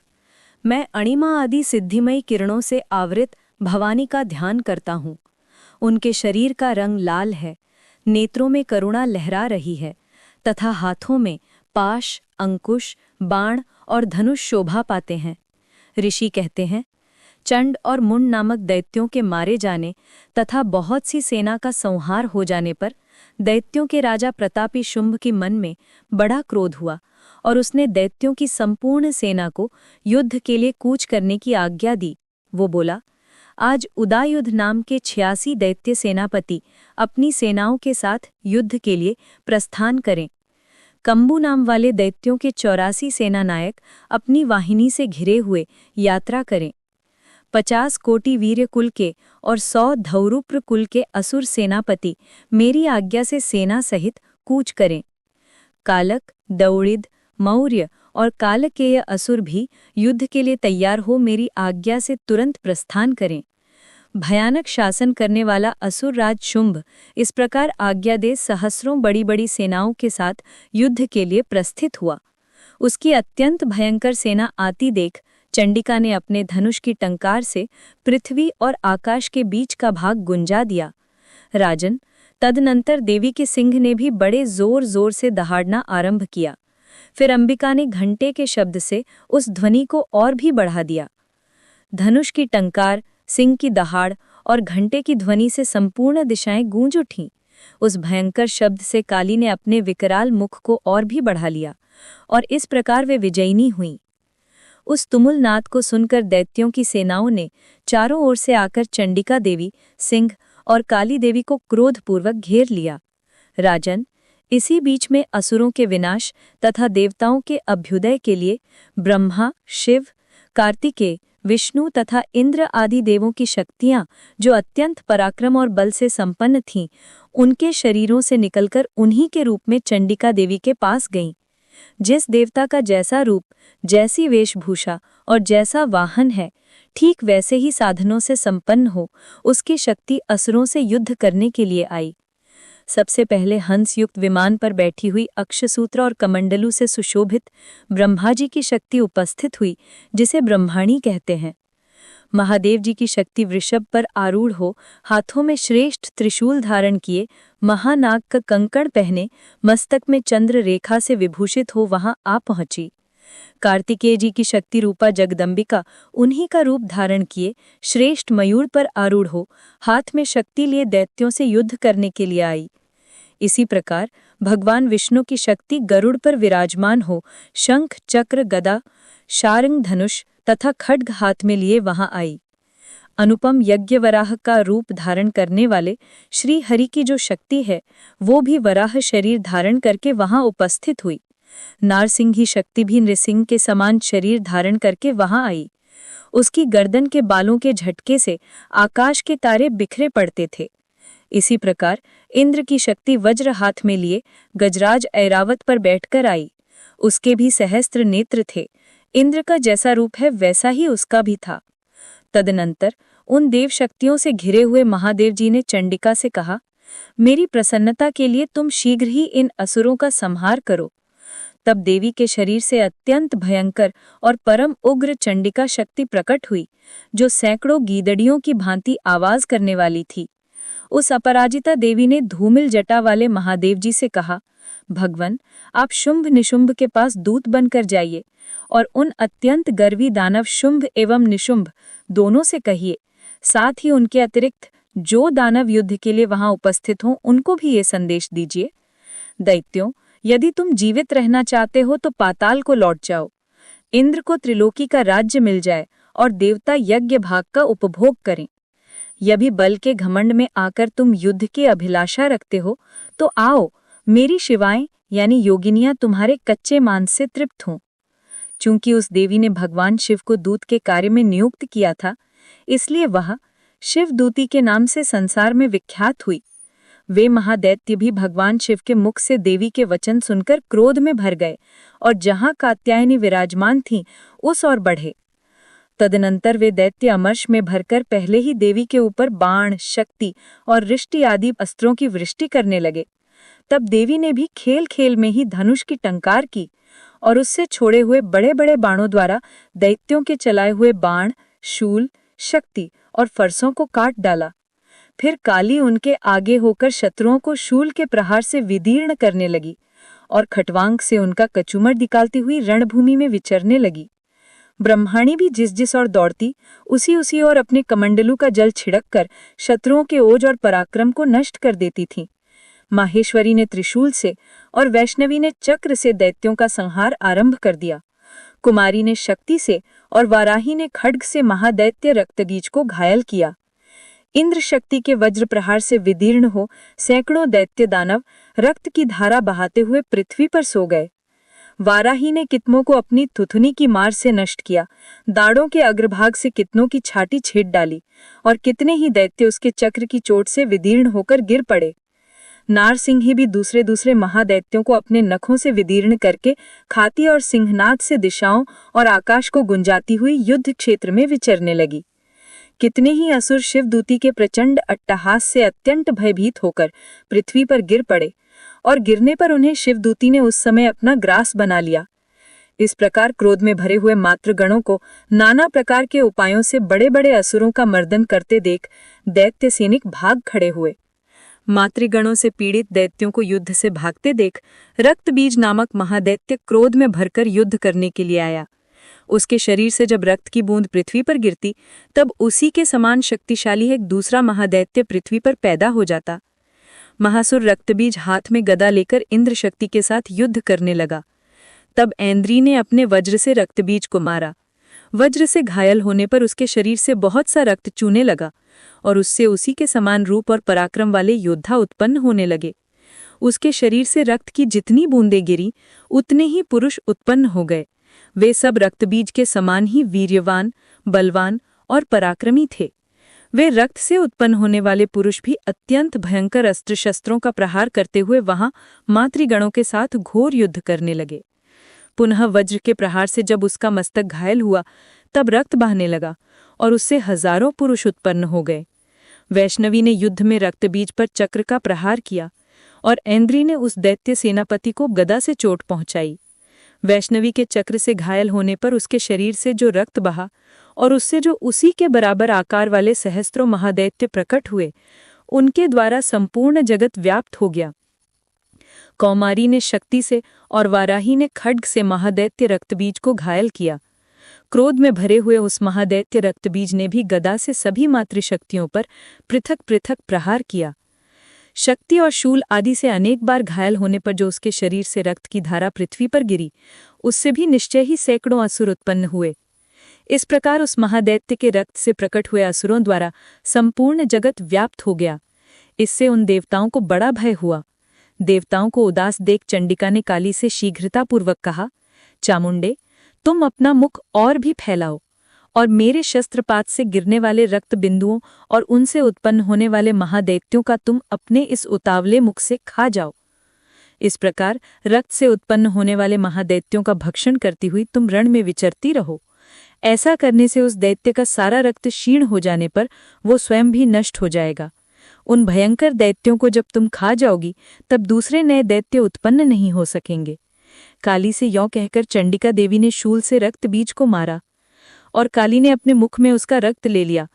मैं अणिमा आदि सिद्धिमयी किरणों से आवृत भवानी का ध्यान करता हूँ। उनके शरीर का रंग लाल है, नेत्रों में करुणा लहरा रही है तथा हाथों में पाश, अंकुश, बाण और धनुष शोभा पाते हैं। ऋषि कहते हैं, चंड और मुंड नामक दैत्यों के मारे जाने तथा बहुत सी सेना का संहार हो जाने पर दैत्यों के राजा प्रतापी शुंभ के मन में बड़ा क्रोध हुआ और उसने दैत्यों की संपूर्ण सेना को युद्ध के लिए कूच करने की आज्ञा दी। वो बोला, आज उदायुध नाम के 86 दैत्य सेनापति अपनी सेनाओं के साथ युद्ध के लिए प्रस्थान करें। कंबू नाम वाले दैत्यों के 84 सेनानायक अपनी वाहिनी से घिरे हुए यात्रा करें। 50 कोटि वीर्य कुल के और 100 धौरुप्र कुल के असुर सेनापति मेरी आज्ञा से सेना सहित कूच करें। कालक, दौड़िद, मौर्य और कालकेय असुर भी युद्ध के लिए तैयार हो मेरी आज्ञा से तुरंत प्रस्थान करें। भयानक शासन करने वाला असुर राज शुंभ इस प्रकार आज्ञा दे सहस्रों बड़ी बड़ी सेनाओं के साथ युद्ध के लिए प्रस्थित हुआ। उसकी अत्यंत भयंकर सेना आती देख चंडिका ने अपने धनुष की टंकार से पृथ्वी और आकाश के बीच का भाग गुंजा दिया। राजन, तदनंतर देवी के सिंह ने भी बड़े जोर जोर से दहाड़ना आरंभ किया। फिर अंबिका ने घंटे के शब्द से उस ध्वनि को और भी बढ़ा दिया। धनुष की टंकार, सिंह की दहाड़ और घंटे की ध्वनि से संपूर्ण दिशाएं गूंज उठीं। उस भयंकर शब्द से काली ने अपने विकराल मुख को और भी बढ़ा लिया और इस प्रकार वे विजयिनी हुईं। उस तुमुल नाद को सुनकर दैत्यों की सेनाओं ने चारों ओर से आकर चंडिका देवी, सिंह और काली देवी को क्रोधपूर्वक घेर लिया। राजन, इसी बीच में असुरों के विनाश तथा देवताओं के अभ्युदय के लिए ब्रह्मा, शिव, कार्तिकेय, विष्णु तथा इंद्र आदि देवों की शक्तियां, जो अत्यंत पराक्रम और बल से संपन्न थीं, उनके शरीरों से निकलकर उन्हीं के रूप में चंडिका देवी के पास गईं। जिस देवता का जैसा रूप, जैसी वेशभूषा और जैसा वाहन है, ठीक वैसे ही साधनों से संपन्न हो, उसकी शक्ति असुरों से युद्ध करने के लिए आई। सबसे पहले हंस युक्त विमान पर बैठी हुई अक्षसूत्र और कमंडलू से सुशोभित ब्रह्मा जी की शक्ति उपस्थित हुई, जिसे ब्रह्माणी कहते हैं। महादेव जी की शक्ति वृषभ पर आरूढ़ हो, हाथों में श्रेष्ठ त्रिशूल धारण किए, महानाग का कंकण पहने, मस्तक में चंद्र रेखा से विभूषित हो वहां आ पहुंची। कार्तिकेय जी की शक्ति रूपा जगदम्बिका उन्हीं का रूप धारण किए, श्रेष्ठ मयूर पर आरूढ़ हो, हाथ में शक्ति लिए दैत्यों से युद्ध करने के लिए आई। इसी प्रकार भगवान विष्णु की शक्ति गरुड़ पर विराजमान हो, शंख, चक्र, गदा, शार्ंग, धनुष तथा खड्ग हाथ में लिए वहां आई। अनुपम यज्ञवराह का रूप धारण करने वाले श्री हरि की जो शक्ति है, वो भी वराह शरीर धारण करके वहां उपस्थित हुई। नारसिंही शक्ति भी नृसिंह के समान शरीर धारण करके वहां आई। उसकी गर्दन के बालों के झटके से आकाश के तारे बिखरे पड़ते थे। इसी प्रकार इंद्र की शक्ति वज्र हाथ में लिए गजराज ऐरावत पर बैठकर आई। उसके भी सहस्त्र नेत्र थे। इंद्र का जैसा रूप है वैसा ही उसका भी था। तदनंतर उन देव शक्तियों से घिरे हुए महादेव जी ने चंडिका से कहा, मेरी प्रसन्नता के लिए तुम शीघ्र ही इन असुरों का संहार करो। तब देवी के शरीर से अत्यंत भयंकर और परम उग्र चंडिका शक्ति प्रकट हुई, जो सैकड़ों गीदड़ियों की भांति आवाज करने वाली थी। उस अपराजिता देवी ने धूमिल जटा वाले महादेव जी से कहा, भगवन, आप शुंभ निशुंभ के पास दूत बनकर जाइए और उन अत्यंत गर्वी दानव शुंभ एवं निशुंभ दोनों से कहिए, साथ ही उनके अतिरिक्त जो दानव युद्ध के लिए वहां उपस्थित हों उनको भी ये संदेश दीजिए। दैत्यों, यदि तुम जीवित रहना चाहते हो तो पाताल को लौट जाओ। इंद्र को त्रिलोकी का राज्य मिल जाए और देवता यज्ञ भाग का उपभोग करें। यदि बल के घमंड में आकर तुम युद्ध की अभिलाषा रखते हो तो आओ, मेरी शिवाएं यानी योगिनियां तुम्हारे कच्चे मांस से तृप्त हों। चूंकि उस देवी ने भगवान शिव को दूत के कार्य में नियुक्त किया था, इसलिए वह शिवदूती के नाम से संसार में विख्यात हुई। वे महादैत्य भी भगवान शिव के मुख से देवी के वचन सुनकर क्रोध में भर गए और जहां कात्यायनी विराजमान थीं, उस ओर बढ़े। तदनंतर वे दैत्य अमर्ष में भरकर पहले ही देवी के ऊपर बाण, शक्ति और रिष्टि आदि अस्त्रों की वृष्टि करने लगे। तब देवी ने भी खेल खेल में ही धनुष की टंकार की और उससे छोड़े हुए बड़े बड़े बाणों द्वारा दैत्यों के चलाए हुए बाण, शूल, शक्ति और फरसों को काट डाला। फिर काली उनके आगे होकर शत्रुओं को शूल के प्रहार से विदीर्ण करने लगी और खटवांग से उनका कचूमर निकालती हुई रणभूमि में विचरने लगी। ब्रह्माणी भी जिस ओर दौड़ती, उसी ओर अपने कमंडलू का जल छिड़क कर शत्रुओं के ओज और पराक्रम को नष्ट कर देती थीं। माहेश्वरी ने त्रिशूल से और वैष्णवी ने चक्र से दैत्यों का संहार आरंभ कर दिया। कुमारी ने शक्ति से और वाराही ने खड्ग से महादैत्य रक्तगीज को घायल किया। इंद्र शक्ति के वज्र प्रहार से विदीर्ण हो सैकड़ों दैत्य दानव रक्त की धारा बहाते हुए पृथ्वी पर सो गए। वाराही ने कितनों को अपनी थुथुनी की मार से नष्ट किया, दाढ़ों के अग्रभाग से कितनों की छाती छेद डाली और कितने ही दैत्य उसके चक्र की चोट से विदीर्ण होकर गिर पड़े। नारसिंही भी दूसरे महादैत्यों को अपने नखों से विदीर्ण करके खाती और सिंहनाद से दिशाओं और आकाश को गुंजाती हुई युद्ध क्षेत्र में विचरने लगी। कितने ही असुर शिवदूती के प्रचंड अट्टहास से अत्यंत भयभीत होकर पृथ्वी पर गिर पड़े और गिरने पर उन्हें शिवदूती ने उस समय अपना ग्रास बना लिया। इस प्रकार क्रोध में भरे हुए मातृगणों को नाना प्रकार के उपायों से बड़े बड़े असुरों का मर्दन करते देख दैत्य सैनिक भाग खड़े हुए। मातृगणों से पीड़ित दैत्यों को युद्ध से भागते देख रक्तबीज नामक महादैत्य क्रोध में भरकर युद्ध करने के लिए आया। उसके शरीर से जब रक्त की बूंद पृथ्वी पर गिरती, तब उसी के समान शक्तिशाली एक दूसरा महादैत्य पृथ्वी पर पैदा हो जाता। महासुर रक्तबीज हाथ में गदा लेकर इंद्र शक्ति के साथ युद्ध करने लगा। तब ऐन्द्री ने अपने वज्र से रक्तबीज को मारा। वज्र से घायल होने पर उसके शरीर से बहुत सा रक्त चूने लगा और उससे उसी के समान रूप और पराक्रम वाले योद्धा उत्पन्न होने लगे। उसके शरीर से रक्त की जितनी बूंदें गिरी, उतने ही पुरुष उत्पन्न हो गए। वे सब रक्तबीज के समान ही वीर्यवान, बलवान और पराक्रमी थे। वे रक्त से उत्पन्न होने वाले पुरुष भी अत्यंत भयंकर अस्त्र शस्त्रों का प्रहार करते हुए वहां मातृगणों के साथ घोर युद्ध करने लगे। पुनः वज्र के प्रहार से जब उसका मस्तक घायल हुआ, तब रक्त बहने लगा और उससे हजारों पुरुष उत्पन्न हो गए। वैष्णवी ने युद्ध में रक्तबीज पर चक्र का प्रहार किया और ऐन्द्री ने उस दैत्य सेनापति को गदा से चोट पहुंचाई। वैष्णवी के चक्र से घायल होने पर उसके शरीर से जो रक्त बहा और उससे जो उसी के बराबर आकार वाले सहस्त्रों महादैत्य प्रकट हुए, उनके द्वारा संपूर्ण जगत व्याप्त हो गया। कौमारी ने शक्ति से और वाराही ने खड्ग से महादैत्य रक्तबीज को घायल किया। क्रोध में भरे हुए उस महादैत्य रक्तबीज ने भी गदा से सभी मातृशक्तियों पर पृथक पृथक प्रहार किया। शक्ति और शूल आदि से अनेक बार घायल होने पर जो उसके शरीर से रक्त की धारा पृथ्वी पर गिरी, उससे भी निश्चय ही सैकड़ों असुर उत्पन्न हुए। इस प्रकार उस महादैत्य के रक्त से प्रकट हुए असुरों द्वारा संपूर्ण जगत व्याप्त हो गया। इससे उन देवताओं को बड़ा भय हुआ। देवताओं को उदास देख चंडिका ने काली से शीघ्रतापूर्वक कहा, चामुंडे, तुम अपना मुख और भी फैलाओ और मेरे शस्त्रपात से गिरने वाले रक्त बिंदुओं और उनसे उत्पन्न होने वाले महादैत्यों का तुम अपने इस उतावले मुख से खा जाओ। इस प्रकार रक्त से उत्पन्न होने वाले महादैत्यों का भक्षण करती हुई तुम रण में विचरती रहो। ऐसा करने से उस दैत्य का सारा रक्त क्षीण हो जाने पर वो स्वयं भी नष्ट हो जाएगा। उन भयंकर दैत्यों को जब तुम खा जाओगी, तब दूसरे नए दैत्य उत्पन्न नहीं हो सकेंगे। काली से यों कहकर चंडिका देवी ने शूल से रक्त बीज को मारा और काली ने अपने मुख में उसका रक्त ले लिया।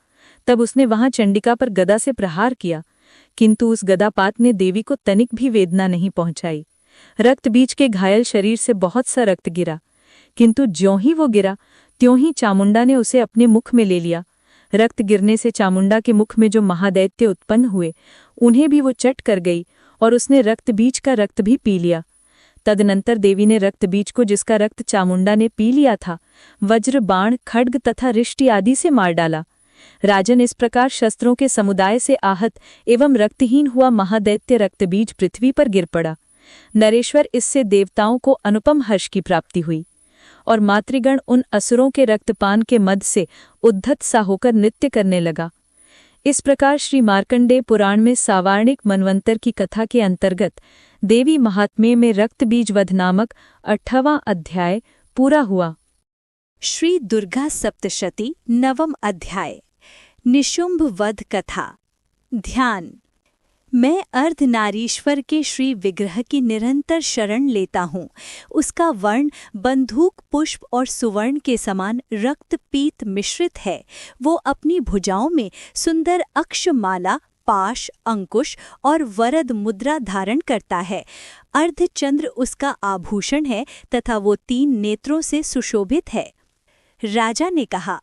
तब उसने वहां चंडिका पर गदा से प्रहार किया, किंतु उस गदापात ने देवी को तनिक भी वेदना नहीं पहुंचाई। रक्त बीज के घायल शरीर से बहुत सा रक्त गिरा, किंतु ज्यों ही वो गिरा त्यों ही चामुंडा ने उसे अपने मुख में ले लिया। रक्त गिरने से चामुंडा के मुख में जो महादैत्य उत्पन्न हुए उन्हें भी वो चट कर गई और उसने रक्त बीज का रक्त भी पी लिया। तदनंतर देवी ने रक्त बीज को, जिसका रक्त चामुंडा ने पी लिया था, वज्र, बाण, खड्ग तथा रिष्टि आदि से मार डाला। राजन, इस प्रकार शस्त्रों के समुदाय से आहत एवं रक्तहीन हुआ महादैत्य रक्तबीज पृथ्वी पर गिर पड़ा। नरेश्वर, इससे देवताओं को अनुपम हर्ष की प्राप्ति हुई और मातृगण उन असुरों के रक्तपान के मद से उद्धत सा होकर नृत्य करने लगा। इस प्रकार श्री मार्कंडेय पुराण में सावार्णिक मनवंतर की कथा के अंतर्गत देवी महात्म्य में रक्तबीज वध नामक 8वां अध्याय पूरा हुआ। श्री दुर्गा सप्तशती 9वां अध्याय निशुंभ वध कथा। ध्यान। मैं अर्धनारीश्वर के श्री विग्रह की निरंतर शरण लेता हूँ। उसका वर्ण बंदूक, पुष्प और सुवर्ण के समान रक्त पीत मिश्रित है। वो अपनी भुजाओं में सुंदर अक्षमाला, पाश, अंकुश और वरद मुद्रा धारण करता है। अर्धचंद्र उसका आभूषण है तथा वो 3 नेत्रों से सुशोभित है। राजा ने कहा,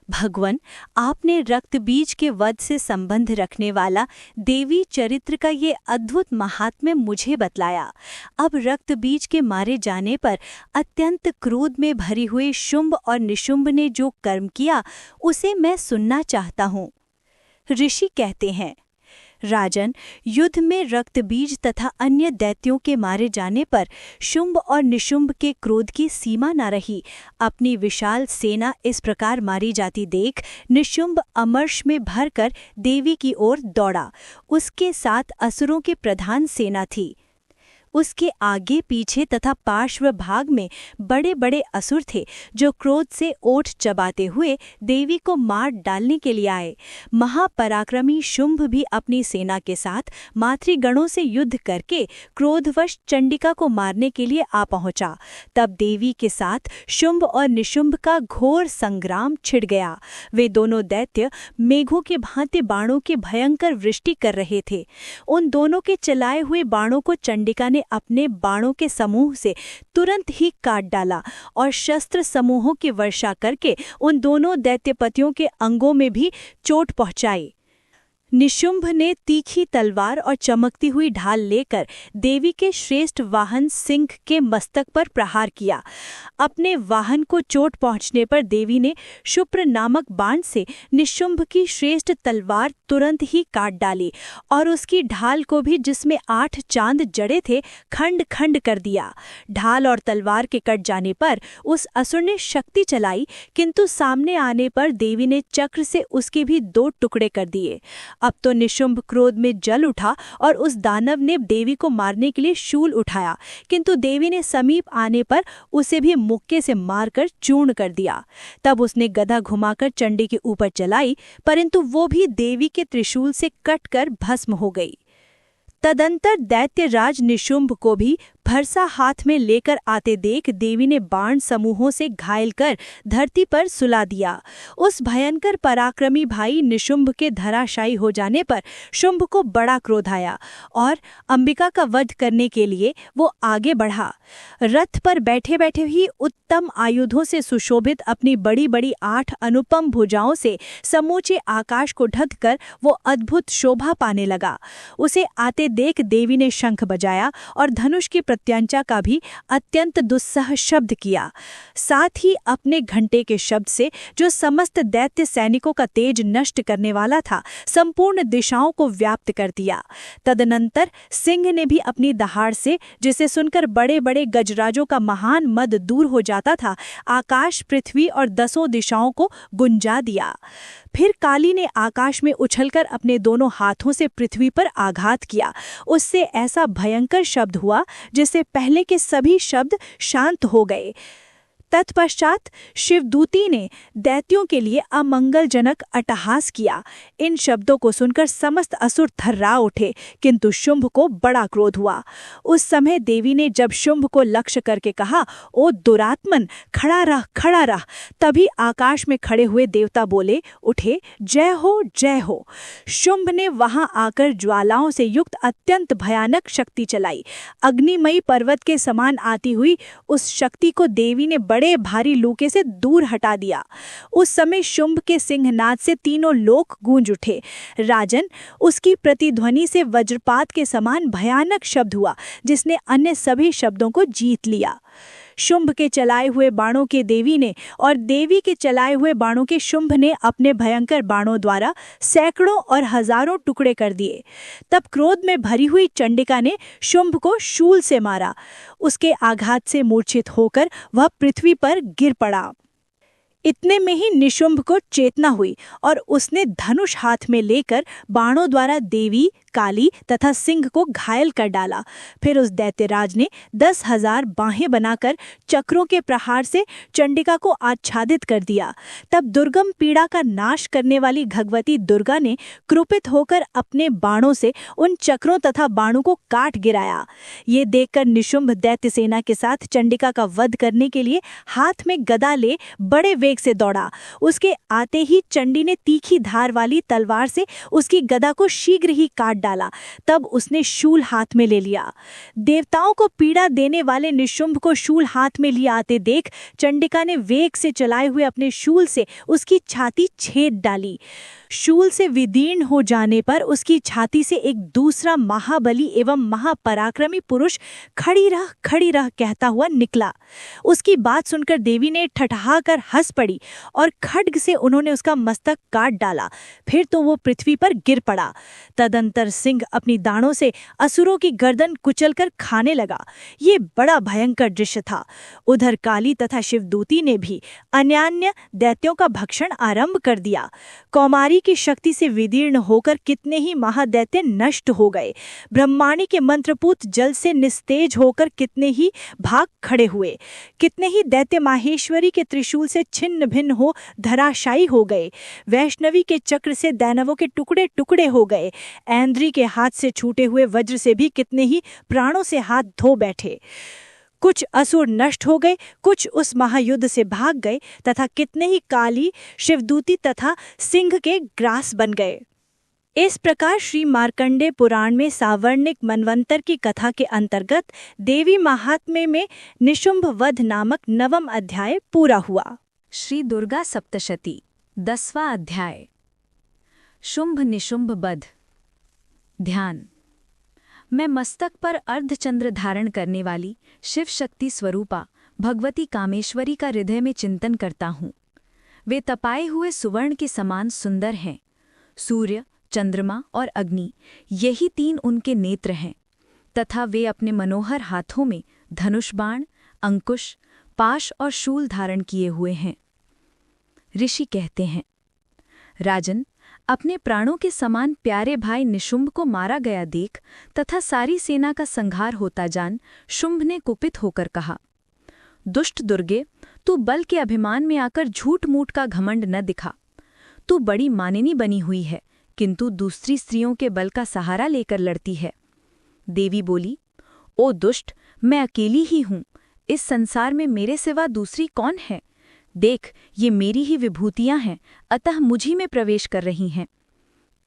भगवन, आपने रक्तबीज के वध से संबंध रखने वाला देवी चरित्र का ये अद्भुत महात्म्य मुझे बतलाया। अब रक्तबीज के मारे जाने पर अत्यंत क्रोध में भरी हुई शुंभ और निशुंभ ने जो कर्म किया उसे मैं सुनना चाहता हूँ। ऋषि कहते हैं, राजन, युद्ध में रक्तबीज तथा अन्य दैत्यों के मारे जाने पर शुंभ और निशुंभ के क्रोध की सीमा न रही। अपनी विशाल सेना इस प्रकार मारी जाती देख निशुंभ अमर्ष में भरकर देवी की ओर दौड़ा। उसके साथ असुरों की प्रधान सेना थी। उसके आगे पीछे तथा पार्श्व भाग में बड़े बड़े असुर थे जो क्रोध से ओठ चबाते हुए देवी को मार डालने के लिए आए। महापराक्रमी शुंभ भी अपनी सेना के साथ मातृगणों से युद्ध करके क्रोधवश चंडिका को मारने के लिए आ पहुंचा। तब देवी के साथ शुंभ और निशुंभ का घोर संग्राम छिड़ गया। वे दोनों दैत्य मेघों के भांति बाणों की भयंकर वृष्टि कर रहे थे। उन दोनों के चलाए हुए बाणों को चंडिका ने अपने बाणों के समूह से तुरंत ही काट डाला और शस्त्र समूहों की वर्षा करके उन दोनों दैत्यपतियों के अंगों में भी चोट पहुंचाई। निशुंभ ने तीखी तलवार और चमकती हुई ढाल लेकर देवी के श्रेष्ठ वाहन सिंह के मस्तक पर प्रहार किया। अपने वाहन को चोट पहुंचने पर देवी ने शुप्र नामक बाण से निशुंभ की श्रेष्ठ तलवार तुरंत ही काट डाली और उसकी ढाल को भी, जिसमें 8 चांद जड़े थे, खंड खंड कर दिया। ढाल और तलवार के कट जाने पर उस असुर ने शक्ति चलाई, किंतु सामने आने पर देवी ने चक्र से उसके भी 2 टुकड़े कर दिए। अब तो निशुंभ क्रोध में जल उठा और उस दानव ने देवी को मारने के लिए शूल उठाया, किंतु देवी ने समीप आने पर उसे भी मुक्के से मारकर चूर्ण कर दिया। तब उसने गदा घुमाकर चंडी के ऊपर चलाई, परंतु वो भी देवी के त्रिशूल से कटकर भस्म हो गई। तदंतर दैत्यराज निशुंभ को भी भरसा हाथ में लेकर आते देख देवी ने बाण समूहों से घायल कर धरती पर सुला दिया। उस भयंकर पराक्रमी भाई निशुंभ के धराशायी हो जाने पर शुंभ को बड़ा क्रोध आया और अंबिका का वध करने के लिए वो आगे बढ़ा। रथ पर बैठे बैठे ही उत्तम आयुधों से सुशोभित अपनी बड़ी बड़ी 8 अनुपम भुजाओं से समूचे आकाश को ढककर वो अद्भुत शोभा पाने लगा। उसे आते देख देवी ने शंख बजाया और धनुष की प्रत्यंचा का भी अत्यंत दुस्सह शब्द किया। साथ ही अपने घंटे के शब्द से, जो समस्त दैत्य सैनिकों का तेज नष्ट करने वाला था, संपूर्ण दिशाओं को व्याप्त कर दिया। तदनंतर सिंह ने भी अपनी दहाड़ से, जिसे सुनकर बड़े बड़े गजराजों का महान मद दूर हो जाता था, आकाश, पृथ्वी और 10 दिशाओं को गुंजा दिया। फिर काली ने आकाश में उछलकर अपने दोनों हाथों से पृथ्वी पर आघात किया। उससे ऐसा भयंकर शब्द हुआ जिससे पहले के सभी शब्द शांत हो गए। तत्पश्चात शिवदूती ने दैत्यों के लिए अमंगलजनक अट्टहास किया। इन शब्दों को सुनकर समस्त असुर थर्रा उठे, किंतु शुंभ को बड़ा क्रोध हुआ। उस समय देवी ने जब शुंभ को लक्ष्य करके कहा, ओ दुरात्मन, खड़ा रह, खड़ा रह। तभी आकाश में खड़े हुए देवता बोले उठे, जय हो, जय हो। शुंभ ने वहां आकर ज्वालाओं से युक्त अत्यंत भयानक शक्ति चलाई। अग्निमयी पर्वत के समान आती हुई उस शक्ति को देवी ने बड़े भारी लूके से दूर हटा दिया। उस समय शुंभ के सिंहनाद से तीनों लोक गूंज उठे। राजन, उसकी प्रतिध्वनि से वज्रपात के समान भयानक शब्द हुआ, जिसने अन्य सभी शब्दों को जीत लिया। शुंभ के चलाए हुए बाणों के देवी ने और देवी के चलाए हुए बाणों के शुंभ ने अपने भयंकर बाणों द्वारा सैकड़ों और हजारों टुकड़े कर दिए। तब क्रोध में भरी हुई चंडिका ने शुंभ को शूल से मारा। उसके आघात से मूर्छित होकर वह पृथ्वी पर गिर पड़ा। इतने में ही निशुंभ को चेतना हुई और उसने धनुष हाथ में लेकर बाणों द्वारा देवी, काली तथा सिंह को घायल कर डाला। फिर उस दैत्यराज ने 10,000 बाहें बनाकर चक्रों के प्रहार से चंडिका को आच्छादित कर दिया। तब दुर्गम पीड़ा का नाश करने वाली भगवती दुर्गा ने क्रुपित होकर अपने बाणों से उन चक्रों तथा बाणों को काट गिराया। ये देखकर निशुंभ दैत्य सेना के साथ चंडिका का वध करने के लिए हाथ में गदा ले बड़े वेग से दौड़ा। उसके आते ही चंडी ने तीखी धार वाली तलवार से उसकी गदा को शीघ्र ही काट डाला। तब उसने शूल हाथ में ले लिया। देवताओं को पीड़ा देने वाले निशुंभ को शूल हाथ में लिए आते देख चंडिका ने वेग से चलाए हुए अपने शूल से उसकी छाती छेद डाली। शूल से विदीर्ण हो जाने पर उसकी छाती से एक दूसरा महाबली एवं महापराक्रमी पुरुष खड़ी रह कहता हुआ निकला। उसकी बात सुनकर देवी ने ठठहा कर हंस पड़ी और खड्ग से उन्होंने उसका मस्तक काट डाला। फिर तो वो पृथ्वी पर गिर पड़ा। तदंतर सिंह अपनी दाढ़ों से असुरों की गर्दन कुचलकर खाने लगा। ये बड़ा भयंकर दृश्य था। उधर काली तथा शिवदूती ने भी अन्यान्य दैत्यों का भक्षण आरंभ कर दिया। कौमारी की शक्ति से विदीर्ण होकर कितने ही महादैत्य नष्ट हो गए। ब्रह्माणी के मंत्रपूत जल से निस्तेज होकर कितने ही भाग खड़े हुए। कितने ही दैत्य माहेश्वरी के त्रिशूल से छिन्न भिन्न हो धराशायी हो गए। वैष्णवी के चक्र से दैनवों के टुकड़े टुकड़े हो गए। ऐन्द्री के हाथ से छूटे हुए वज्र से भी कितने ही प्राणों से हाथ धो बैठे। कुछ असुर नष्ट हो गए, कुछ उस महायुद्ध से भाग गए तथा कितने ही काली, शिवदूती तथा सिंह के ग्रास बन गए। इस प्रकार श्री मार्कंडेय पुराण में सावर्णिक मनवंतर की कथा के अंतर्गत देवी महात्म्य में निशुंभ वध नामक 9वां अध्याय पूरा हुआ। श्री दुर्गा सप्तशती 10वां अध्याय। शुंभ निशुंभ वध। ध्यान। मैं मस्तक पर अर्धचंद्र धारण करने वाली शिव शक्ति स्वरूपा भगवती कामेश्वरी का हृदय में चिंतन करता हूँ। वे तपाए हुए सुवर्ण के समान सुंदर हैं। सूर्य, चंद्रमा और अग्नि, यही 3 उनके नेत्र हैं तथा वे अपने मनोहर हाथों में धनुष बाण, अंकुश, पाश और शूल धारण किए हुए हैं। ऋषि कहते हैं, राजन, अपने प्राणों के समान प्यारे भाई निशुंभ को मारा गया देख तथा सारी सेना का संहार होता जान शुंभ ने कुपित होकर कहा, दुष्ट दुर्गे, तू बल के अभिमान में आकर झूठ मूठ का घमंड न दिखा। तू बड़ी मानिनी बनी हुई है, किंतु दूसरी स्त्रियों के बल का सहारा लेकर लड़ती है। देवी बोली, ओ दुष्ट, मैं अकेली ही हूँ। इस संसार में मेरे सिवा दूसरी कौन है? देख, ये मेरी ही विभूतियां हैं, अतः मुझी में प्रवेश कर रही हैं।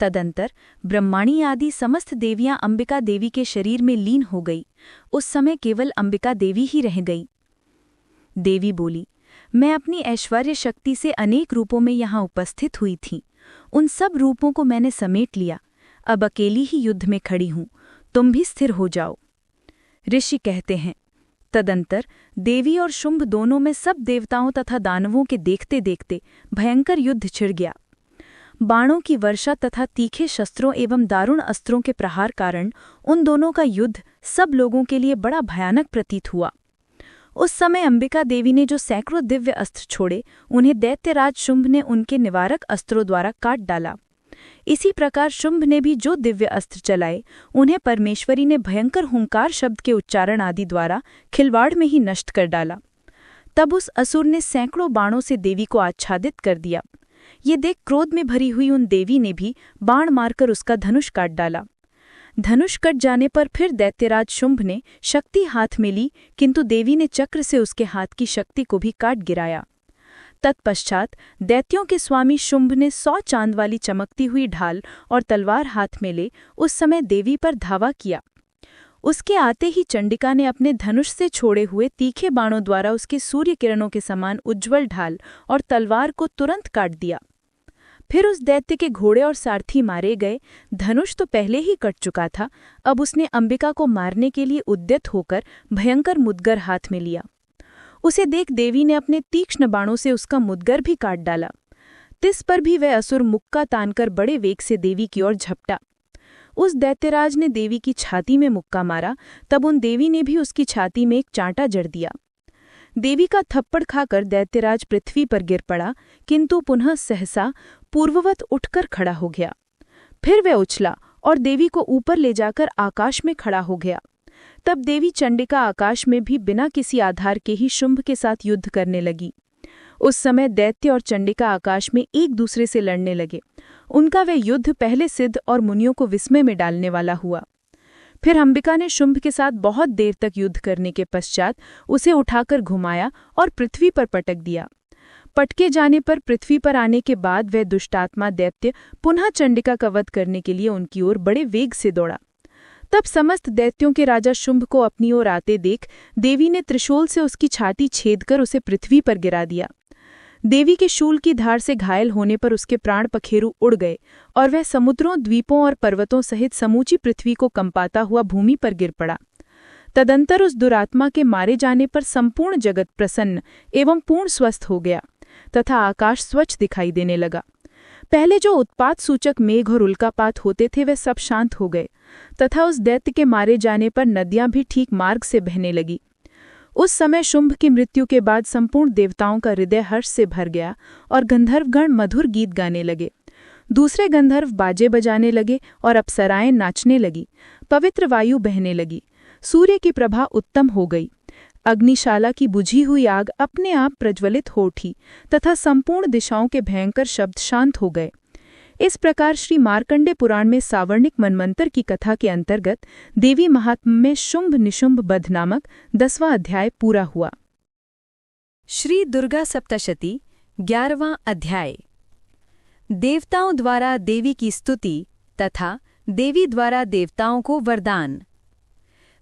तदंतर ब्रह्माणी आदि समस्त देवियां अंबिका देवी के शरीर में लीन हो गई। उस समय केवल अंबिका देवी ही रह गई। देवी बोली, मैं अपनी ऐश्वर्य शक्ति से अनेक रूपों में यहाँ उपस्थित हुई थी। उन सब रूपों को मैंने समेट लिया। अब अकेली ही युद्ध में खड़ी हूँ, तुम भी स्थिर हो जाओ। ऋषि कहते हैं, तदंतर देवी और शुंभ दोनों में सब देवताओं तथा दानवों के देखते देखते भयंकर युद्ध छिड़ गया। बाणों की वर्षा तथा तीखे शस्त्रों एवं दारुण अस्त्रों के प्रहार कारण उन दोनों का युद्ध सब लोगों के लिए बड़ा भयानक प्रतीत हुआ। उस समय अंबिका देवी ने जो सैकड़ों दिव्य अस्त्र छोड़े, उन्हें दैत्यराज शुंभ ने उनके निवारक अस्त्रों द्वारा काट डाला। इसी प्रकार शुंभ ने भी जो दिव्य अस्त्र चलाए, उन्हें परमेश्वरी ने भयंकर हुंकार शब्द के उच्चारण आदि द्वारा खिलवाड़ में ही नष्ट कर डाला। तब उस असुर ने सैकड़ों बाणों से देवी को आच्छादित कर दिया। ये देख क्रोध में भरी हुई उन देवी ने भी बाण मारकर उसका धनुष काट डाला। धनुष कट जाने पर फिर दैत्यराज शुंभ ने शक्ति हाथ में ली, किंतु देवी ने चक्र से उसके हाथ की शक्ति को भी काट गिराया। तत्पश्चात दैत्यों के स्वामी शुंभ ने 100 चांद वाली चमकती हुई ढाल और तलवार हाथ में ले उस समय देवी पर धावा किया। उसके आते ही चंडिका ने अपने धनुष से छोड़े हुए तीखे बाणों द्वारा उसके सूर्य किरणों के समान उज्ज्वल ढाल और तलवार को तुरंत काट दिया। फिर उस दैत्य के घोड़े और सारथी मारे गए। धनुष तो पहले ही कट चुका था, अब उसने अंबिका को मारने के लिए उद्यत होकर भयंकर मुद्गर हाथ में लिया। उसे देख देवी ने अपने तीक्ष्ण बाणों से उसका मुद्गर भी काट डाला। तिस पर भी वह असुर मुक्का तानकर बड़े वेग से देवी की ओर झपटा। उस दैत्यराज ने देवी की छाती में मुक्का मारा, तब उन देवी ने भी उसकी छाती में एक चांटा जड़ दिया। देवी का थप्पड़ खाकर दैत्यराज पृथ्वी पर गिर पड़ा, किंतु पुनः सहसा पूर्ववत उठकर खड़ा हो गया। फिर वह उछला और देवी को ऊपर ले जाकर आकाश में खड़ा हो गया। तब देवी चंडिका आकाश में भी बिना किसी आधार के ही शुंभ के साथ युद्ध करने लगी। उस समय दैत्य और चंडिका आकाश में एक दूसरे से लड़ने लगे। उनका वह युद्ध पहले सिद्ध और मुनियों को विस्मय में डालने वाला हुआ। फिर अंबिका ने शुंभ के साथ बहुत देर तक युद्ध करने के पश्चात उसे उठाकर घुमाया और पृथ्वी पर पटक दिया। पटके जाने पर पृथ्वी पर आने के बाद वह दुष्टात्मा दैत्य पुनः चंडिका का वध करने के लिए उनकी ओर बड़े वेग से दौड़ा। तब समस्त दैत्यों के राजा शुंभ को अपनी ओर आते देख देवी ने त्रिशूल से उसकी छाती छेदकर उसे पृथ्वी पर गिरा दिया। देवी के शूल की धार से घायल होने पर उसके प्राण पखेरु उड़ गए और वह समुद्रों, द्वीपों और पर्वतों सहित समूची पृथ्वी को कंपाता हुआ भूमि पर गिर पड़ा। तदंतर उस दुरात्मा के मारे जाने पर संपूर्ण जगत प्रसन्न एवं पूर्ण स्वस्थ हो गया तथा आकाश स्वच्छ दिखाई देने लगा। पहले जो उत्पात सूचक मेघ और उल्कापात होते थे वे सब शांत हो गए तथा उस दैत्य के मारे जाने पर नदियां भी ठीक मार्ग से बहने लगी। उस समय शुंभ की मृत्यु के बाद संपूर्ण देवताओं का हृदय हर्ष से भर गया और गंधर्वगण मधुर गीत गाने लगे। दूसरे गंधर्व बाजे बजाने लगे और अप्सराएं नाचने लगी। पवित्र वायु बहने लगी। सूर्य की प्रभा उत्तम हो गई। अग्निशाला की बुझी हुई आग अपने आप प्रज्वलित हो उठी तथा संपूर्ण दिशाओं के भयंकर शब्द शांत हो गए। इस प्रकार श्री मार्कंडे पुराण में सावर्णिक मनमंत्र की कथा के अंतर्गत देवी महात्म्य में शुंभ निशुंभ वध नामक 10वां अध्याय पूरा हुआ। श्री दुर्गा सप्तशती 11वां अध्याय। देवताओं द्वारा देवी की स्तुति तथा देवी द्वारा देवताओं को वरदान।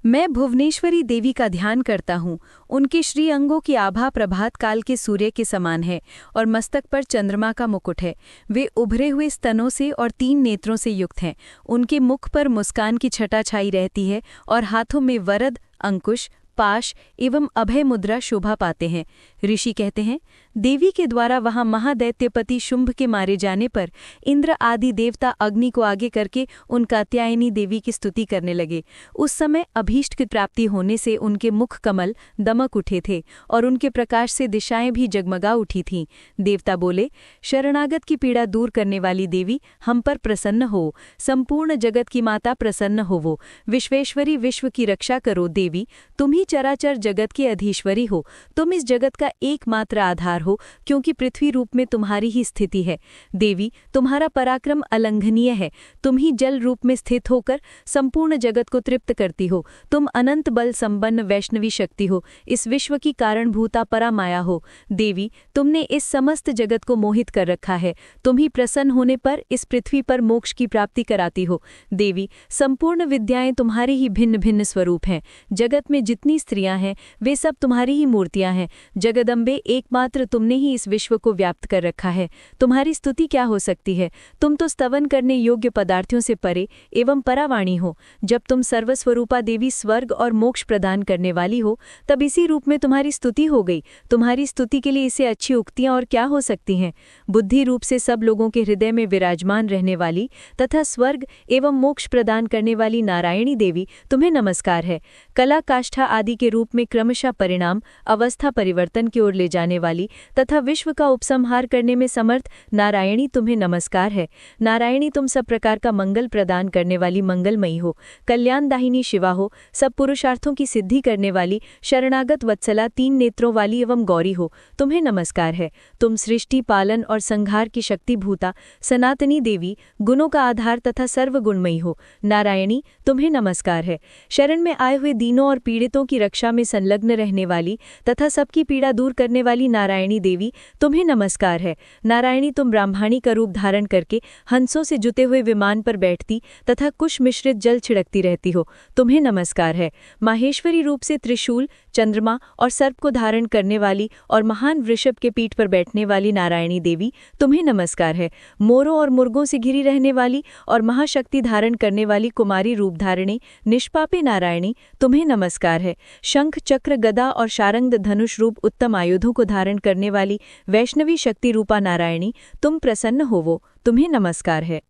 मैं भुवनेश्वरी देवी का ध्यान करता हूँ। उनके श्री अंगों की आभा प्रभात काल के सूर्य के समान है और मस्तक पर चंद्रमा का मुकुट है। वे उभरे हुए स्तनों से और 3 नेत्रों से युक्त हैं। उनके मुख पर मुस्कान की छटा छाई रहती है और हाथों में वरद, अंकुश, पाश एवं अभय मुद्रा शोभा पाते हैं। ऋषि कहते हैं, देवी के द्वारा वहां महादैत्यपति शुंभ के मारे जाने पर इंद्र आदि देवता अग्नि को आगे करके उन कात्यायनी देवी की स्तुति करने लगे। उस समय अभीष्ट की प्राप्ति होने से उनके मुख कमल दमक उठे थे और उनके प्रकाश से दिशाएं भी जगमगा उठी थीं। देवता बोले, शरणागत की पीड़ा दूर करने वाली देवी, हम पर प्रसन्न हो। संपूर्ण जगत की माता प्रसन्न होवो। विश्वेश्वरी, विश्व की रक्षा करो देवी। तुम ही चराचर जगत की अधीश्वरी हो। तुम इस जगत का एकमात्र आधार हो, क्योंकि पृथ्वी रूप में तुम्हारी ही स्थिति है। देवी, तुम्हारा पराक्रम अलंघनीय है। तुम ही जल रूप में स्थित होकर संपूर्ण जगत को तृप्त करती हो। तुम अनंत बल संपन्न वैष्णवी शक्ति हो। इस विश्व की कारणभूता परामाया हो। देवी, तुमने इस समस्त जगत को मोहित कर रखा है। तुम ही प्रसन्न होने पर इस पृथ्वी पर मोक्ष की प्राप्ति कराती हो। देवी, संपूर्ण विद्याएं तुम्हारे ही भिन्न भिन्न स्वरूप हैं। जगत में जितनी स्त्रियां हैं वे सब तुम्हारी ही मूर्तियां हैं। जगदम्बे, एकमात्र तुमने ही इस विश्व को व्याप्त कर रखा है। तुम्हारी स्तुति क्या हो सकती है? तुम तो स्तवन करने योग्य पदार्थों से परे एवं परावाणी हो। जब तुम सर्वस्वरूपा देवी स्वर्ग और मोक्ष प्रदान करने वाली हो, तब इसी रूप में तुम्हारी स्तुति हो गई। तुम्हारी स्तुति के लिए इसे अच्छी उक्तियां और क्या हो सकती हैं? बुद्धि रूप से सब लोगों के हृदय में विराजमान रहने वाली तथा स्वर्ग एवं मोक्ष प्रदान करने वाली नारायणी देवी, तुम्हें नमस्कार है। कला, काष्ठा आदि के रूप में क्रमशः परिणाम, अवस्था परिवर्तन की ओर ले जाने वाली तथा विश्व का उपसंहार करने में समर्थ नारायणी, तुम्हें नमस्कार है। नारायणी, तुम सब प्रकार का मंगल प्रदान करने वाली मंगलमयी हो। कल्याणदायिनी शिवा हो। सब पुरुषार्थों की सिद्धि करने वाली शरणागत वत्सला, 3 नेत्रों वाली एवं गौरी हो। तुम्हें नमस्कार है। तुम सृष्टि, पालन और संहार की शक्ति भूता सनातनी देवी, गुणों का आधार तथा सर्वगुणमयी हो। नारायणी, तुम्हें नमस्कार है। शरण में आए हुए दीनों और पीड़ितों की रक्षा में संलग्न रहने वाली तथा सबकी पीड़ा दूर करने वाली नारायणी देवी, तुम्हें नमस्कार है। नारायणी, तुम ब्राह्मणी का रूप धारण करके हंसों से जुते हुए विमान पर बैठती तथा कुश मिश्रित जल छिड़कती रहती हो, तुम्हें नमस्कार है। माहेश्वरी रूप से त्रिशूल, चंद्रमा और सर्प को धारण करने वाली और महान वृषभ के पीठ पर बैठने वाली नारायणी देवी, तुम्हें नमस्कार है। मोरों और मुर्गों से घिरी रहने वाली और महाशक्ति धारण करने वाली कुमारी रूपधारिणी निष्पापी नारायणी, तुम्हें नमस्कार है। शंख, चक्र, गदा और शारंग धनुष रूप उत्तम आयुधों को धारण करने वाली वैष्णवी शक्ति रूपा नारायणी, तुम प्रसन्न होवो, तुम्हें नमस्कार है।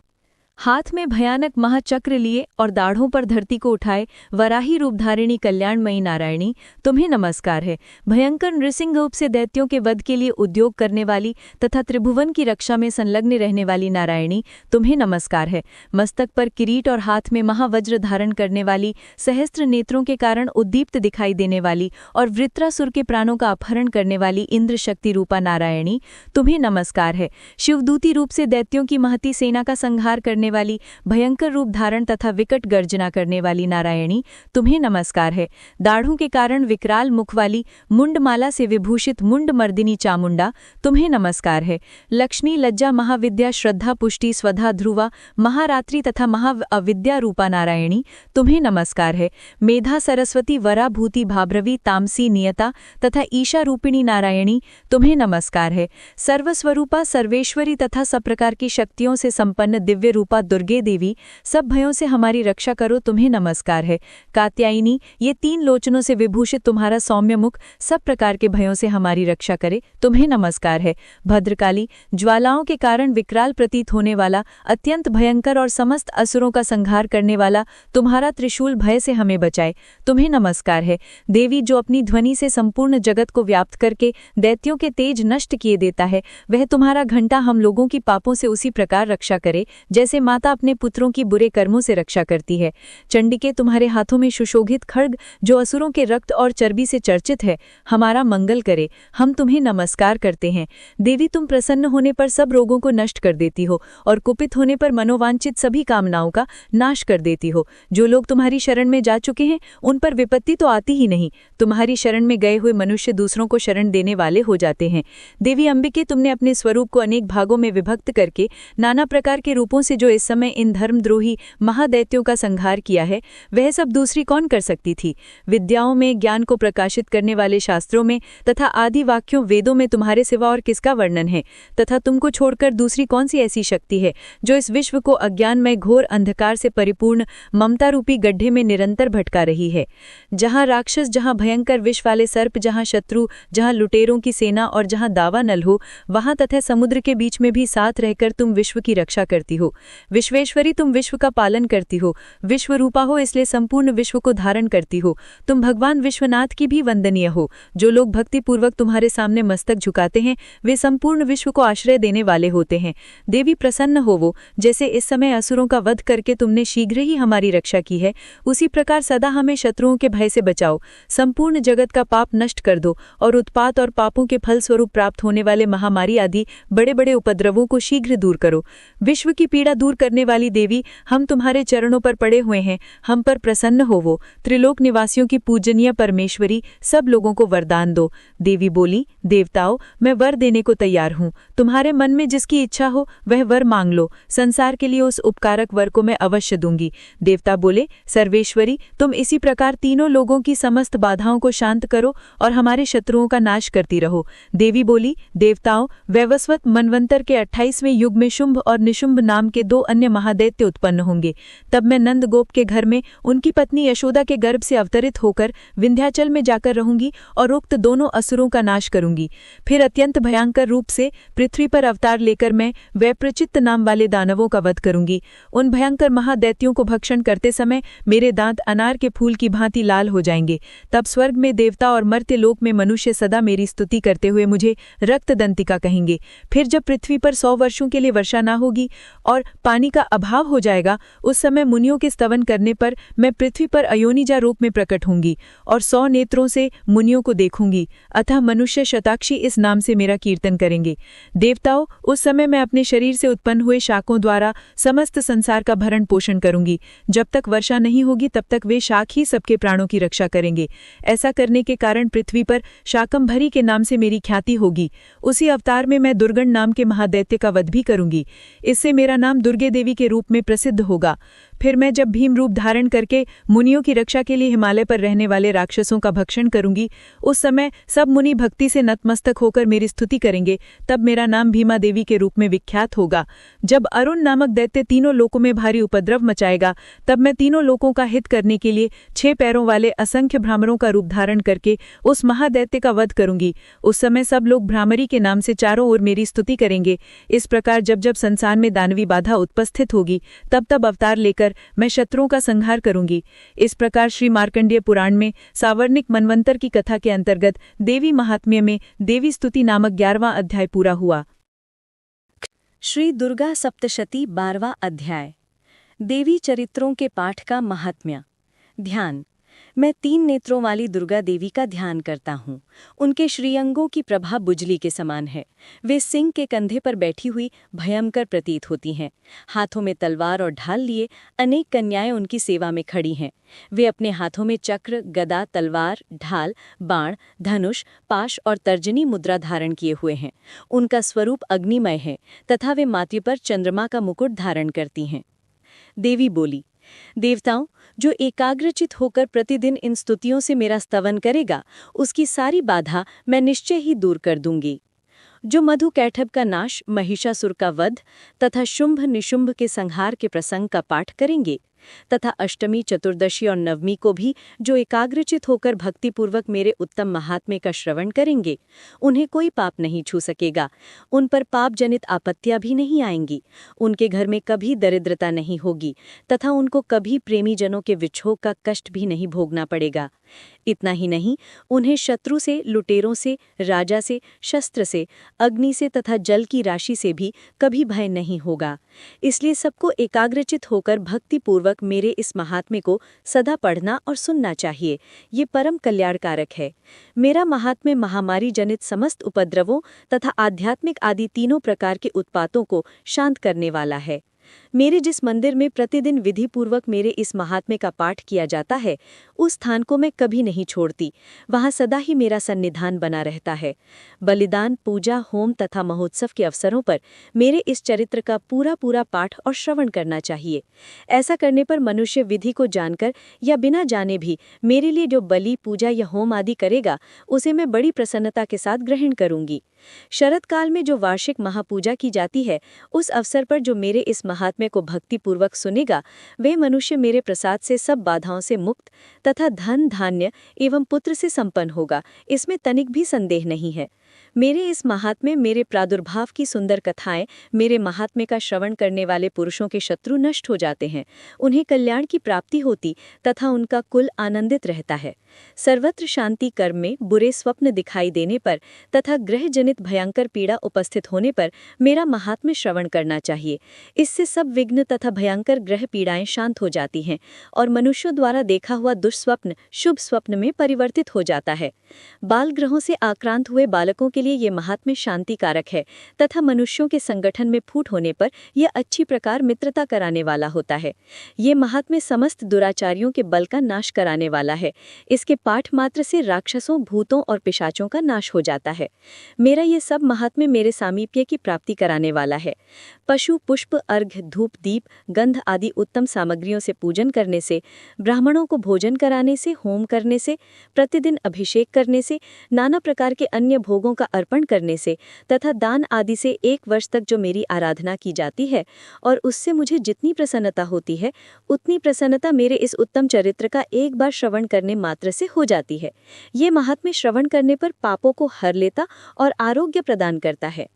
हाथ में भयानक महाचक्र लिए और दाढ़ों पर धरती को उठाए वराही रूपधारिणी कल्याणमयी नारायणी, तुम्हें नमस्कार है। भयंकर नृसिंह रूप से दैत्यों के वध के लिए उद्योग करने वाली तथा त्रिभुवन की रक्षा में संलग्न रहने वाली नारायणी, तुम्हें नमस्कार है। मस्तक पर किरीट और हाथ में महावज्र धारण करने वाली, सहस्त्र नेत्रों के कारण उद्दीप्त दिखाई देने वाली और वृत्रासुर के प्राणों का अपहरण करने वाली इंद्र शक्ति रूपा नारायणी, तुम्हें नमस्कार है। शिवदूती रूप से दैत्यों की महती सेना का संहार करने वाली, भयंकर रूप धारण तथा विकट गर्जना करने वाली नारायणी, तुम्हें नमस्कार है। दाढ़ों के कारण विकराल मुख वाली, मुंडमाला से विभूषित मुंड मर्दिनी चामुंडा, तुम्हें नमस्कार है। लक्ष्मी, लज्जा, महाविद्या, श्रद्धा, पुष्टि, स्वधा, ध्रुवा, महारात्रि तथा महाअविद्या रूपा नारायणी, तुम्हें नमस्कार है। मेधा, सरस्वती, वरा, भूति, भाभ्रवी, तामसी, नियता तथा ईशा रूपिणी नारायणी, तुम्हें नमस्कार है। सर्वस्वरूपा, सर्वेश्वरी तथा सब प्रकार की शक्तियों से संपन्न दिव्य रूपा दुर्गे देवी, सब भयों से हमारी रक्षा करो, तुम्हें नमस्कार है। कात्यायनी, ये 3 लोचनों से विभूषित तुम्हारा सौम्य मुख सब प्रकार के भयों से हमारी रक्षा करे, तुम्हें नमस्कार है। भद्रकाली, ज्वालाओं के कारण विकराल प्रतीत होने वाला, अत्यंत भयंकर और समस्त असुरों का संहार करने वाला तुम्हारा त्रिशूल भय से हमें बचाए, तुम्हें नमस्कार है। देवी, जो अपनी ध्वनि से संपूर्ण जगत को व्याप्त करके दैत्यों के तेज नष्ट किए देता है, वह तुम्हारा घंटा हम लोगों की पापों से उसी प्रकार रक्षा करे जैसे माता अपने पुत्रों की बुरे कर्मों से रक्षा करती है। चंडिके, तुम्हारे हाथों में सुशोभित खड्ग जो असुरों के रक्त और चर्बी से चर्चित है, हमारा मंगल करे, हम तुम्हें नमस्कार करते हैं। देवी, तुम प्रसन्न होने पर सब रोगों को नष्ट कर देती हो और कुपित होने पर मनोवांछित सभी कामनाओं का नाश कर देती हो। जो लोग तुम्हारी शरण में जा चुके हैं उन पर विपत्ति तो आती ही नहीं, तुम्हारी शरण में गए हुए मनुष्य दूसरों को शरण देने वाले हो जाते हैं। देवी अंबिके, तुमने अपने स्वरूप को अनेक भागों में विभक्त करके नाना प्रकार के रूपों से जो इस समय इन धर्मद्रोही महादैत्यों का संहार किया है, वह सब दूसरी कौन कर सकती थी। विद्याओं में, ज्ञान को प्रकाशित करने वाले शास्त्रों में तथा आदि वाक्यों वेदों में तुम्हारे सिवा और किसका वर्णन है, तथा तुमको छोड़कर दूसरी कौन सी ऐसी शक्ति है जो इस विश्व को अज्ञानमय घोर अंधकार से परिपूर्ण ममता रूपी गड्ढे में निरंतर भटका रही है। जहां राक्षस, जहां भयंकर विष वाले सर्प, जहां शत्रु, जहां लुटेरों की सेना और जहां दावा नल हो, वहां तथा समुद्र के बीच में भी साथ रहकर तुम विश्व की रक्षा करती हो। विश्वेश्वरी, तुम विश्व का पालन करती हो, विश्व रूपा हो इसलिए संपूर्ण विश्व को धारण करती हो। तुम भगवान विश्वनाथ की भी वंदनीय हो। जो लोग भक्तिपूर्वक तुम्हारे सामने मस्तक झुकाते हैं वे संपूर्ण विश्व को आश्रय देने वाले होते हैं। देवी, प्रसन्न होवो, जैसे इस समय असुरों का वध करके तुमने शीघ्र ही हमारी रक्षा की है, उसी प्रकार सदा हमें शत्रुओं के भय से बचाओ। संपूर्ण जगत का पाप नष्ट कर दो और उत्पात और पापों के फल स्वरूप प्राप्त होने वाले महामारी आदि बड़े बड़े उपद्रवों को शीघ्र दूर करो। विश्व की पीड़ा दूर करने वाली देवी, हम तुम्हारे चरणों पर पड़े हुए हैं, हम पर प्रसन्न होवो। त्रिलोक निवासियों की पूजनीय परमेश्वरी, सब लोगों को वरदान दो। देवी बोली, देवताओं, मैं वर देने को तैयार हूँ। तुम्हारे मन में जिसकी इच्छा हो वह वर मांग लो, संसार के लिए उस उपकारक वर को मैं अवश्य दूंगी। देवता बोले, सर्वेश्वरी, तुम इसी प्रकार तीनों लोगों की समस्त बाधाओं को शांत करो और हमारे शत्रुओं का नाश करती रहो। देवी बोली, देवताओं, वैवस्वत मनवंतर के 28वें युग में शुंभ और निशुंभ नाम के 2 अन्य महादैत्य उत्पन्न होंगे। तब मैं नंद गोप के घर में उनकी पत्नी यशोदा के गर्भ से अवतरित होकर विंध्याचल में जाकर रहूंगी और उक्त दोनों असुरों का नाश करूंगी। फिर अत्यंत भयंकर रूप से पृथ्वी पर अवतार लेकर मैं वैप्रचित्त नाम वाले दानवों का वध करूंगी। उन भयंकर महादैत्यों को भक्षण करते समय मेरे दांत अनार के फूल की भांति लाल हो जाएंगे। तब स्वर्ग में देवता और मर्त्य लोक में मनुष्य सदा मेरी स्तुति करते हुए मुझे रक्तदंतिका कहेंगे। फिर जब पृथ्वी पर 100 वर्षों के लिए वर्षा न होगी और पानी का अभाव हो जाएगा, उस समय मुनियों के स्तवन करने पर मैं पृथ्वी पर अयोनिजा रूप में प्रकट होंगी और 100 नेत्रों से मुनियों को देखूंगी। अतः मनुष्य शताक्षी इस नाम से मेरा कीर्तन करेंगे। देवताओं, उस समय मैं अपने शरीर से उत्पन्न हुए शाकों द्वारा समस्त संसार का भरण पोषण करूंगी। जब तक वर्षा नहीं होगी तब तक वे शाक ही सबके प्राणों की रक्षा करेंगे। ऐसा करने के कारण पृथ्वी पर शाकंभरी के नाम से मेरी ख्याति होगी। उसी अवतार में मैं दुर्गण नाम के महादैत्य का वध भी करूंगी। इससे मेरा नाम दुर्गे देवी के रूप में प्रसिद्ध होगा। फिर मैं जब भीम रूप धारण करके मुनियों की रक्षा के लिए हिमालय पर रहने वाले राक्षसों का भक्षण करूंगी, उस समय सब मुनि भक्ति से नतमस्तक होकर मेरी स्तुति करेंगे। तब मेरा नाम भीमा देवी के रूप में विख्यात होगा। जब अरुण नामक दैत्य तीनों लोकों में भारी उपद्रव मचाएगा, तब मैं तीनों लोकों का हित करने के लिए 6 पैरों वाले असंख्य भ्रामरों का रूप धारण करके उस महादैत्य का वध करूंगी। उस समय सब लोग भ्रामरी के नाम से चारों ओर मेरी स्तुति करेंगे। इस प्रकार जब जब संसार में दानवी बाधा उपस्थित होगी, तब तब अवतार लेकर मैं शत्रुओं का संहार करूंगी। इस प्रकार श्री मार्कंडेय पुराण में सावर्णिक मनवंतर की कथा के अंतर्गत देवी महात्म्य में देवी स्तुति नामक 11वां अध्याय पूरा हुआ। श्री दुर्गा सप्तशती 12वां अध्याय। देवी चरित्रों के पाठ का महात्म्य। ध्यान। मैं 3 नेत्रों वाली दुर्गा देवी का ध्यान करता हूँ। उनके श्रीअंगों की प्रभा बुजली के समान है। वे सिंह के कंधे पर बैठी हुई भयंकर प्रतीत होती हैं। हाथों में तलवार और ढाल लिए अनेक कन्याएं उनकी सेवा में खड़ी हैं। वे अपने हाथों में चक्र, गदा, तलवार, ढाल, बाण, धनुष, पाश और तर्जनी मुद्रा धारण किए हुए हैं। उनका स्वरूप अग्निमय है तथा वे माथे पर चंद्रमा का मुकुट धारण करती हैं। देवी बोली, देवताओं, जो एकाग्रचित होकर प्रतिदिन इन स्तुतियों से मेरा स्तवन करेगा, उसकी सारी बाधा मैं निश्चय ही दूर कर दूंगी। जो मधु कैटभ का नाश, महिषासुर का वध तथा शुंभ निशुंभ के संहार के प्रसंग का पाठ करेंगे, तथा अष्टमी, चतुर्दशी और नवमी को भी जो एकाग्रचित होकर भक्तिपूर्वक मेरे उत्तम महात्म्य का श्रवण करेंगे, उन्हें कोई पाप नहीं छू सकेगा। उन पर पाप जनित आपत्तियां भी नहीं आएंगी। उनके घर में कभी दरिद्रता नहीं होगी तथा उनको कभी प्रेमी जनों के विछोह का कष्ट भी नहीं भोगना पड़ेगा। इतना ही नहीं, उन्हें शत्रु से, लुटेरों से, राजा से, शस्त्र से, अग्नि से तथा जल की राशि से भी कभी भय नहीं होगा। इसलिए सबको एकाग्रचित होकर भक्तिपूर्वक मेरे इस महात्म्य को सदा पढ़ना और सुनना चाहिए। ये परम कल्याणकारक है। मेरा महात्म्य महामारी जनित समस्त उपद्रवों तथा आध्यात्मिक आदि तीनों प्रकार के उत्पातों को शांत करने वाला है। मेरे जिस मंदिर में प्रतिदिन विधिपूर्वक मेरे इस महात्म्य का पाठ किया जाता है, उस स्थान को मैं कभी नहीं छोड़ती। वहाँ सदा ही मेरा सन्निधान बना रहता है। बलिदान, पूजा, होम तथा महोत्सव के अवसरों पर मेरे इस चरित्र का पूरा पूरा पाठ और श्रवण करना चाहिए। ऐसा करने पर मनुष्य विधि को जानकर या बिना जाने भी मेरे लिए जो बलि, पूजा या होम आदि करेगा, उसे मैं बड़ी प्रसन्नता के साथ ग्रहण करूंगी। शरद काल में जो वार्षिक महापूजा की जाती है, उस अवसर पर जो मेरे इस महात्म्य को भक्तिपूर्वक सुनेगा, वे मनुष्य मेरे प्रसाद से सब बाधाओं से मुक्त तथा धन, धान्य एवं पुत्र से संपन्न होगा। इसमें तनिक भी संदेह नहीं है। मेरे इस महात्म्य, मेरे प्रादुर्भाव की सुंदर कथाएं, मेरे महात्म्य का श्रवण करने वाले पुरुषों के शत्रु नष्ट हो जाते हैं। उन्हें कल्याण की प्राप्ति होती तथा उनका कुल आनंदित रहता है। सर्वत्र शांति कर्म में बुरे स्वप्न दिखाई देने पर तथा ग्रह जनित भयंकर पीड़ा उपस्थित होने पर मेरा महात्म्य श्रवण करना चाहिए। इससे सब विघ्न तथा भयंकर ग्रह पीड़ाएं शांत हो जाती हैं और मनुष्यों द्वारा देखा हुआ दुष्स्वप्न शुभ स्वप्न में परिवर्तित हो जाता है। बाल ग्रहों से आक्रांत हुए बालकों के लिए ये महात्म्य शांतिकारक है तथा मनुष्यों के संगठन में फूट होने पर यह अच्छी प्रकार मित्रता कराने वाला होता है। ये महात्म्य समस्त दुराचारियों के बल का नाश कराने वाला है। इसके पाठ मात्र से राक्षसों, भूतों और पिशाचों का नाश हो जाता है। मेरा ये सब महात्म्य मेरे सामीप्य की प्राप्ति कराने वाला है। पशु, पुष्प, अर्घ्य, धूप, दीप, गंध आदि उत्तम सामग्रियों से पूजन करने से, ब्राह्मणों को भोजन कराने से, होम करने से, प्रतिदिन अभिषेक करने से, नाना प्रकार के अन्य भोगों का अर्पण करने से तथा दान आदि से 1 वर्ष तक जो मेरी आराधना की जाती है और उससे मुझे जितनी प्रसन्नता होती है, उतनी प्रसन्नता मेरे इस उत्तम चरित्र का एक बार श्रवण करने मात्र से हो जाती है। ये महात्म्य श्रवण करने पर पापों को हर लेता और आरोग्य प्रदान करता है।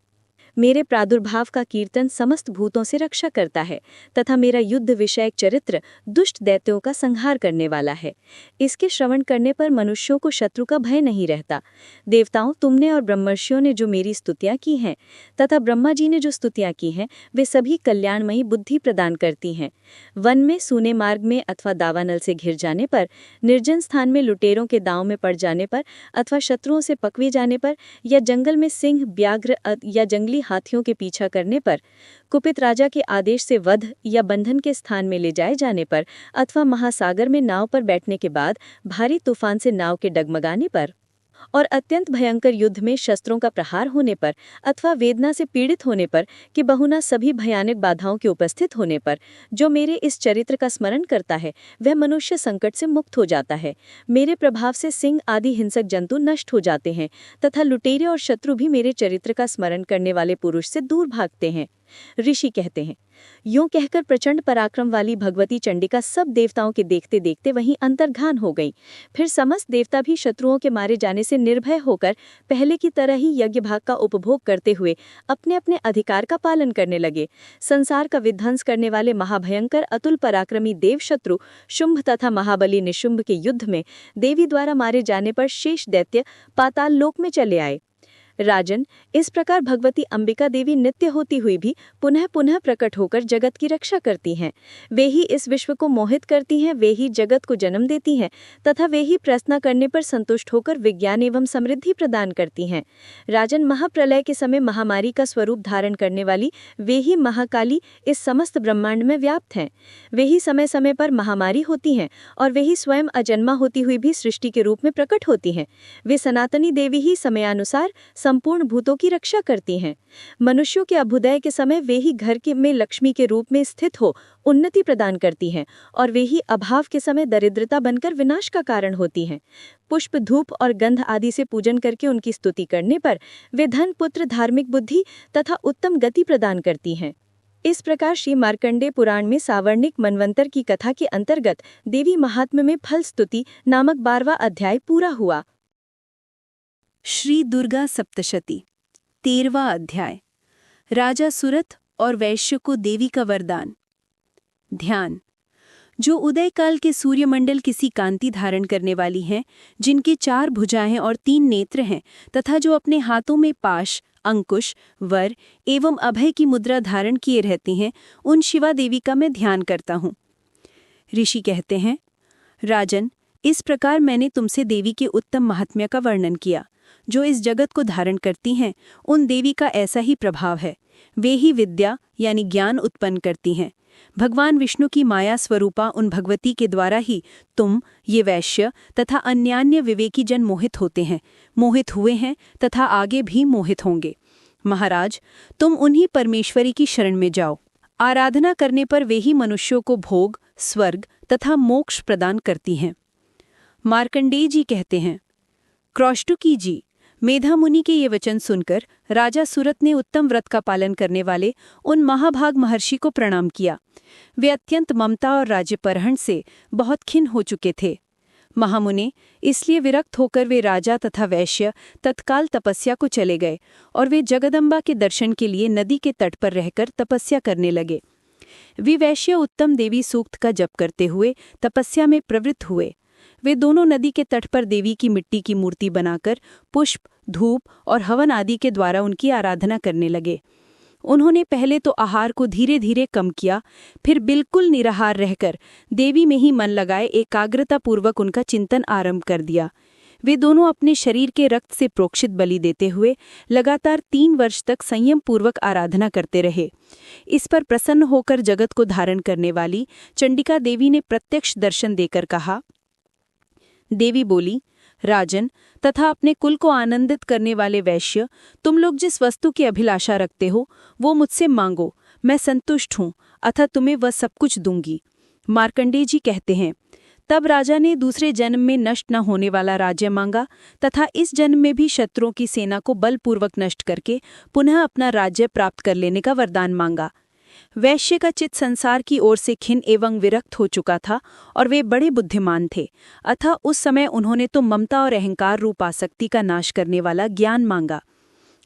मेरे प्रादुर्भाव का कीर्तन समस्त भूतों से रक्षा करता है तथा मेरा युद्ध विषयक चरित्र दुष्ट दैत्यों का संहार करने वाला है। इसके श्रवण करने पर मनुष्यों को शत्रु का भय नहीं रहता। देवताओं, तुमने और ब्रह्मर्षियों ने जो मेरी स्तुतियाँ की हैं तथा ब्रह्मा जी ने जो स्तुतियाँ की हैं वे सभी कल्याणमयी बुद्धि प्रदान करती हैं। वन में, सूने मार्ग में अथवा दावानल से घिर जाने पर, निर्जन स्थान में लुटेरों के दांव में पड़ जाने पर अथवा शत्रुओं से पकवे जाने पर या जंगल में सिंह, व्याघ्र या जंगली हाथियों के पीछा करने पर, कुपित राजा के आदेश से वध या बंधन के स्थान में ले जाए जाने पर अथवा महासागर में नाव पर बैठने के बाद भारी तूफान से नाव के डगमगाने पर और अत्यंत भयंकर युद्ध में शस्त्रों का प्रहार होने पर अथवा वेदना से पीड़ित होने पर कि बहुना सभी भयानक बाधाओं के उपस्थित होने पर जो मेरे इस चरित्र का स्मरण करता है वह मनुष्य संकट से मुक्त हो जाता है। मेरे प्रभाव से सिंह आदि हिंसक जंतु नष्ट हो जाते हैं तथा लुटेरे और शत्रु भी मेरे चरित्र का स्मरण करने वाले पुरुष से दूर भागते हैं। ऋषि कहते हैं, यूं कहकर प्रचंड पराक्रम वाली भगवती चंडिका सब देवताओं के देखते देखते वहीं अंतर्धान हो गई। फिर समस्त देवता भी शत्रुओं के मारे जाने से निर्भय होकर पहले की तरह ही यज्ञ भाग का उपभोग करते हुए अपने अपने अधिकार का पालन करने लगे। संसार का विध्वंस करने वाले महाभयंकर अतुल पराक्रमी देव शत्रु शुंभ तथा महाबली निशुंभ के युद्ध में देवी द्वारा मारे जाने पर शेष दैत्य पाताल लोक में चले आए। राजन, इस प्रकार भगवती अंबिका देवी नित्य होती हुई भी पुनः पुनः प्रकट होकर जगत की रक्षा करती हैं। वे ही इस विश्व को मोहित करती हैं, वे ही जगत को जन्म देती हैं तथा वे ही प्रार्थना करने पर संतुष्ट होकर विज्ञान एवं समृद्धि प्रदान करती हैं। राजन, महाप्रलय के समय महामारी का स्वरूप धारण करने वाली वे ही महाकाली इस समस्त ब्रह्मांड में व्याप्त हैं। वे ही समय समय पर महामारी होती हैं और वे ही स्वयं अजन्मा होती हुई भी सृष्टि के रूप में प्रकट होती हैं। वे सनातनी देवी ही समयानुसार संपूर्ण भूतों की रक्षा करती हैं। मनुष्यों के अभ्युदय के समय वे ही घर के में लक्ष्मी के रूप में स्थित हो उन्नति प्रदान करती हैं और वे ही अभाव के समय दरिद्रता बनकर विनाश का कारण होती हैं। पुष्प, धूप और गंध आदि से पूजन करके उनकी स्तुति करने पर वे धन, पुत्र, धार्मिक बुद्धि तथा उत्तम गति प्रदान करती हैं। इस प्रकार श्री मार्कंडेय पुराण में सावर्णिक मनवंतर की कथा के अंतर्गत देवी महात्म्य में फल स्तुति नामक 12वां अध्याय पूरा हुआ। श्री दुर्गा सप्तशती 13वां अध्याय। राजा सुरथ और वैश्य को देवी का वरदान। ध्यान। जो उदय काल के सूर्यमंडल किसी कांति धारण करने वाली हैं, जिनकी 4 भुजाएं और 3 नेत्र हैं तथा जो अपने हाथों में पाश, अंकुश, वर एवं अभय की मुद्रा धारण किए रहती हैं, उन शिवा देवी का मैं ध्यान करता हूँ। ऋषि कहते हैं, राजन, इस प्रकार मैंने तुमसे देवी के उत्तम महात्म्य का वर्णन किया। जो इस जगत को धारण करती हैं, उन देवी का ऐसा ही प्रभाव है। वे ही विद्या यानी ज्ञान उत्पन्न करती हैं। भगवान विष्णु की माया स्वरूपा उन भगवती के द्वारा ही तुम, ये वैश्य तथा अन्यान्य विवेकी जन मोहित होते हैं, मोहित हुए हैं तथा आगे भी मोहित होंगे। महाराज, तुम उन्हीं परमेश्वरी की शरण में जाओ। आराधना करने पर वे ही मनुष्यों को भोग, स्वर्ग तथा मोक्ष प्रदान करती हैं। मार्कंडेय जी कहते हैं, क्रौष्टुकी जी, मेधा मुनि के ये वचन सुनकर राजा सुरथ ने उत्तम व्रत का पालन करने वाले उन महाभाग महर्षि को प्रणाम किया। वे अत्यंत ममता और राज्यपरहण से बहुत खिन्न हो चुके थे। महामुने, इसलिए विरक्त होकर वे राजा तथा वैश्य तत्काल तपस्या को चले गए और वे जगदम्बा के दर्शन के लिए नदी के तट पर रहकर तपस्या करने लगे। वे वैश्य उत्तम देवी सूक्त का जप करते हुए तपस्या में प्रवृत्त हुए। वे दोनों नदी के तट पर देवी की मिट्टी की मूर्ति बनाकर पुष्प, धूप और हवन आदि के द्वारा उनकी आराधना करने लगे। उन्होंने पहले तो आहार को धीरे धीरे कम किया, फिर बिल्कुल निराहार रहकर देवी में ही मन लगाए एकाग्रतापूर्वक उनका चिंतन आरंभ कर दिया। वे दोनों अपने शरीर के रक्त से प्रोक्षित बलि देते हुए लगातार 3 वर्ष तक संयम पूर्वक आराधना करते रहे। इस पर प्रसन्न होकर जगत को धारण करने वाली चंडिका देवी ने प्रत्यक्ष दर्शन देकर कहा। देवी बोली, राजन तथा अपने कुल को आनंदित करने वाले वैश्य, तुम लोग जिस वस्तु की अभिलाषा रखते हो वो मुझसे मांगो, मैं संतुष्ट हूँ अतः तुम्हें वह सब कुछ दूंगी। मार्कंडेय जी कहते हैं, तब राजा ने दूसरे जन्म में नष्ट न होने वाला राज्य मांगा तथा इस जन्म में भी शत्रुओं की सेना को बलपूर्वक नष्ट करके पुनः अपना राज्य प्राप्त कर लेने का वरदान मांगा। वैश्य का चित्त संसार की ओर से खिन्न एवं विरक्त हो चुका था और वे बड़े बुद्धिमान थे, अतः उस समय उन्होंने तो ममता और अहंकार रूप आसक्ति का नाश करने वाला ज्ञान मांगा।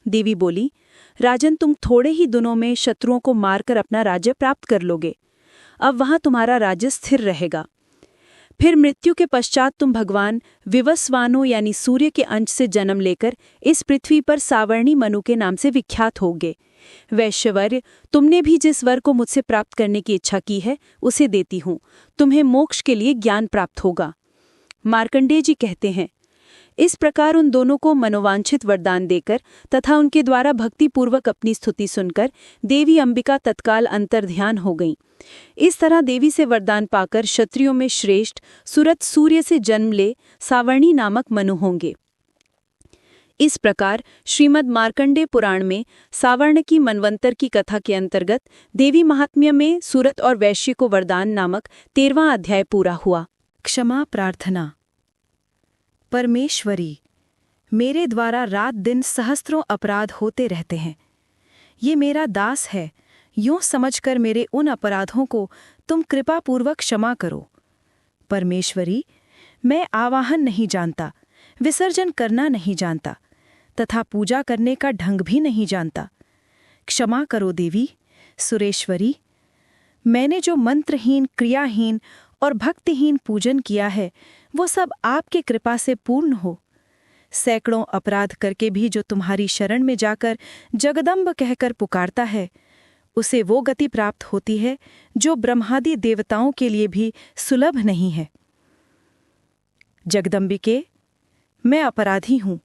देवी बोली, राजन, तुम थोड़े ही दिनों में शत्रुओं को मारकर अपना राज्य प्राप्त कर लोगे। अब वहां तुम्हारा राज्य स्थिर रहेगा। फिर मृत्यु के पश्चात तुम भगवान विवस्वानों यानी सूर्य के अंश से जन्म लेकर इस पृथ्वी पर सावर्णी मनु के नाम से विख्यात होगे। वैश्यवर्य, तुमने भी जिस वर को मुझसे प्राप्त करने की इच्छा की है उसे देती हूँ। तुम्हें मोक्ष के लिए ज्ञान प्राप्त होगा। मार्कंडेय जी कहते हैं, इस प्रकार उन दोनों को मनोवांछित वरदान देकर तथा उनके द्वारा भक्तिपूर्वक अपनी स्तुति सुनकर देवी अंबिका तत्काल अंतर्ध्यान हो गईं। इस तरह देवी से वरदान पाकर क्षत्रियों में श्रेष्ठ सुरत सूर्य से जन्म ले सावर्णी नामक मनु होंगे। इस प्रकार श्रीमद् मार्कंडेय पुराण में सावर्ण की मनवंतर की कथा के अंतर्गत देवी महात्म्य में सुरत और वैश्य को वरदान नामक 13वां अध्याय पूरा हुआ। क्षमा प्रार्थना। परमेश्वरी, मेरे द्वारा रात दिन सहस्त्रों अपराध होते रहते हैं। ये मेरा दास है, यूं समझकर मेरे उन अपराधों को तुम कृपापूर्वक क्षमा करो। परमेश्वरी, मैं आवाहन नहीं जानता, विसर्जन करना नहीं जानता तथा पूजा करने का ढंग भी नहीं जानता। क्षमा करो देवी। सुरेश्वरी, मैंने जो मंत्रहीन, क्रियाहीन और भक्तिहीन पूजन किया है वो सब आपके कृपा से पूर्ण हो। सैकड़ों अपराध करके भी जो तुम्हारी शरण में जाकर जगदम्ब कहकर पुकारता है उसे वो गति प्राप्त होती है जो ब्रह्मादि देवताओं के लिए भी सुलभ नहीं है। जगदम्बिके, मैं अपराधी हूँ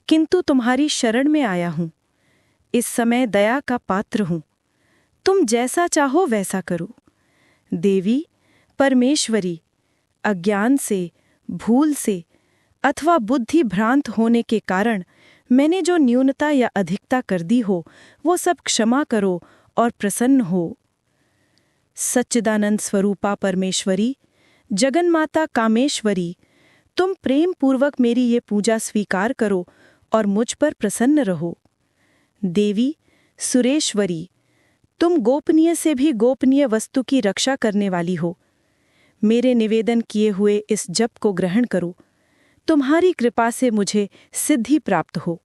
किंतु तुम्हारी शरण में आया हूँ। इस समय दया का पात्र हूँ, तुम जैसा चाहो वैसा करो। देवी परमेश्वरी, अज्ञान से, भूल से अथवा बुद्धि भ्रांत होने के कारण मैंने जो न्यूनता या अधिकता कर दी हो वो सब क्षमा करो और प्रसन्न हो। सच्चिदानंद स्वरूपा परमेश्वरी, जगन्माता कामेश्वरी, तुम प्रेम पूर्वक मेरी ये पूजा स्वीकार करो और मुझ पर प्रसन्न रहो। देवी सुरेश्वरी, तुम गोपनीय से भी गोपनीय वस्तु की रक्षा करने वाली हो। मेरे निवेदन किए हुए इस जप को ग्रहण करो। तुम्हारी कृपा से मुझे सिद्धि प्राप्त हो।